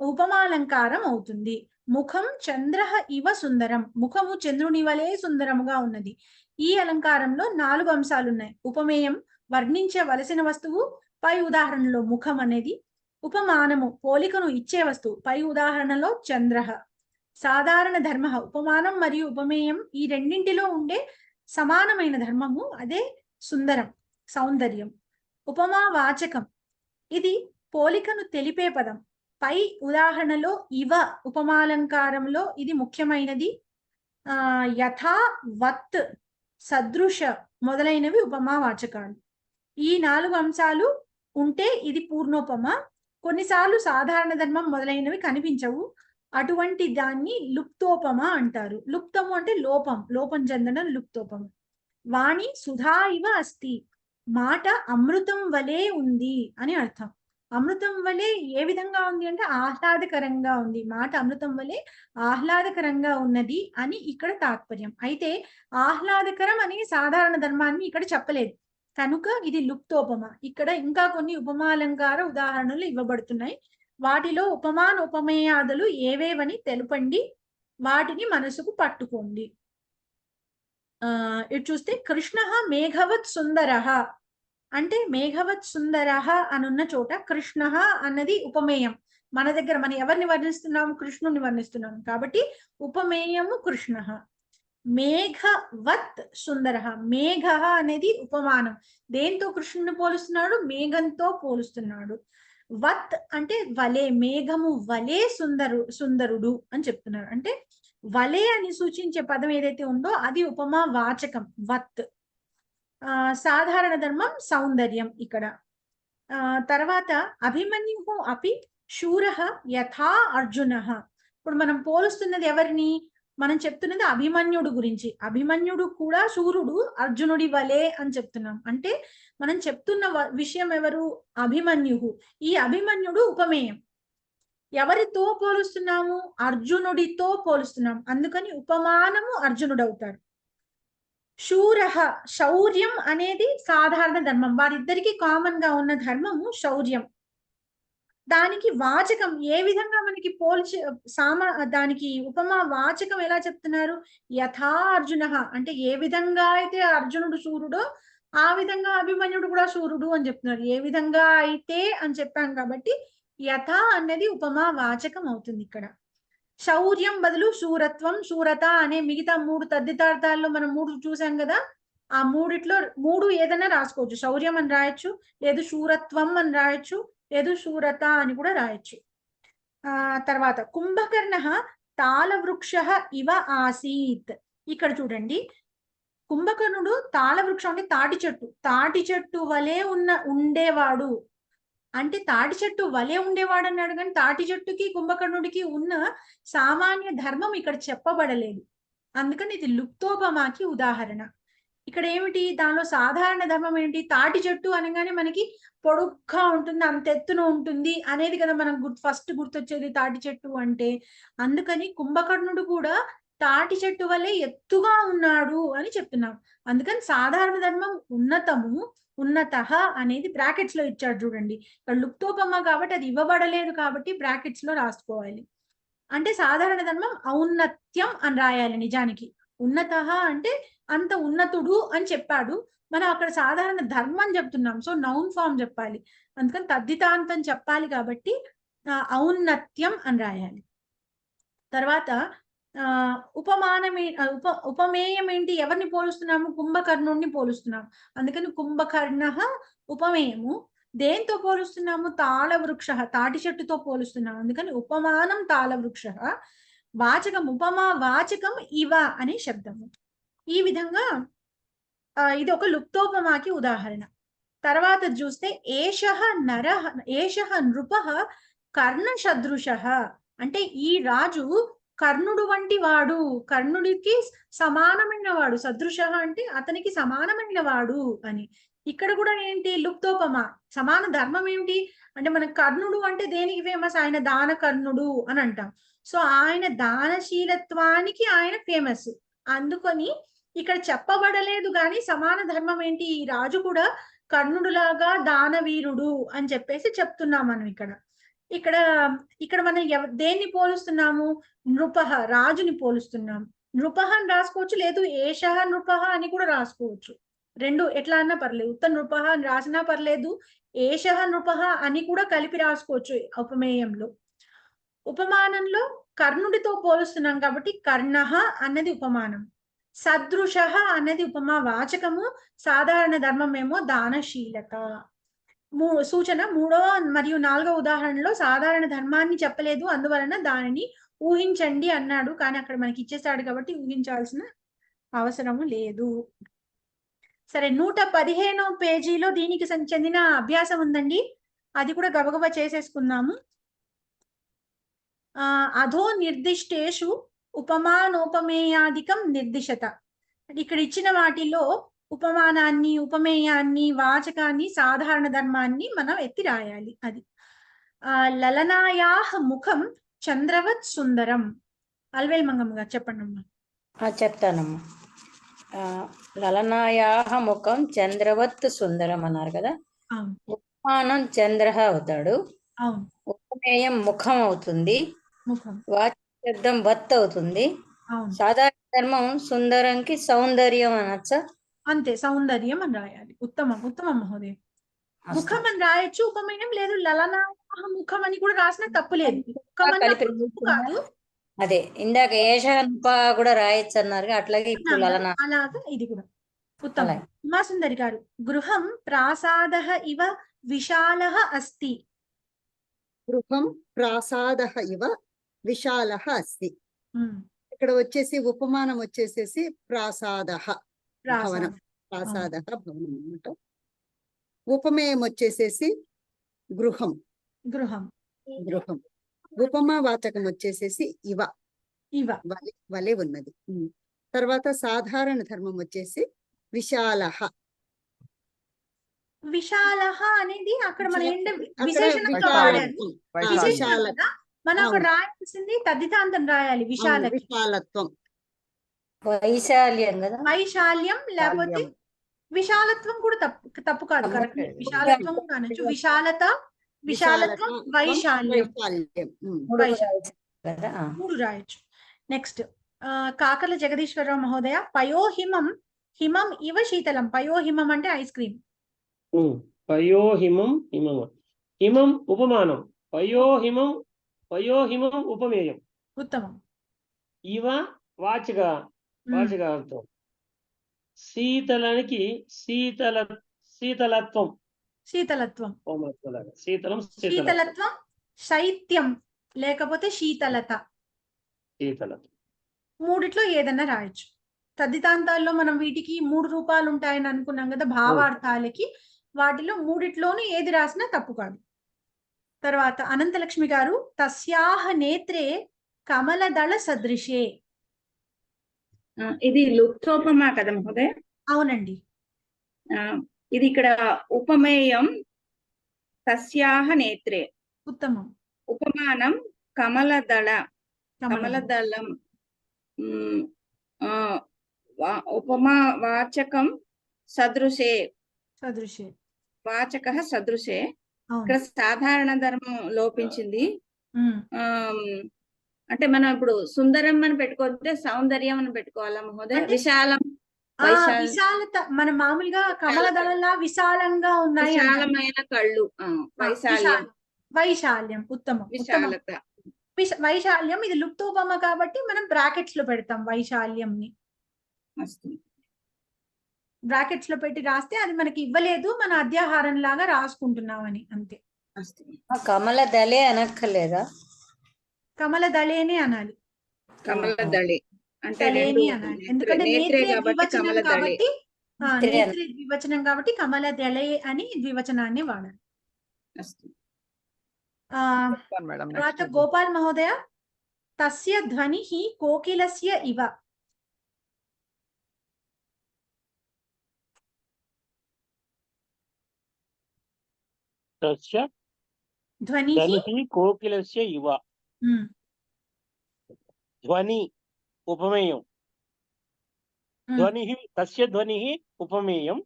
ఉపమాలంకారం అవుతుంది. ముఖం చంద్ర ఇవ సుందరం, ముఖము చంద్రుని వలె సుందరముగా ఉన్నది. ఈ అలంకారంలో 4 అంశాలు ఉన్నాయి. ఉపమేయం, వర్ణించవలసిన వస్తువు, పై ఉదాహరణలో ముఖం అనేది. ఉపమానము, పోలికను ఇచ్చే వస్తువు, పై ఉదాహరణలో చంద్ర. సాధారణ ధర్మ, ఉపమానం మరియు ఉపమేయం ఈ రెండింటిలో ఉండే సమానమైన ధర్మము, అదే సుందరం, సౌందర్యం. ఉపమా వాచకం, ఇది పోలికను తెలిపే పదం. పై ఉదాహరణలో ఇవ ఉపమాలంకారంలో ఇది ముఖ్యమైనది. యథా, వత్, సదృశ మొదలైనవి ఉపమా వాచకాలు. ఈ 4 అంశాలు ఉంటే ఇది పూర్ణోపమ. కొన్నిసార్లు సాధారణ ధర్మం మొదలైనవి కనిపించవు, అటువంటి దాన్ని లుప్తోపమ అంటారు. లుప్తము అంటే లోపం చెందడం లుప్తోపమ. వాణి సుధా ఇవ అస్తి, మాట అమృతం వలె ఉంది అని అర్థం. అమృతం వలె ఏ విధంగా ఉంది అంటే ఆహ్లాదకరంగా ఉంది, మాట అమృతం వలె ఆహ్లాదకరంగా ఉన్నది అని ఇక్కడ తాత్పర్యం. అయితే ఆహ్లాదకరం అనే సాధారణ ధర్మాన్ని ఇక్కడ చెప్పలేదు కనుక ఇది లుప్తోపమ. ఇక్కడ ఇంకా కొన్ని ఉపమాలంకార ఉదాహరణలు ఇవ్వబడుతున్నాయి. వాటిలో ఉపమాన ఉపమేయాదులు ఏవేవని తెలుపండి, వాటిని మనసుకు పట్టుకోండి. ఇటు చూస్తే కృష్ణ మేఘవత్ సుందర అంటే మేఘవత్ సుందర అనున్న చోట కృష్ణ అన్నది ఉపమేయం. మన దగ్గర మనం ఎవరిని వర్ణిస్తున్నాము? కృష్ణుని వర్ణిస్తున్నాము కాబట్టి ఉపమేయము కృష్ణ. మేఘవత్ సుందర, మేఘ అనేది ఉపమానం. దేంతో కృష్ణుని పోలుస్తున్నాడు? మేఘంతో పోలుస్తున్నాడు. వత్ అంటే వలే, మేఘము వలే సుందరుడు అని చెప్తున్నారు. అంటే వలే అని సూచించే పదం ఏదైతే ఉందో అది ఉపమా వాచకం, వత్. సాధారణ ధర్మం సౌందర్యం ఇక్కడ. తర్వాత అభిమన్యు అపి శూర యథా అర్జున. ఇప్పుడు మనం పోలుస్తున్నది ఎవరిని? మనం చెప్తున్నది అభిమన్యుడు గురించి. అభిమన్యుడు కూడా శూరుడు, అర్జునుడి వలె అని చెప్తున్నాం. అంటే మనం చెప్తున్న విషయం ఎవరు? అభిమన్యు. ఈ అభిమన్యుడు ఉపమేయం. ఎవరితో పోలుస్తున్నాము? అర్జునుడితో పోలుస్తున్నాం, అందుకని ఉపమానము అర్జునుడు అవుతాడు. శూర, శౌర్యం అనేది సాధారణ ధర్మం. వారిద్దరికి కామన్ గా ఉన్న ధర్మము శౌర్యం. దానికి వాచకం ఏ విధంగా మనకి దానికి ఉపమా వాచకం ఎలా చెప్తున్నారు? యథా అర్జున అంటే ఏ విధంగా అయితే అర్జునుడు శూరుడో ఆ విధంగా అభిమన్యుడు కూడా శూరుడు అని చెప్తున్నారు. ఏ విధంగా అయితే అని చెప్పాం కాబట్టి యథా అన్నది ఉపమా వాచకం అవుతుంది ఇక్కడ. శౌర్యం బదులు శూరత్వం, శూరత అనే మిగతా 3 తద్దితార్థాల్లో మనం 3 చూసాం కదా, ఆ 3 ఏదైనా రాసుకోవచ్చు. శౌర్యం అని రాయొచ్చు, లేదు శూరత్వం అని రాయొచ్చు, లేదు శూరత అని కూడా రాయొచ్చు. తర్వాత కుంభకర్ణ తాళవృక్ష ఇవ ఆసీత్. ఇక్కడ చూడండి, కుంభకర్ణుడు తాళవృక్షం అంటే తాటి చెట్టు వలె ఉండేవాడు. అంటే తాటి చెట్టు వలె ఉండేవాడు అన్నాడు, కానీ తాటి చెట్టుకి కుంభకర్ణుడికి ఉన్న సామాన్య ధర్మం ఇక్కడ చెప్పబడలేదు. అందుకని ఇది లుప్తోపమాకి ఉదాహరణ. ఇక్కడ ఏమిటి, దానిలో సాధారణ ధర్మం ఏంటి, తాటి చెట్టు అనగానే మనకి పొడుగ్గా ఉంటుంది, అంత ఎత్తున ఉంటుంది అనేది కదా మనం ఫస్ట్ గుర్తొచ్చేది తాటి చెట్టు అంటే. అందుకని కుంభకర్ణుడు కూడా తాటి చెట్టు వల్లే ఎత్తుగా ఉన్నాడు అని చెప్తున్నాం. అందుకని సాధారణ ధర్మం ఉన్నతము, ఉన్నతః అనేది బ్రాకెట్స్ లో ఇచ్చాడు చూడండి. ఇక్కడ లుప్తోపమ కాబట్టి అది ఇవ్వబడలేదు కాబట్టి బ్రాకెట్స్ లో రాసుకోవాలి. అంటే సాధారణ ధర్మం ఔన్నత్యం అని రాయాలి. నిజానికి ఉన్నతః అంటే అంత ఉన్నతుడు అని చెప్పాడు, మనం అక్కడ సాధారణ ధర్మం చెప్తున్నాం, సో నౌన్ ఫామ్ చెప్పాలి. అందుకని తద్దితాంతం చెప్పాలి కాబట్టి ఔన్నత్యం అని రాయాలి. తర్వాత ఉపమానమే ఉపమేయం ఏంటి, ఎవరిని పోలుస్తున్నాము, కుంభకర్ణుడిని పోలుస్తున్నాం. అందుకని కుంభకర్ణ ఉపమేయము. దేంతో పోలుస్తున్నాము, తాళవృక్ష, తాటి చెట్టుతో పోలుస్తున్నాం. అందుకని ఉపమానం తాళవృక్ష. వాచకం ఉపమా వాచకం ఇవ అనే శబ్దము. ఈ విధంగా ఇది ఒక లుప్తోపమాకి ఉదాహరణ. తర్వాత చూస్తే ఏషః నరః ఏషః నృపః కర్ణ సదృశః, అంటే ఈ రాజు కర్ణుడు వంటి వాడు, కర్ణుడికి సమానమైన వాడు. సదృశ అంటే అతనికి సమానమైన వాడు అని. ఇక్కడ కూడా ఏంటి, లుప్తోపమ. సమాన ధర్మం ఏమిటి అంటే మన కర్ణుడు అంటే దేనికి ఫేమస్, ఆయన దాన కర్ణుడు అని అంటాం. సో ఆయన దానశీలత్వానికి ఆయన ఫేమస్. అందుకని ఇక్కడ చెప్పబడలేదు కానీ సమాన ధర్మం ఏంటి, ఈ రాజు కూడా కర్ణుడులాగా దానవీరుడు అని చెప్పేసి చెప్తున్నాం మనం ఇక్కడ. ఇక్కడ ఇక్కడ మనం దేన్ని పోలుస్తున్నాము, నృపః, రాజుని పోలుస్తున్నాం. నృపః అని రాసుకోవచ్చు, లేదు ఏషః నృపః అని కూడా రాసుకోవచ్చు. రెండు ఎట్లా అన్నా పర్లేదు, ఉత్త నృపః అని రాసినా పర్లేదు, ఏషః నృపః అని కూడా కలిపి రాసుకోవచ్చు ఉపమేయంలో. ఉపమానంలో కర్ణుడితో పోలుస్తున్నాం కాబట్టి కర్ణః అన్నది ఉపమానం, సదృశః అన్నది ఉపమా వాచకము, సాధారణ ధర్మం ఏమో దానశీలత. సూచన 3వ మరియు 4వ ఉదాహరణలో సాధారణ ధర్మాన్ని చెప్పలేదు, అందువలన దానిని ఊహించండి అన్నాడు. కానీ అక్కడ మనకి ఇచ్చేసాడు కాబట్టి ఊహించాల్సిన అవసరము లేదు. సరే, 115వ పేజీలో దీనికి చెందిన అభ్యాసం ఉందండి, అది కూడా గబగబా చేసేసుకుందాము. అధో నిర్దిష్టేషు ఉపమానోపమేయాధికం నిర్దిశత. ఇక్కడ ఇచ్చిన వాటిలో ఉపమానాన్ని, ఉపమేయాన్ని, వాచకాన్ని, సాధారణ ధర్మాన్ని మనం ఎత్తి రాయాలి. అది లలనాయాహ ముఖం చంద్రవత్ సుందరం. అల్వేల్ మంగమ్మ గారు చెప్పండి అమ్మా. చెప్తానమ్మా. లలనాయాహ ముఖం చంద్రవత్ సుందరం అన్నారు కదా. ఉపమానం చంద్ర అవుతాడు, ఉపమేయం ముఖం అవుతుంది, వాచకం వత్ అవుతుంది, సాధారణ ధర్మం సుందరంకి సౌందర్యం అనొచ్చా? అంతే, సౌందర్యం అని రాయాలి. ఉత్తమం, ఉత్తమం మహోదయ. ముఖం అని రాయొచ్చు, ఉపమేయం లేదు, లలనాయాహ ముఖం అని కూడా రాసిన తప్పులేదు. అదే ఇందాక ఏషంప కూడా రాయొచ్చు అన్నారు, అట్లాగే ఇప్పుడు లలనా, అలాగా ఇది కూడా ఉత్తమం. ఉమాసుందరి గారు, గృహం ప్రాసాదః ఇవ విశాలః అస్తి. గృహం ప్రాసాదః ఇవ విశాలః అస్తి. ఇక్కడ వచ్చేసి ఉపమానం వచ్చేసేసి ప్రాసాదః భవనం, ప్రాసాదః భవనం అన్నమాట. ఉపమేయం వచ్చేసేసి గృహం, గృహం గృహం. ఉపమా వాచకం వచ్చేసేసి ఇవ, ఇవ వలె ఉన్నది. తర్వాత సాధారణ ధర్మం వచ్చేసి విశాలః. విశాలః అనేది అక్కడ మనం విశేషణంగా వాడాము, మనం అక్కడ రాయాల్సింది తద్దితాంతం రాయాలి. విశాలత్వం, వైశాల్యం కదా, వైశాల్యం లేకపోతే విశాలత్వం కూడా తప్పు కాదు, కరెక్ట్. విశాలత్వం కానొచ్చు, విశాలత, విశాలత్వం, వైశాల్యం, మూడు రాయొచ్చు. నెక్స్ట్ కాకర్ల జగదీశ్వరరావు మహోదయ, పయోహిమం హిమం ఇవ శీతలం. పయోహిమం అంటే ఐస్ క్రీమ్. పయోహిమం హిమం, హిమం ఉపమానం, పయోహిమం పయోహిమం ఉపమేయం. ఉత్తమం. ఇవ వాచకార్థం, శీతలానికి శీతలత్వం, శీతలత్వం, శీతలం, శీతలత్వం, శైత్యం లేకపోతే శీతలత, శీతలత. మూడిట్లో ఏదన్నా రాయొచ్చు. తద్దితాంతాల్లో మనం వీటికి 3 రూపాలు ఉంటాయని అనుకున్నాం కదా భావార్థాలకి, వాటిలో మూడిట్లోనూ ఏది రాసినా తప్పు కాదు. తర్వాత అనంతలక్ష్మి గారు, తస్యాహ నేత్రే కమలదళ సదృశే. ఇది లుప్తోపమా కదా మహోదయ? అవునండి. ఇది ఇక్కడ ఉపమేయం తస్యాహ నేత్రే. ఉత్తమం. ఉపమానం కమలదళం. ఉపమా వాచకం సదృశే. వాచక సదృశే. ఇక్కడ సాధారణ ధర్మం లోపించింది. అంటే మనం ఇప్పుడు సుందరం అని పెట్టుకుంటే సౌందర్యం అని పెట్టుకోవాలా మహోదయ? విశాలం, విశాలత. మనం మామూలుగా కమలదళంలా విశాలంగా ఉన్నాయి. విశాలమైన కళ్ళు, వైశాల్యం. ఉత్తమం. విశాలత, వైశాల్యం. ఇది లుప్తోపమ కాబట్టి మనం బ్రాకెట్స్ లో పెడతాం వైశాల్యం ని. బ్రాకెట్స్ లో పెట్టి రాస్తే అది మనకి ఇవ్వలేదు, మన అధ్యాహారం లాగా రాసుకుంటున్నామని అంతే. కమల దళే అనక్కర్లేదా? కమల దళేనే అనాలి. కమల దళే అంటే ఎందుకంటే ద్వివచనం కాబట్టి కమల దళే అని ద్వివచనాన్ని వాడాలి. తర్వాత గోపాల్ మహోదయ, తస్య ధ్వని కోకిలస్య ఇవ. తస్య ధ్వని కోకిలస్య ఇవ. ధ్వని ఉపమేయం. ధ్వని తస్య ధ్వని ఉపమేయం.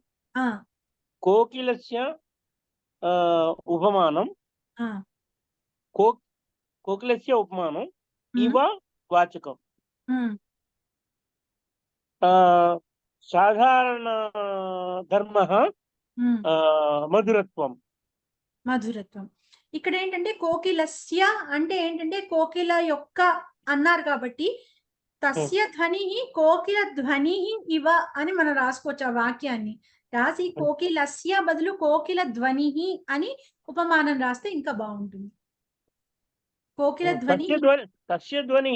కోకిలస్య ఉపమానం. కోకిలస్య ఉపమానం. ఇవ వాచకం. సాధారణ ధర్మ మధురత్వం. ఇక్కడ ఏంటంటే కోకిలస్య అంటే ఏంటంటే కోకిల యొక్క అన్నారు కాబట్టి తస్య ధ్వని కోకిల ధ్వని ఇవ అని మనం రాసుకోవచ్చు. ఆ వాక్యాన్ని రాసి కోకిలస్య బదులు కోకిల ధ్వని అని ఉపమానం రాస్తే ఇంకా బాగుంటుంది. కోకిల ధ్వని తస్య ధ్వని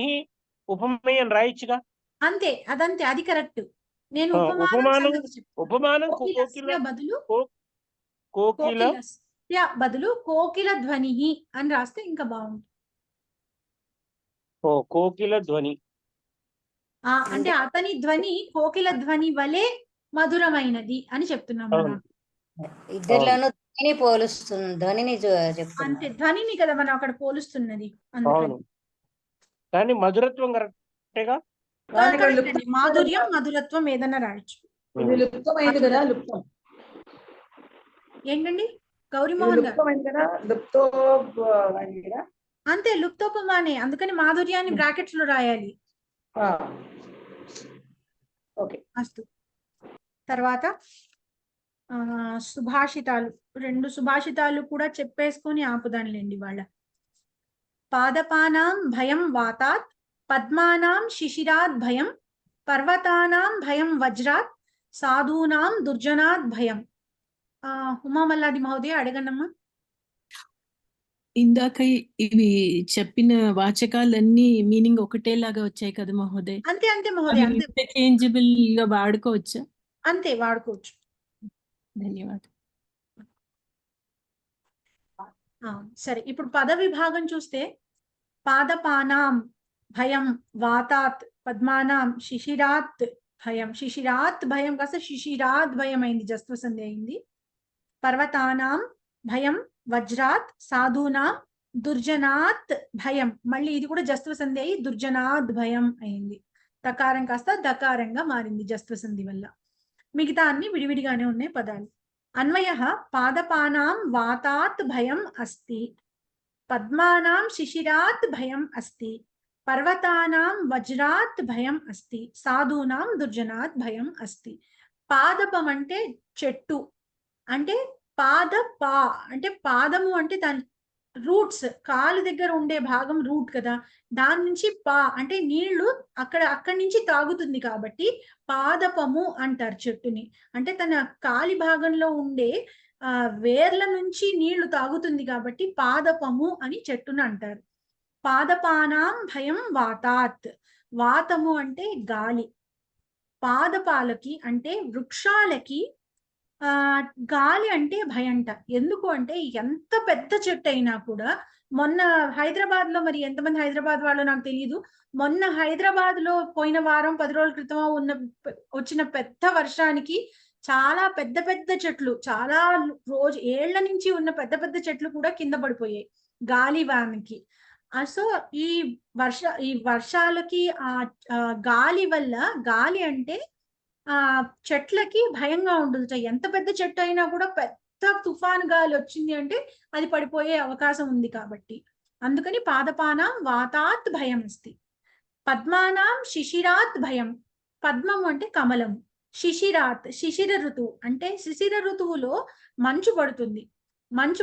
ఉపమేయం రాయొచ్చుగా. అంతే, అదంతే, అది కరెక్ట్. నేను ఉపమానం బదులు కోకిల ధ్వని అని రాస్తే ఇంకా బాగుంటుంది. కోకిల ధ్వని అంటే అతని ధ్వని కోకిల ధ్వని వలె మధురమైనది అని చెప్తున్నాము. ఇద్దరిలోనూ ధ్వనిని పోలుస్తుంది, ధ్వనిని అంతే, ధ్వనిని కదా మనం అక్కడ పోలుస్తున్నది. కానీ మధురత్వం కరెక్టేగా. మాధుర్యం మధురత్వం ఏదన్నా రాయొచ్చు. ఏంటండి గౌరీమోహన్ గారు? అంతే, లుప్తోపమానే, అందుకని మాధుర్యాన్ని బ్రాకెట్స్ లో రాయాలి. అస్తు. తర్వాత సుభాషితాలు, 2 సుభాషితాలు కూడా చెప్పేసుకొని ఆపుదానిలేండి వాళ్ళ. పాదపానాం భయం వాతాత్, పద్మానాం శిశిరాత్ భయం, పర్వతానాం భయం వజ్రాత్, సాధూనాం దుర్జనాత్ భయం. ఉమామల్లాది మహోదయ అడగండమ్మా. ఇందాక ఇవి చెప్పిన వాచకాలన్నీ మీనింగ్ ఒకటేలాగా వచ్చాయి కదా మహోదయ్? అంతే అంతే మహోదయ, ఇంటర్చేంజబుల్ గా వాడుకోవచ్చా? అంతే, వాడుకోవచ్చు. ధన్యవాదాలు. సరే, ఇప్పుడు పద విభాగం చూస్తే పాదపానాం భయం వాతాత్, పద్మానాం శిశిరాత్ భయం. శిశిరాత్ భయం కాస్త శిశిరాత్ భయం అయింది, జస్త్వ సంధి అయింది. పర్వతానాం భయం వజ్రాత్, సాధూనాం దుర్జనాత్ భయం. మళ్ళీ ఇది కూడా జస్త్వ సంధి అయి దుర్జనాత్ భయం అయింది. తకారం కాస్త దకారంగా మారింది జస్త్వ సంధి వల్ల. మిగతా అన్ని విడివిడిగానే ఉన్నాయి పదాలు. అన్వయ పాదపానాం వాతాత్ భయం అస్తి, పద్మానాం శిశిరాత్ భయం అస్తి, పర్వతానాం వజ్రాత్ భయం అస్తి, సాధూనాం దుర్జనాత్ భయం అస్తి. పాదపం అంటే చెట్టు, అంటే అంటే పాదము అంటే దాని రూట్స్, కాలు దగ్గర ఉండే భాగం రూట్ కదా, దాని నుంచి అంటే నీళ్లు అక్కడి నుంచి తాగుతుంది కాబట్టి పాదపము అంటారు చెట్టుని. అంటే తన కాలి భాగంలో ఉండే వేర్ల నుంచి నీళ్లు తాగుతుంది కాబట్టి పాదపము అని చెట్టును అంటారు. పాదపానాం భయం వాతాత్, వాతము అంటే గాలి. పాదపాలకి అంటే వృక్షాలకి గాలి అంటే భయంట. ఎందుకు అంటే ఎంత పెద్ద చెట్టు అయినా కూడా మొన్న హైదరాబాద్ లో, మరి ఎంతమంది హైదరాబాద్ వాళ్ళు నాకు తెలియదు, మొన్న హైదరాబాద్ లో పోయిన వారం 10 రోజుల క్రితం వచ్చిన పెద్ద వర్షానికి చాలా పెద్ద పెద్ద చెట్లు, చాలా ఏళ్ల నుంచి ఉన్న పెద్ద పెద్ద చెట్లు కూడా కింద పడిపోయాయి గాలి వానకి. సో ఈ వర్షాలకి గాలి వల్ల, గాలి అంటే చెట్లకి భయంగా ఉంటుంది. ఎంత పెద్ద చెట్టు అయినా కూడా పెద్ద తుఫాన్ గాలి వచ్చింది అంటే అది పడిపోయే అవకాశం ఉంది. కాబట్టి అందుకని పాదపానాం వాతాత్ భయం అస్తి, పద్మానాం శిశిరాత్ భయం. పద్మము అంటే కమలము, శిశిరాత్ శిశిర ఋతువు అంటే శిశిర ఋతువులో మంచు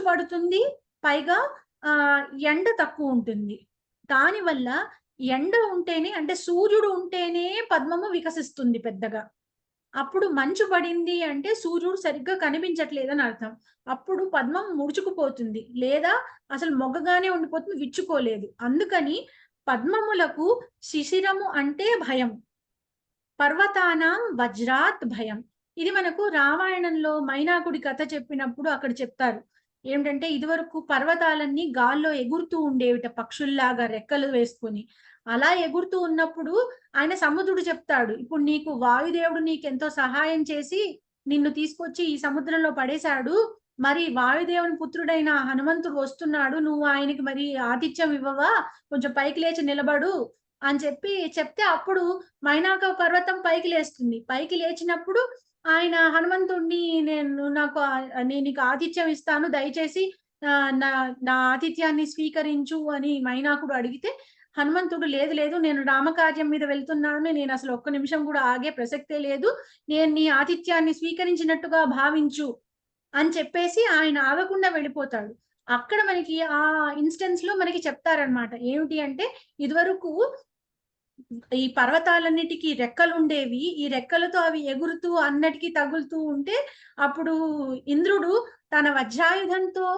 పడుతుంది, పైగా ఎండ తక్కువ ఉంటుంది. దానివల్ల ఎండ ఉంటేనే, అంటే సూర్యుడు ఉంటేనే పద్మము వికసిస్తుంది పెద్దగా. అప్పుడు మంచు పడింది అంటే సూర్యుడు సరిగ్గా కనిపించట్లేదని అర్థం. అప్పుడు పద్మం ముడుచుకుపోతుంది, లేదా అసలు మొగ్గగానే ఉండిపోతుంది, విచ్చుకోలేదు. అందుకని పద్మములకు శిశిరము అంటే భయం. పర్వతానాం వజ్రాత్ భయం. ఇది మనకు రామాయణంలో మైనాకుడి కథ చెప్పినప్పుడు అక్కడ చెప్తారు. ఏమిటంటే ఇదివరకు పర్వతాలన్నీ గాల్లో ఎగురుతూ ఉండేవిట, పక్షుల్లాగా రెక్కలు వేసుకొని. అలా ఎగురుతూ ఉన్నప్పుడు ఆయన సముద్రుడు చెప్తాడు, ఇప్పుడు నీకు వాయుదేవుడు నీకెంతో సహాయం చేసి నిన్ను తీసుకొచ్చి ఈ సముద్రంలో పడేశాడు, మరి వాయుదేవుని పుత్రుడైన హనుమంతుడు వస్తున్నాడు, నువ్వు ఆయనకి మరి ఆతిథ్యం ఇవ్వవా, కొంచెం పైకి లేచి నిలబడు అని చెప్తే అప్పుడు మైనాక పర్వతం పైకి లేస్తుంది. పైకి లేచినప్పుడు ఆయన హనుమంతుడిని, నేను నీకు ఆతిథ్యం ఇస్తాను, దయచేసి నా ఆతిథ్యాన్ని స్వీకరించు అని మైనాకుడు అడిగితే హనుమంతుడు లేదు, నేను రామకార్యం మీద వెళ్తున్నాను, నేను అసలు ఒక్క నిమిషం కూడా ఆగే ప్రసక్తే లేదు, నేను నీ ఆతిథ్యాన్ని స్వీకరించినట్టుగా భావించు అని చెప్పేసి ఆయన ఆగకుండా వెళ్ళిపోతాడు. అక్కడ మనకి ఆ ఇన్స్టెన్స్ లో మనకి చెప్తారనమాట. ఏమిటి అంటే ఇదివరకు ఈ పర్వతాలన్నిటికీ రెక్కలు ఉండేవి, ఈ రెక్కలతో అవి ఎగురుతూ అన్నిటికీ తగులుతూ ఉంటే అప్పుడు ఇంద్రుడు తన వజ్రాయుధంతో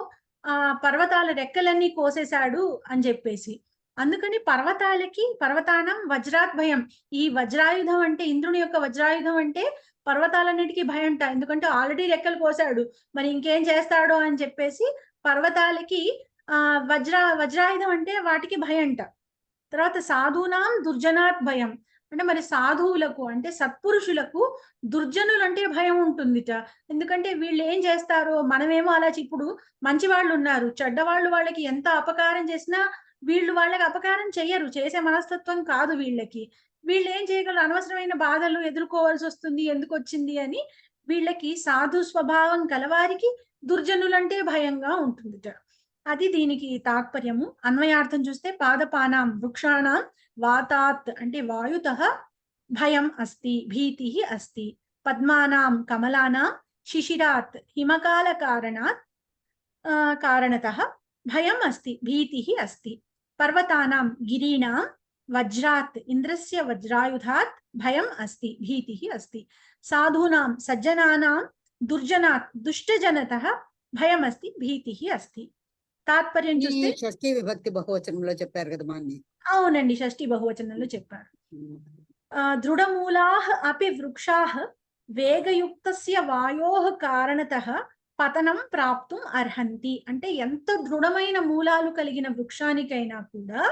పర్వతాల రెక్కలన్నీ కోసేశాడు అని చెప్పేసి. అందుకని పర్వతానం వజ్రాత్ భయం. ఈ వజ్రాయుధం అంటే, ఇంద్రుని యొక్క వజ్రాయుధం అంటే పర్వతాలన్నిటికీ భయంట. ఎందుకంటే ఆల్రెడీ రెక్కలు కోసాడు, మరి ఇంకేం చేస్తాడో అని చెప్పేసి పర్వతాలకి వజ్రాయుధం అంటే వాటికి భయంట. తర్వాత సాధూనాం దుర్జనాత్ భయం. అంటే మరి సాధువులకు అంటే సత్పురుషులకు దుర్జనులు అంటే భయం ఉంటుందిట. ఎందుకంటే వీళ్ళు ఏం చేస్తారో, మనమేమో అలా ఇప్పుడు మంచి వాళ్ళు ఉన్నారు, చెడ్డవాళ్ళు వాళ్ళకి ఎంత అపకారం చేసినా వీళ్ళు వాళ్ళకి అపకారం చెయ్యరు, చేసే మనస్తత్వం కాదు వీళ్ళకి. వీళ్ళు ఏం చేయగలరు, అనవసరమైన బాధలు ఎదుర్కోవాల్సి వస్తుంది, ఎందుకు వచ్చింది అని. వీళ్ళకి సాధు స్వభావం కలవారికి దుర్జనులంటే భయంగా ఉంటుందిట. అది దీనికి తాత్పర్యము. అన్వయార్థం చూస్తే పాదపానాం వృక్షాణం వాతాత్ అంటే వాయుతః భయం అస్తి, భీతి అస్తి. పద్మానాం కమలానాం శిశిరాత్ హిమకాల కారణతః భయం అస్తి, భీతి అస్తి. పర్వతానాం గిరీణాం వజ్రాత్ ఇంద్రస్య వజ్రాయుధాత్ భయం అస్తి, భీతి అస్తి. సాధూనాం సజ్జనానాం దుర్జనాత్ దుష్టజనతః భయం అస్తి, భీతి అస్తి. తాత్పర్యం చూస్తే షష్ఠీ విభక్తి బహువచనంలో చెప్పారు కదా మాన్ని. అవునండి, షష్ఠీ బహువచనంలో చెప్పారు. దృఢమూలాః అపి వృక్షాః వేగయుక్తస్య వాయోః కారణతః పతనం ప్రాప్తుం అర్హంతి. అంటే ఎంత దృఢమైన మూలాలు కలిగిన వృక్షానికైనా కూడా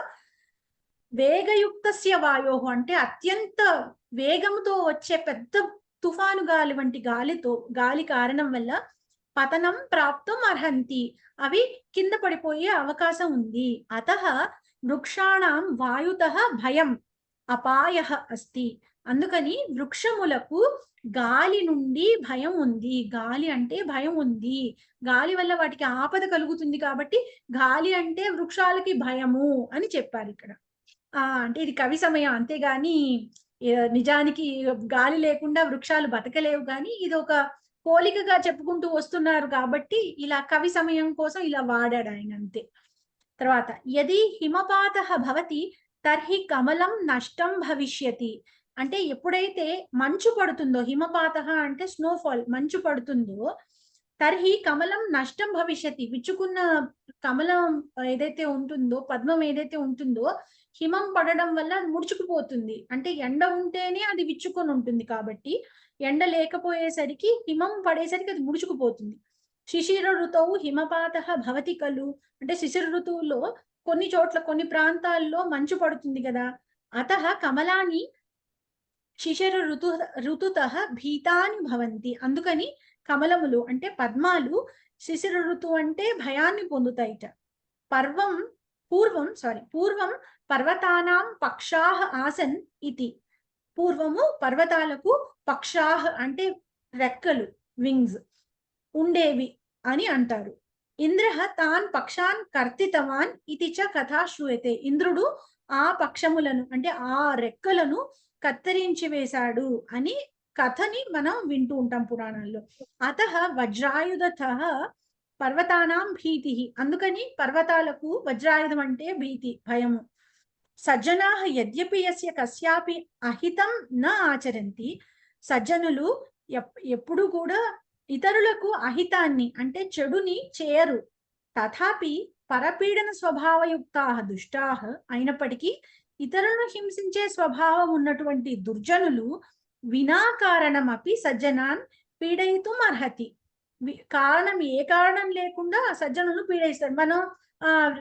వేగయుక్తస్య వాయోః అంటే అత్యంత వేగంతో వచ్చే పెద్ద తుఫాను గాలి వంటి గాలి కారణం వల్ల పతనం ప్రాప్తుం అర్హంతి, అవి కింద పడిపోయే అవకాశం ఉంది. అతః వృక్షాణం వాయుతః భయం అపాయః అస్తి. అందుకని వృక్షములకు గాలి నుండి భయం ఉంది. గాలి అంటే భయం ఉంది, గాలి వల్ల వాటికి ఆపద కలుగుతుంది. కాబట్టి గాలి అంటే వృక్షాలకి భయము అని చెప్పారు ఇక్కడ. అంటే ఇది కవి సమయం, అంతేగాని నిజానికి గాలి లేకుండా వృక్షాలు బతకలేవు. కానీ ఇది ఒక పోలికగా చెప్పుకుంటూ వస్తున్నారు కాబట్టి ఇలా కవి సమయం కోసం ఇలా వాడాడు ఆయన, అంతే. తర్వాత యది హిమపాతః భవతి తర్హి కమలం నష్టం భవిష్యతి. అంటే ఎప్పుడైతే మంచు పడుతుందో, హిమపాతః అంటే స్నోఫాల్, మంచు పడుతుందో, తర్హి కమలం నష్టం భవిష్యతి, విచ్చుకున్న కమలం ఏదైతే ఉంటుందో, పద్మం ఏదైతే ఉంటుందో, హిమం పడడం వల్ల అది ముడుచుకుపోతుంది. అంటే ఎండ ఉంటేనే అది విచ్చుకొని ఉంటుంది, కాబట్టి ఎండ లేకపోయేసరికి హిమం పడేసరికి అది ముడుచుకుపోతుంది. శిశిర ఋతువు హిమపాత భవతి కలు, అంటే శిశిర ఋతువులో కొన్ని చోట్ల కొన్ని ప్రాంతాల్లో మంచు పడుతుంది కదా. అతః కమలాని శిశిర ఋతుత భీతాని భవంతి, అందుకని కమలములు అంటే పద్మాలు శిశిర ఋతువు అంటే భయాన్ని పొందుతాయిట. పూర్వం పర్వతానాం పక్షాః ఆసన్ ఇతి, పూర్వము పర్వతాలకు పక్షాః అంటే రెక్కలు, వింగ్స్ ఉండేవి అని అంటారు. ఇంద్రః తాన్ పక్షాన్ కర్తితవాన్ ఇతి చ కథా శ్రూయతే, ఇంద్రుడు ఆ పక్షములను అంటే ఆ రెక్కలను కత్తిరించి వేశాడు అని కథని మనం వింటూ ఉంటాం పురాణాల్లో. అతః వజ్రాయుధతః పర్వతానాం భీతి, అందుకని పర్వతాలకు వజ్రాయుధం అంటే భీతి, భయము. సజ్జనాః యద్యపి యస్య కస్యాపి అహితం న ఆచరంతి, సజ్జనులు ఎప్పుడు కూడా ఇతరులకు అహితాన్ని అంటే చెడుని చేయరు. తథాపి పరపీడన స్వభావయుక్తాః దుష్టాః, అయినప్పటికీ ఇతరులను హింసించే స్వభావం ఉన్నటువంటి దుర్జనులు వినాకారణమపి సజ్జనాన్ పీడయితుం అర్హతి, కారణం ఏ కారణం లేకుండా సజ్జనులు పీడిస్తారు. మనం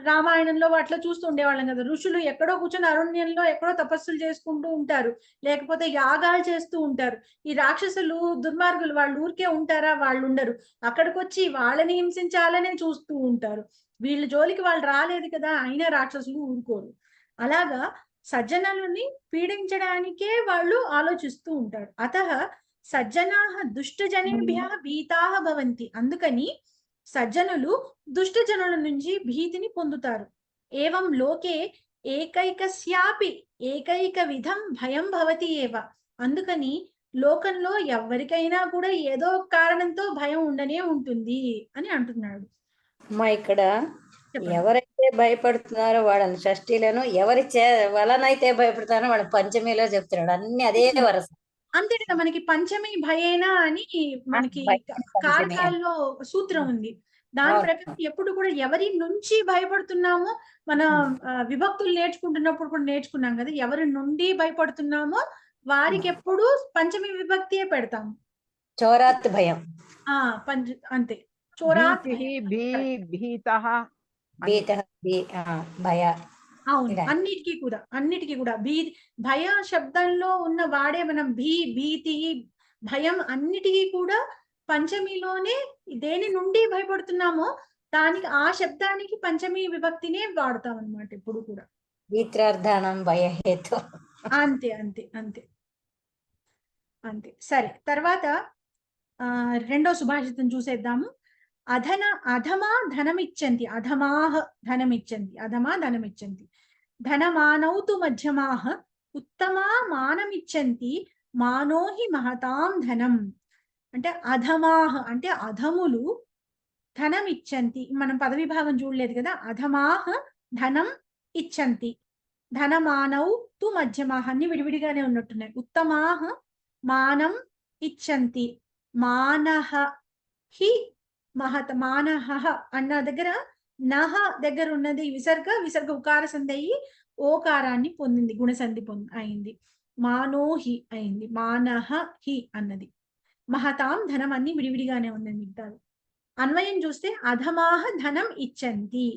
రామాయణంలో వాటిలో చూస్తూ ఉండేవాళ్ళం కదా, ఋషులు ఎక్కడో కూర్చొని అరణ్యంలో ఎక్కడో తపస్సులు చేసుకుంటూ ఉంటారు, లేకపోతే యాగాలు చేస్తూ ఉంటారు. ఈ రాక్షసులు దుర్మార్గులు వాళ్ళు ఊరికే ఉంటారా? వాళ్ళు ఉండరు, అక్కడికి వచ్చి వాళ్ళని హింసించాలనే చూస్తూ ఉంటారు. వీళ్ళ జోలికి వాళ్ళు రాలేదు కదా, అయినా రాక్షసులు ఊరుకోరు. అలాగా సజ్జనులని పీడించడానికే వాళ్ళు ఆలోచిస్తూ ఉంటారు. అతః సజ్జనాః దుష్టజనేభ్యః భీతాః భవంతి, అందుకని సజ్జనులు దుష్టజనుల నుంచి భీతిని పొందుతారు. ఏవం లోకే ఏకైకస్యాపి ఏకైక విధం భయం భవతి ఏవ, అందుకని లోకంలో ఎవరికైనా కూడా ఏదో కారణంతో భయం ఉండనే ఉంటుంది అని అంటున్నాడు. అమ్మా ఇక్కడ ఎవరైతే భయపడుతున్నారో వాళ్ళని షష్ఠీలను, ఎవరి వలనైతే భయపడతారో వాళ్ళ పంచమిలో చెప్తున్నాడు. అన్ని అదే వరస. అంతే కదా, మనకి పంచమి భయేనా అని మనకి కారకాల్లో సూత్రం ఉంది. దాని ప్రకారం ఎప్పుడు కూడా ఎవరి నుంచి భయపడుతున్నామో, మన విభక్తులు నేర్చుకుంటున్నప్పుడు కూడా నేర్చుకున్నాం కదా, ఎవరి నుండి భయపడుతున్నామో వారికి ఎప్పుడు పంచమి విభక్తియే పెడతాము. చోరాత్ భయం, అంతే, చోరాత్ భయ. అవును, అన్నిటికీ కూడా భయ శబ్దంలో ఉన్న వాడే మనం భీతి, భయం అన్నిటికీ కూడా పంచమిలోనే దేని నుండి భయపడుతున్నామో దానికి ఆ శబ్దానికి పంచమి విభక్తినే వాడతాం అన్నమాట ఎప్పుడు కూడా. భీత్రార్థానం భయహేతు. అంతే అంతే అంతే అంతే. సరే, తర్వాత రెండో సుభాషితం చూసేద్దాము. అధమా ధనమిచ్చంతి, అధమాః ధనమిచ్చంతి, అధమా ధనమిచ్చంతి. ధనమానౌ తు మధ్యమాః ఉత్తమా మానమిచ్చంతి, మానోహి మహతాం ధనం. అంటే అధమాః అంటే అధములు, ధనం ఇచ్చంతి, మనం పదవిభాగం చూడలేదు కదా, అధమాః ధనం ఇచ్చంతి, ధనమానౌ తు మధ్యమాః అన్ని విడివిడిగానే ఉన్నట్టున్నాయి. ఉత్తమాః మానం ఇచ్చంతి, మానః హి మహత, మానః అన్న దగ్గర నహ దగ్గర ఉన్నది విసర్గ ఉకార సంధి అయ్యి ఓకారాన్ని పొందింది, గుణసంధి అయింది, మానోహి అయింది, మానః హి అన్నది. మహతాం ధనం అన్ని విడివిడిగానే ఉన్నది మిగతాది. అన్వయం చూస్తే అధమాహ ధనం ఇచ్చంతి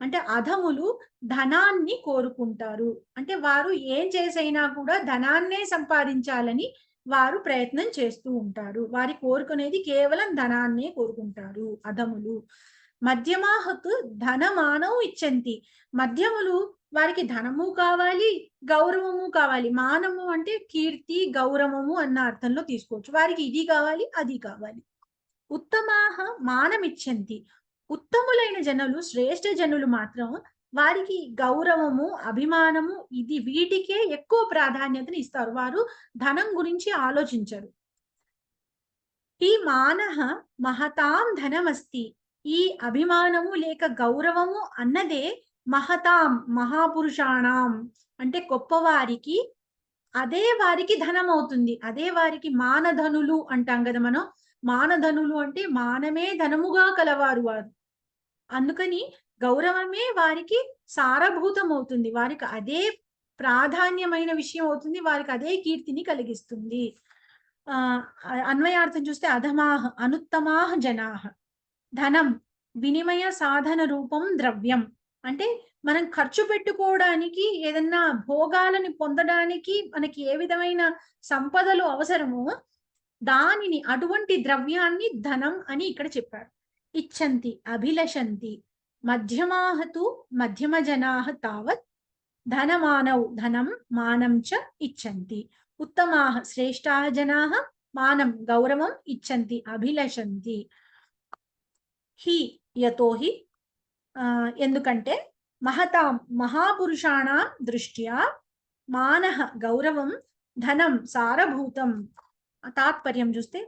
అంటే అధములు ధనాన్ని కోరుకుంటారు, అంటే వారు ఏం చేసైనా కూడా ధనాన్నే సంపాదించాలని వారు ప్రయత్నం చేస్తూ ఉంటారు. వారి కోరుకునేది కేవలం ధనాన్నే కోరుకుంటారు అధములు. మధ్యమాహత్ ధనమానవు ఇచ్చంతి, మధ్యములు వారికి ధనము కావాలి, గౌరవము కావాలి. మానము అంటే కీర్తి, గౌరవము అన్న అర్థంలో తీసుకోవచ్చు. వారికి ఇది కావాలి, అది కావాలి. ఉత్తమాహ మానమిచ్చంతి, ఉత్తములైన జనులు, శ్రేష్ఠ జనులు మాత్రం వారికి గౌరవము, అభిమానము ఇది వీటికే ఎక్కువ ప్రాధాన్యతను ఇస్తారు. వారు ధనం గురించి ఆలోచించరు. ఈ మానః మహతాం ధనమస్తి, ఈ అభిమానము లేక గౌరవము అన్నదే మహతాం మహాపురుషాణం అంటే గొప్పవారికి, అదే వారికి ధనం అవుతుంది, అదే వారికి మానధనులు అంటాం కదా మనం. మానధనులు అంటే మానమే ధనముగా కలవారు వారు. అందుకని గౌరవమే వారికి సారభూతం అవుతుంది, వారికి అదే ప్రాధాన్యమైన విషయం అవుతుంది, వారికి అదే కీర్తిని కలిగిస్తుంది. అన్వయార్థం చూస్తే అధమాహ అనుత్తమాహ జనాహ, ధనం వినిమయ సాధన రూపం ద్రవ్యం, అంటే మనం ఖర్చు పెట్టుకోవడానికి ఏదన్నా భోగాలని పొందడానికి మనకి ఏ విధమైన సంపదలు అవసరమో దానిని అటువంటి ద్రవ్యాన్ని ధనం అని ఇక్కడ చెప్పారు. ఇచ్చంతి అభిలషంతి మధ్యమాహతు మధ్యమ జనాః తావత్ ధనమానౌ ధనం మానం చ ఇచ్చంతి ఉత్తమాః శ్రేష్ఠాః జనాః మానం గౌరవం ఇచ్చంతి అభిలషంతి. హి యతోహి ఎందుకంటే మహతాం మహాపురుషాణం దృష్ట్యా మానః గౌరవం ధనం సారభూతం. తాత్పర్యం చూస్తే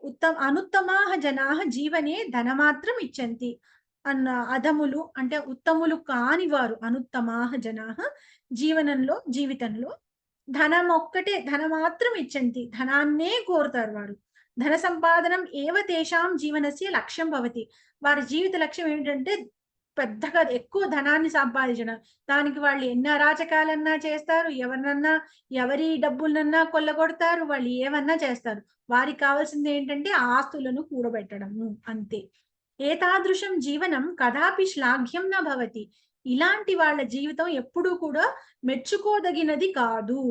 అనుత్తమాః జనాః జీవనే ధనమాత్రం ఇచ్చంతి అన్న అధములు అంటే ఉత్తములు కాని వారు అనుత్తమాః జనాః జీవితంలో ధనమాత్రం ఇచ్చంతి ధనాన్నే కోరుతారు వారు. ధన సంపాదనం ఏవ తేషాం జీవనస్య లక్ష్యం భవతి. వారి జీవిత లక్ష్యం ఏమిటంటే పెద్దగా ఎక్కువ ధనాన్ని సంపాదించడం. దానికి వాళ్ళు ఎన్ని అరాచకాలన్నా చేస్తారు, ఎవరి డబ్బులన్నా కొల్లగొడతారు, వాళ్ళు ఏమన్నా చేస్తారు. వారికి కావాల్సింది ఏంటంటే ఆస్తులను కూడబెట్టడము, అంతే. ఏతాదృశం జీవనం కదాపి శ్లాఘ్యం న భవతి. ఇలాంటి వాళ్ళ జీవితం ఎప్పుడూ కూడా మెచ్చుకోదగినది కాదు.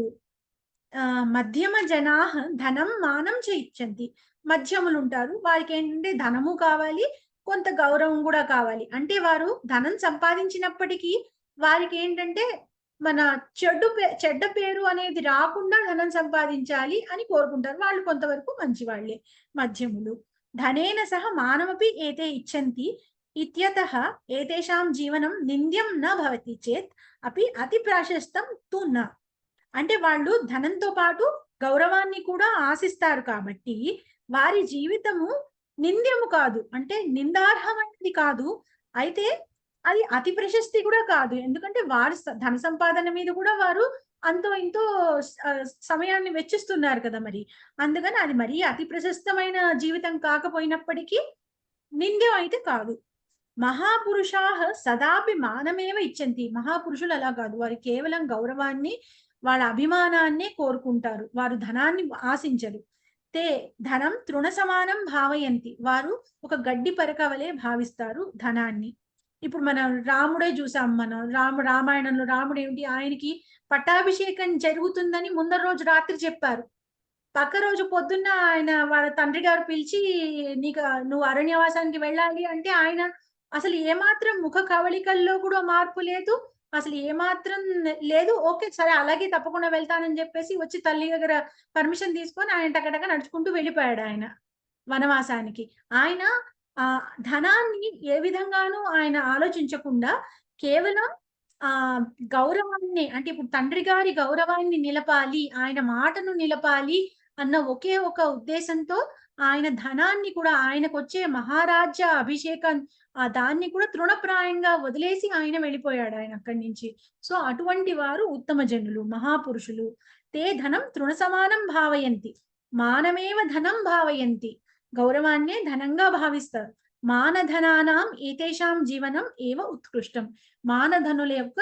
మధ్యమ జనాః ధనం మానం చ ఇచ్చంతి. మధ్యములు ఉంటారు, వారికి ఏంటంటే ధనము కావాలి, కొంత గౌరవం కూడా కావాలి. అంటే వారు ధనం సంపాదించినప్పటికీ వారికి ఏంటంటే మన చెడ్డ పేరు అనేది రాకుండా ధనం సంపాదించాలి అని కోరుకుంటారు. వాళ్ళు కొంతవరకు మంచి వాళ్ళే, మధ్యములు. ధనేన సహ మానమపి ఏతే ఇచ్చంతి ఇత్యతః ఏతేషాం జీవనం నింద్యం న భవతి చేత్ అపి అతి ప్రాశస్తం తు న. అంటే వాళ్ళు ధనంతో పాటు గౌరవాన్ని కూడా ఆశిస్తారు కాబట్టి వారి జీవితము నింద్యము కాదు, అంటే నిందార్హమైనది కాదు, అయితే అది అతి ప్రశస్తి కూడా కాదు. ఎందుకంటే వారి ధన సంపాదన మీద కూడా వారు అంతో ఇంతో సమయాన్ని వెచ్చిస్తున్నారు కదా, మరి అందుకని అది మరీ అతి ప్రశస్తమైన జీవితం కాకపోయినప్పటికీ నింద్యం అయితే కాదు. మహాపురుషాః సదాపి మానమేవ ఇచ్చంతి. మహాపురుషులు అలా కాదు, వారు కేవలం గౌరవాన్ని వాళ్ళ అభిమానాన్నే కోరుకుంటారు, వారు ధనాన్ని ఆశించరు. తే ధనం తృణ సమానం భావయంతి. వారు ఒక గడ్డి పరకవలే భావిస్తారు ధనాన్ని. ఇప్పుడు మనం రాముడే చూసాం, మనం రామాయణంలో రాముడు ఏమిటి, ఆయనకి పట్టాభిషేకం జరుగుతుందని ముందర రోజు రాత్రి చెప్పారు. పక్క రోజు పొద్దున్న ఆయన వాళ్ళ తండ్రి గారు పిలిచి నువ్వు అరణ్యవాసానికి వెళ్ళాలి అంటే ఆయన అసలు ఏమాత్రం ముఖ కవళికల్లో కూడా మార్పు లేదు, అసలు ఏమాత్రం లేదు. ఓకే సరే అలాగే తప్పకుండా వెళ్తానని చెప్పేసి వచ్చి తల్లి దగ్గర పర్మిషన్ తీసుకొని ఆయన టకటక నడుచుకుంటూ వెళ్ళిపోయాడు ఆయన వనవాసానికి. ఆయన ధనాన్ని ఏ విధంగానూ ఆయన ఆలోచించకుండా కేవలం గౌరవాన్ని, అంటే ఇప్పుడు తండ్రి గారి గౌరవాన్ని నిలపాలి, ఆయన మాటను నిలపాలి అన్న ఒకే ఒక ఉద్దేశంతో ఆయన ధనాన్ని కూడా, ఆయనకు వచ్చే మహారాజ్య అభిషేకం దాన్ని కూడా తృణప్రాయంగా వదిలేసి ఆయన వెళ్ళిపోయాడు ఆయన అక్కడి నుంచి. సో అటువంటి వారు ఉత్తమ జనులు, మహాపురుషులు. తే ధనం తృణ సమానం భావయంతి మానమేవ ధనం భావయంతి. గౌరవాన్నే ధనంగా భావిస్తారు. మానధనానాం ఏతేషాం జీవనం ఏవ ఉత్కృష్టం. మానధనుల యొక్క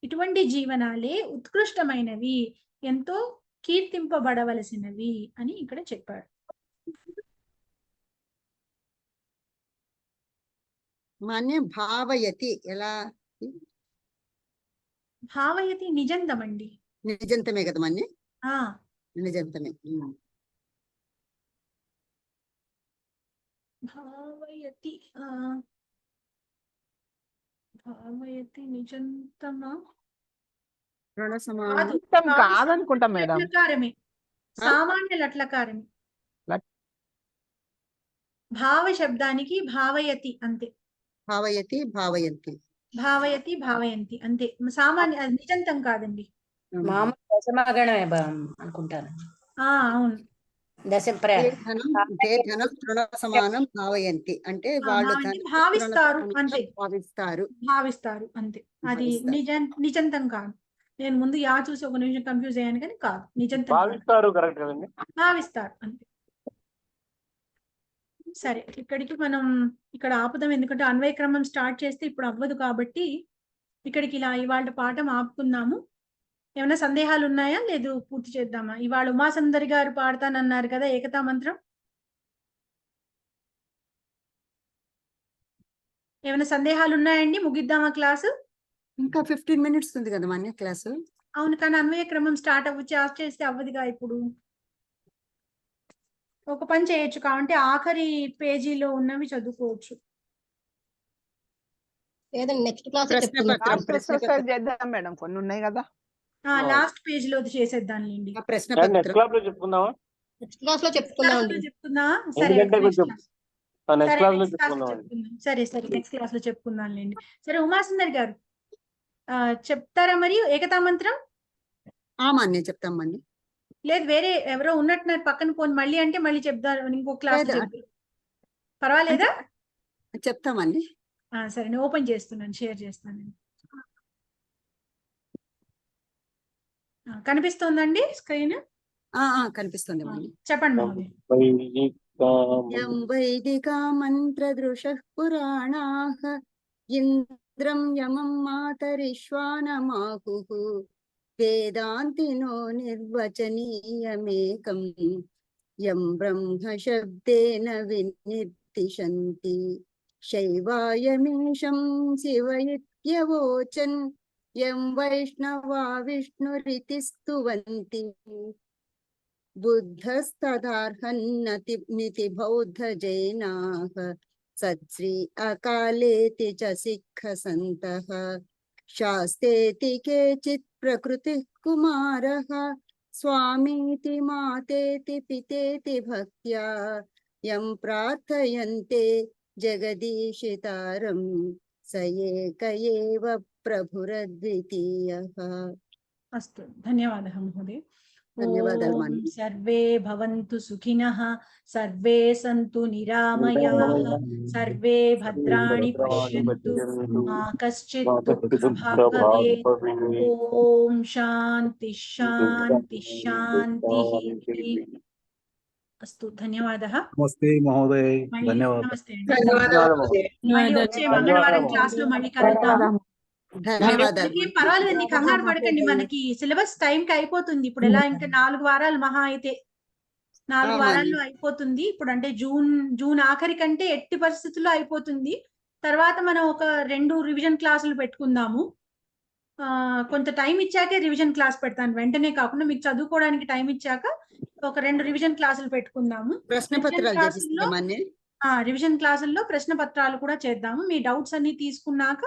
ఇటువంటి జీవనాలే ఉత్కృష్టమైనవి, ఎంతో కీర్తింపబడవలసినవి అని ఇక్కడ చెప్పాడు. మాన్య భావయతి ఎలా? భావయతి నిజంతమండి, నిజంతమే కదా మాన్య, నిజంతమే. భావయతి నిజంతమా కాదనుకుంటా మేడం, సామాన్య లట్లకారమే. భావ శబ్దానికి భావయతి అంతే. భావయతి భావయంతి, భావయతి భావయంతి అంతే, సామాన్య, అది నిజంతం కాదండి. మామూలు దశమగణమే అనుకుంటాను. అవును, ధనం తృణ సమానం భావయంతి అంటే వాళ్ళు భావిస్తారు అంతే, భావిస్తారు అంతే. అది నిజంతం కాదు. నేను ముందు చూసి ఒక నిమిషం కన్ఫ్యూజ్ అయ్యాను, కానీ కాదు, నిజంతం భావిస్తారు అంతే. సరే, ఇక్కడికి మనం ఇక్కడ ఆపుదాం, ఎందుకంటే అన్వయ క్రమం స్టార్ట్ చేస్తే ఇప్పుడు అవ్వదు కాబట్టి ఇక్కడికి ఇలా ఇవాళ పాఠం ఆపుకుందాము. ఏమైనా సందేహాలు ఉన్నాయా, లేదు పూర్తి చేద్దామా? ఇవాళ ఉమాసుందరి గారు పాడతానన్నారు కదా ఏకతా మంత్రం. ఏమైనా సందేహాలు ఉన్నాయండి? ముగిద్దామా క్లాసు? ఇంకా 15 minutes ఉంది కదా మన క్లాసు. అవును, కానీ అన్వయ క్రమం స్టార్ట్ చేస్తే అవ్వదుగా ఇప్పుడు. ఒక పని చేయొచ్చు, కాబట్టి ఆఖరి పేజీలో ఉన్నవి చదువుకోవచ్చు. నెక్స్ట్ క్లాస్ చేద్దాం మేడం, కొన్ని ఉన్నాయి కదా. లాస్ట్ పేజ్ లో చేసేద్దాంలేండి. నెక్స్ట్ క్లాస్ లో చెప్పుకుందామా? నెక్స్ట్ క్లాస్ లో చెప్పుకుందాం. సరే, ఎందుకంటే నెక్స్ట్ కొంచెం క్లాస్ నెక్స్ట్ క్లాస్ లో నెక్స్ట్ క్లాస్ లో చెప్పుకుందాం. చెప్పుకుందాం. సరే నెక్స్ట్ క్లాస్ లో చెప్పుకుందాంలేండి. సరే, ఉమాసుందర్ గారు చెప్తారా మరి ఏకతా మంత్రం? నేను చెప్తామండి. లేదు, వేరే ఎవరో ఉన్నట్టున్నారు పక్కన పోని, మళ్ళీ అంటే మళ్ళీ చెప్తారు, ఇంకో క్లాస్ పర్వాలేదా? చెప్తామండి. సరే, నేను ఓపెన్ చేస్తున్నాను, షేర్ చేస్తాను. కనిపిస్తోందండి స్క్రీన్? కనిపిస్తుంది. చెప్పండి. యం వైదికా మంత్రదృశః పురాణాః ఇంద్రం యమం మాతరిశ్వానమాహుః వేదాంతినో నిర్వచనీయమేకం యం బ్రహ్మ శబ్దేన వినిర్దిశంతి శైవాయమేషం శివయిత్యవోచన్ యం వైష్ణవా విష్ణురితి స్తువంతి బుద్ధస్తదార్హన్నతి బౌద్ధ జైనాః సత్శ్రీ అకాలేతి చ సిక్ఖ సంతః శాస్తేతి కేచిత్ ప్రకృతిః కుమారః స్వామీతి మాతేతి పితేతి భక్త్యా యం ప్రార్థయంతే జగదీశితారం స ఏక ఏవ ప్రభురద్వితీయః. అస్తు, ధన్యవాదः మహోదయ. ధన్యవాదాలు. ఓం సర్వే భవంతు సుఖినః, సర్వే సంతు నిరామయాః, సర్వే భద్రాణి పశ్యంతు, మా కశ్చిత్ దుఃఖభాగ్ భవేత్. ఓం శాంతి శాంతి శాంతిః. అస్తు, ధన్యవాదः. నమస్తే మహోదయ, ధన్యవాదాలు. నమస్తే అండి. మళ్ళీ వచ్చే మంగళవారం క్లాస్ లో మళ్ళీ కలుద్దాం. పర్వాలేదండి, కంగారు పడకండి, మనకి సిలబస్ టైం కి అయిపోతుంది. ఇప్పుడు ఎలా, ఇంకా 4 వారాలు మహా అయితే 4 వారాల్లో అయిపోతుంది. ఇప్పుడు అంటే జూన్ ఆఖరి కంటే ఎట్టి పరిస్థితుల్లో అయిపోతుంది. తర్వాత మనం ఒక 2 రివిజన్ క్లాసులు పెట్టుకుందాము. కొంత టైం ఇచ్చాకే రివిజన్ క్లాస్ పెడతాను, వెంటనే కాకుండా మీకు చదువుకోవడానికి టైం ఇచ్చాక ఒక 2 రివిజన్ క్లాసులు పెట్టుకుందాము. రివిజన్ క్లాసుల్లో ప్రశ్న పత్రాలు కూడా చేద్దాము. మీ డౌట్స్ అన్ని తీసుకున్నాక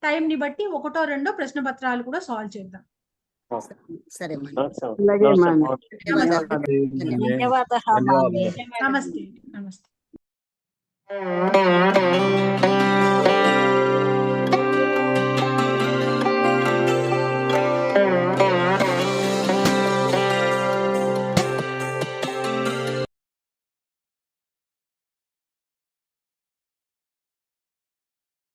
టైం ని బట్టి 1 or 2 ప్రశ్న పత్రాలు కూడా సాల్వ్ చేద్దాం. సరే, నమస్తే.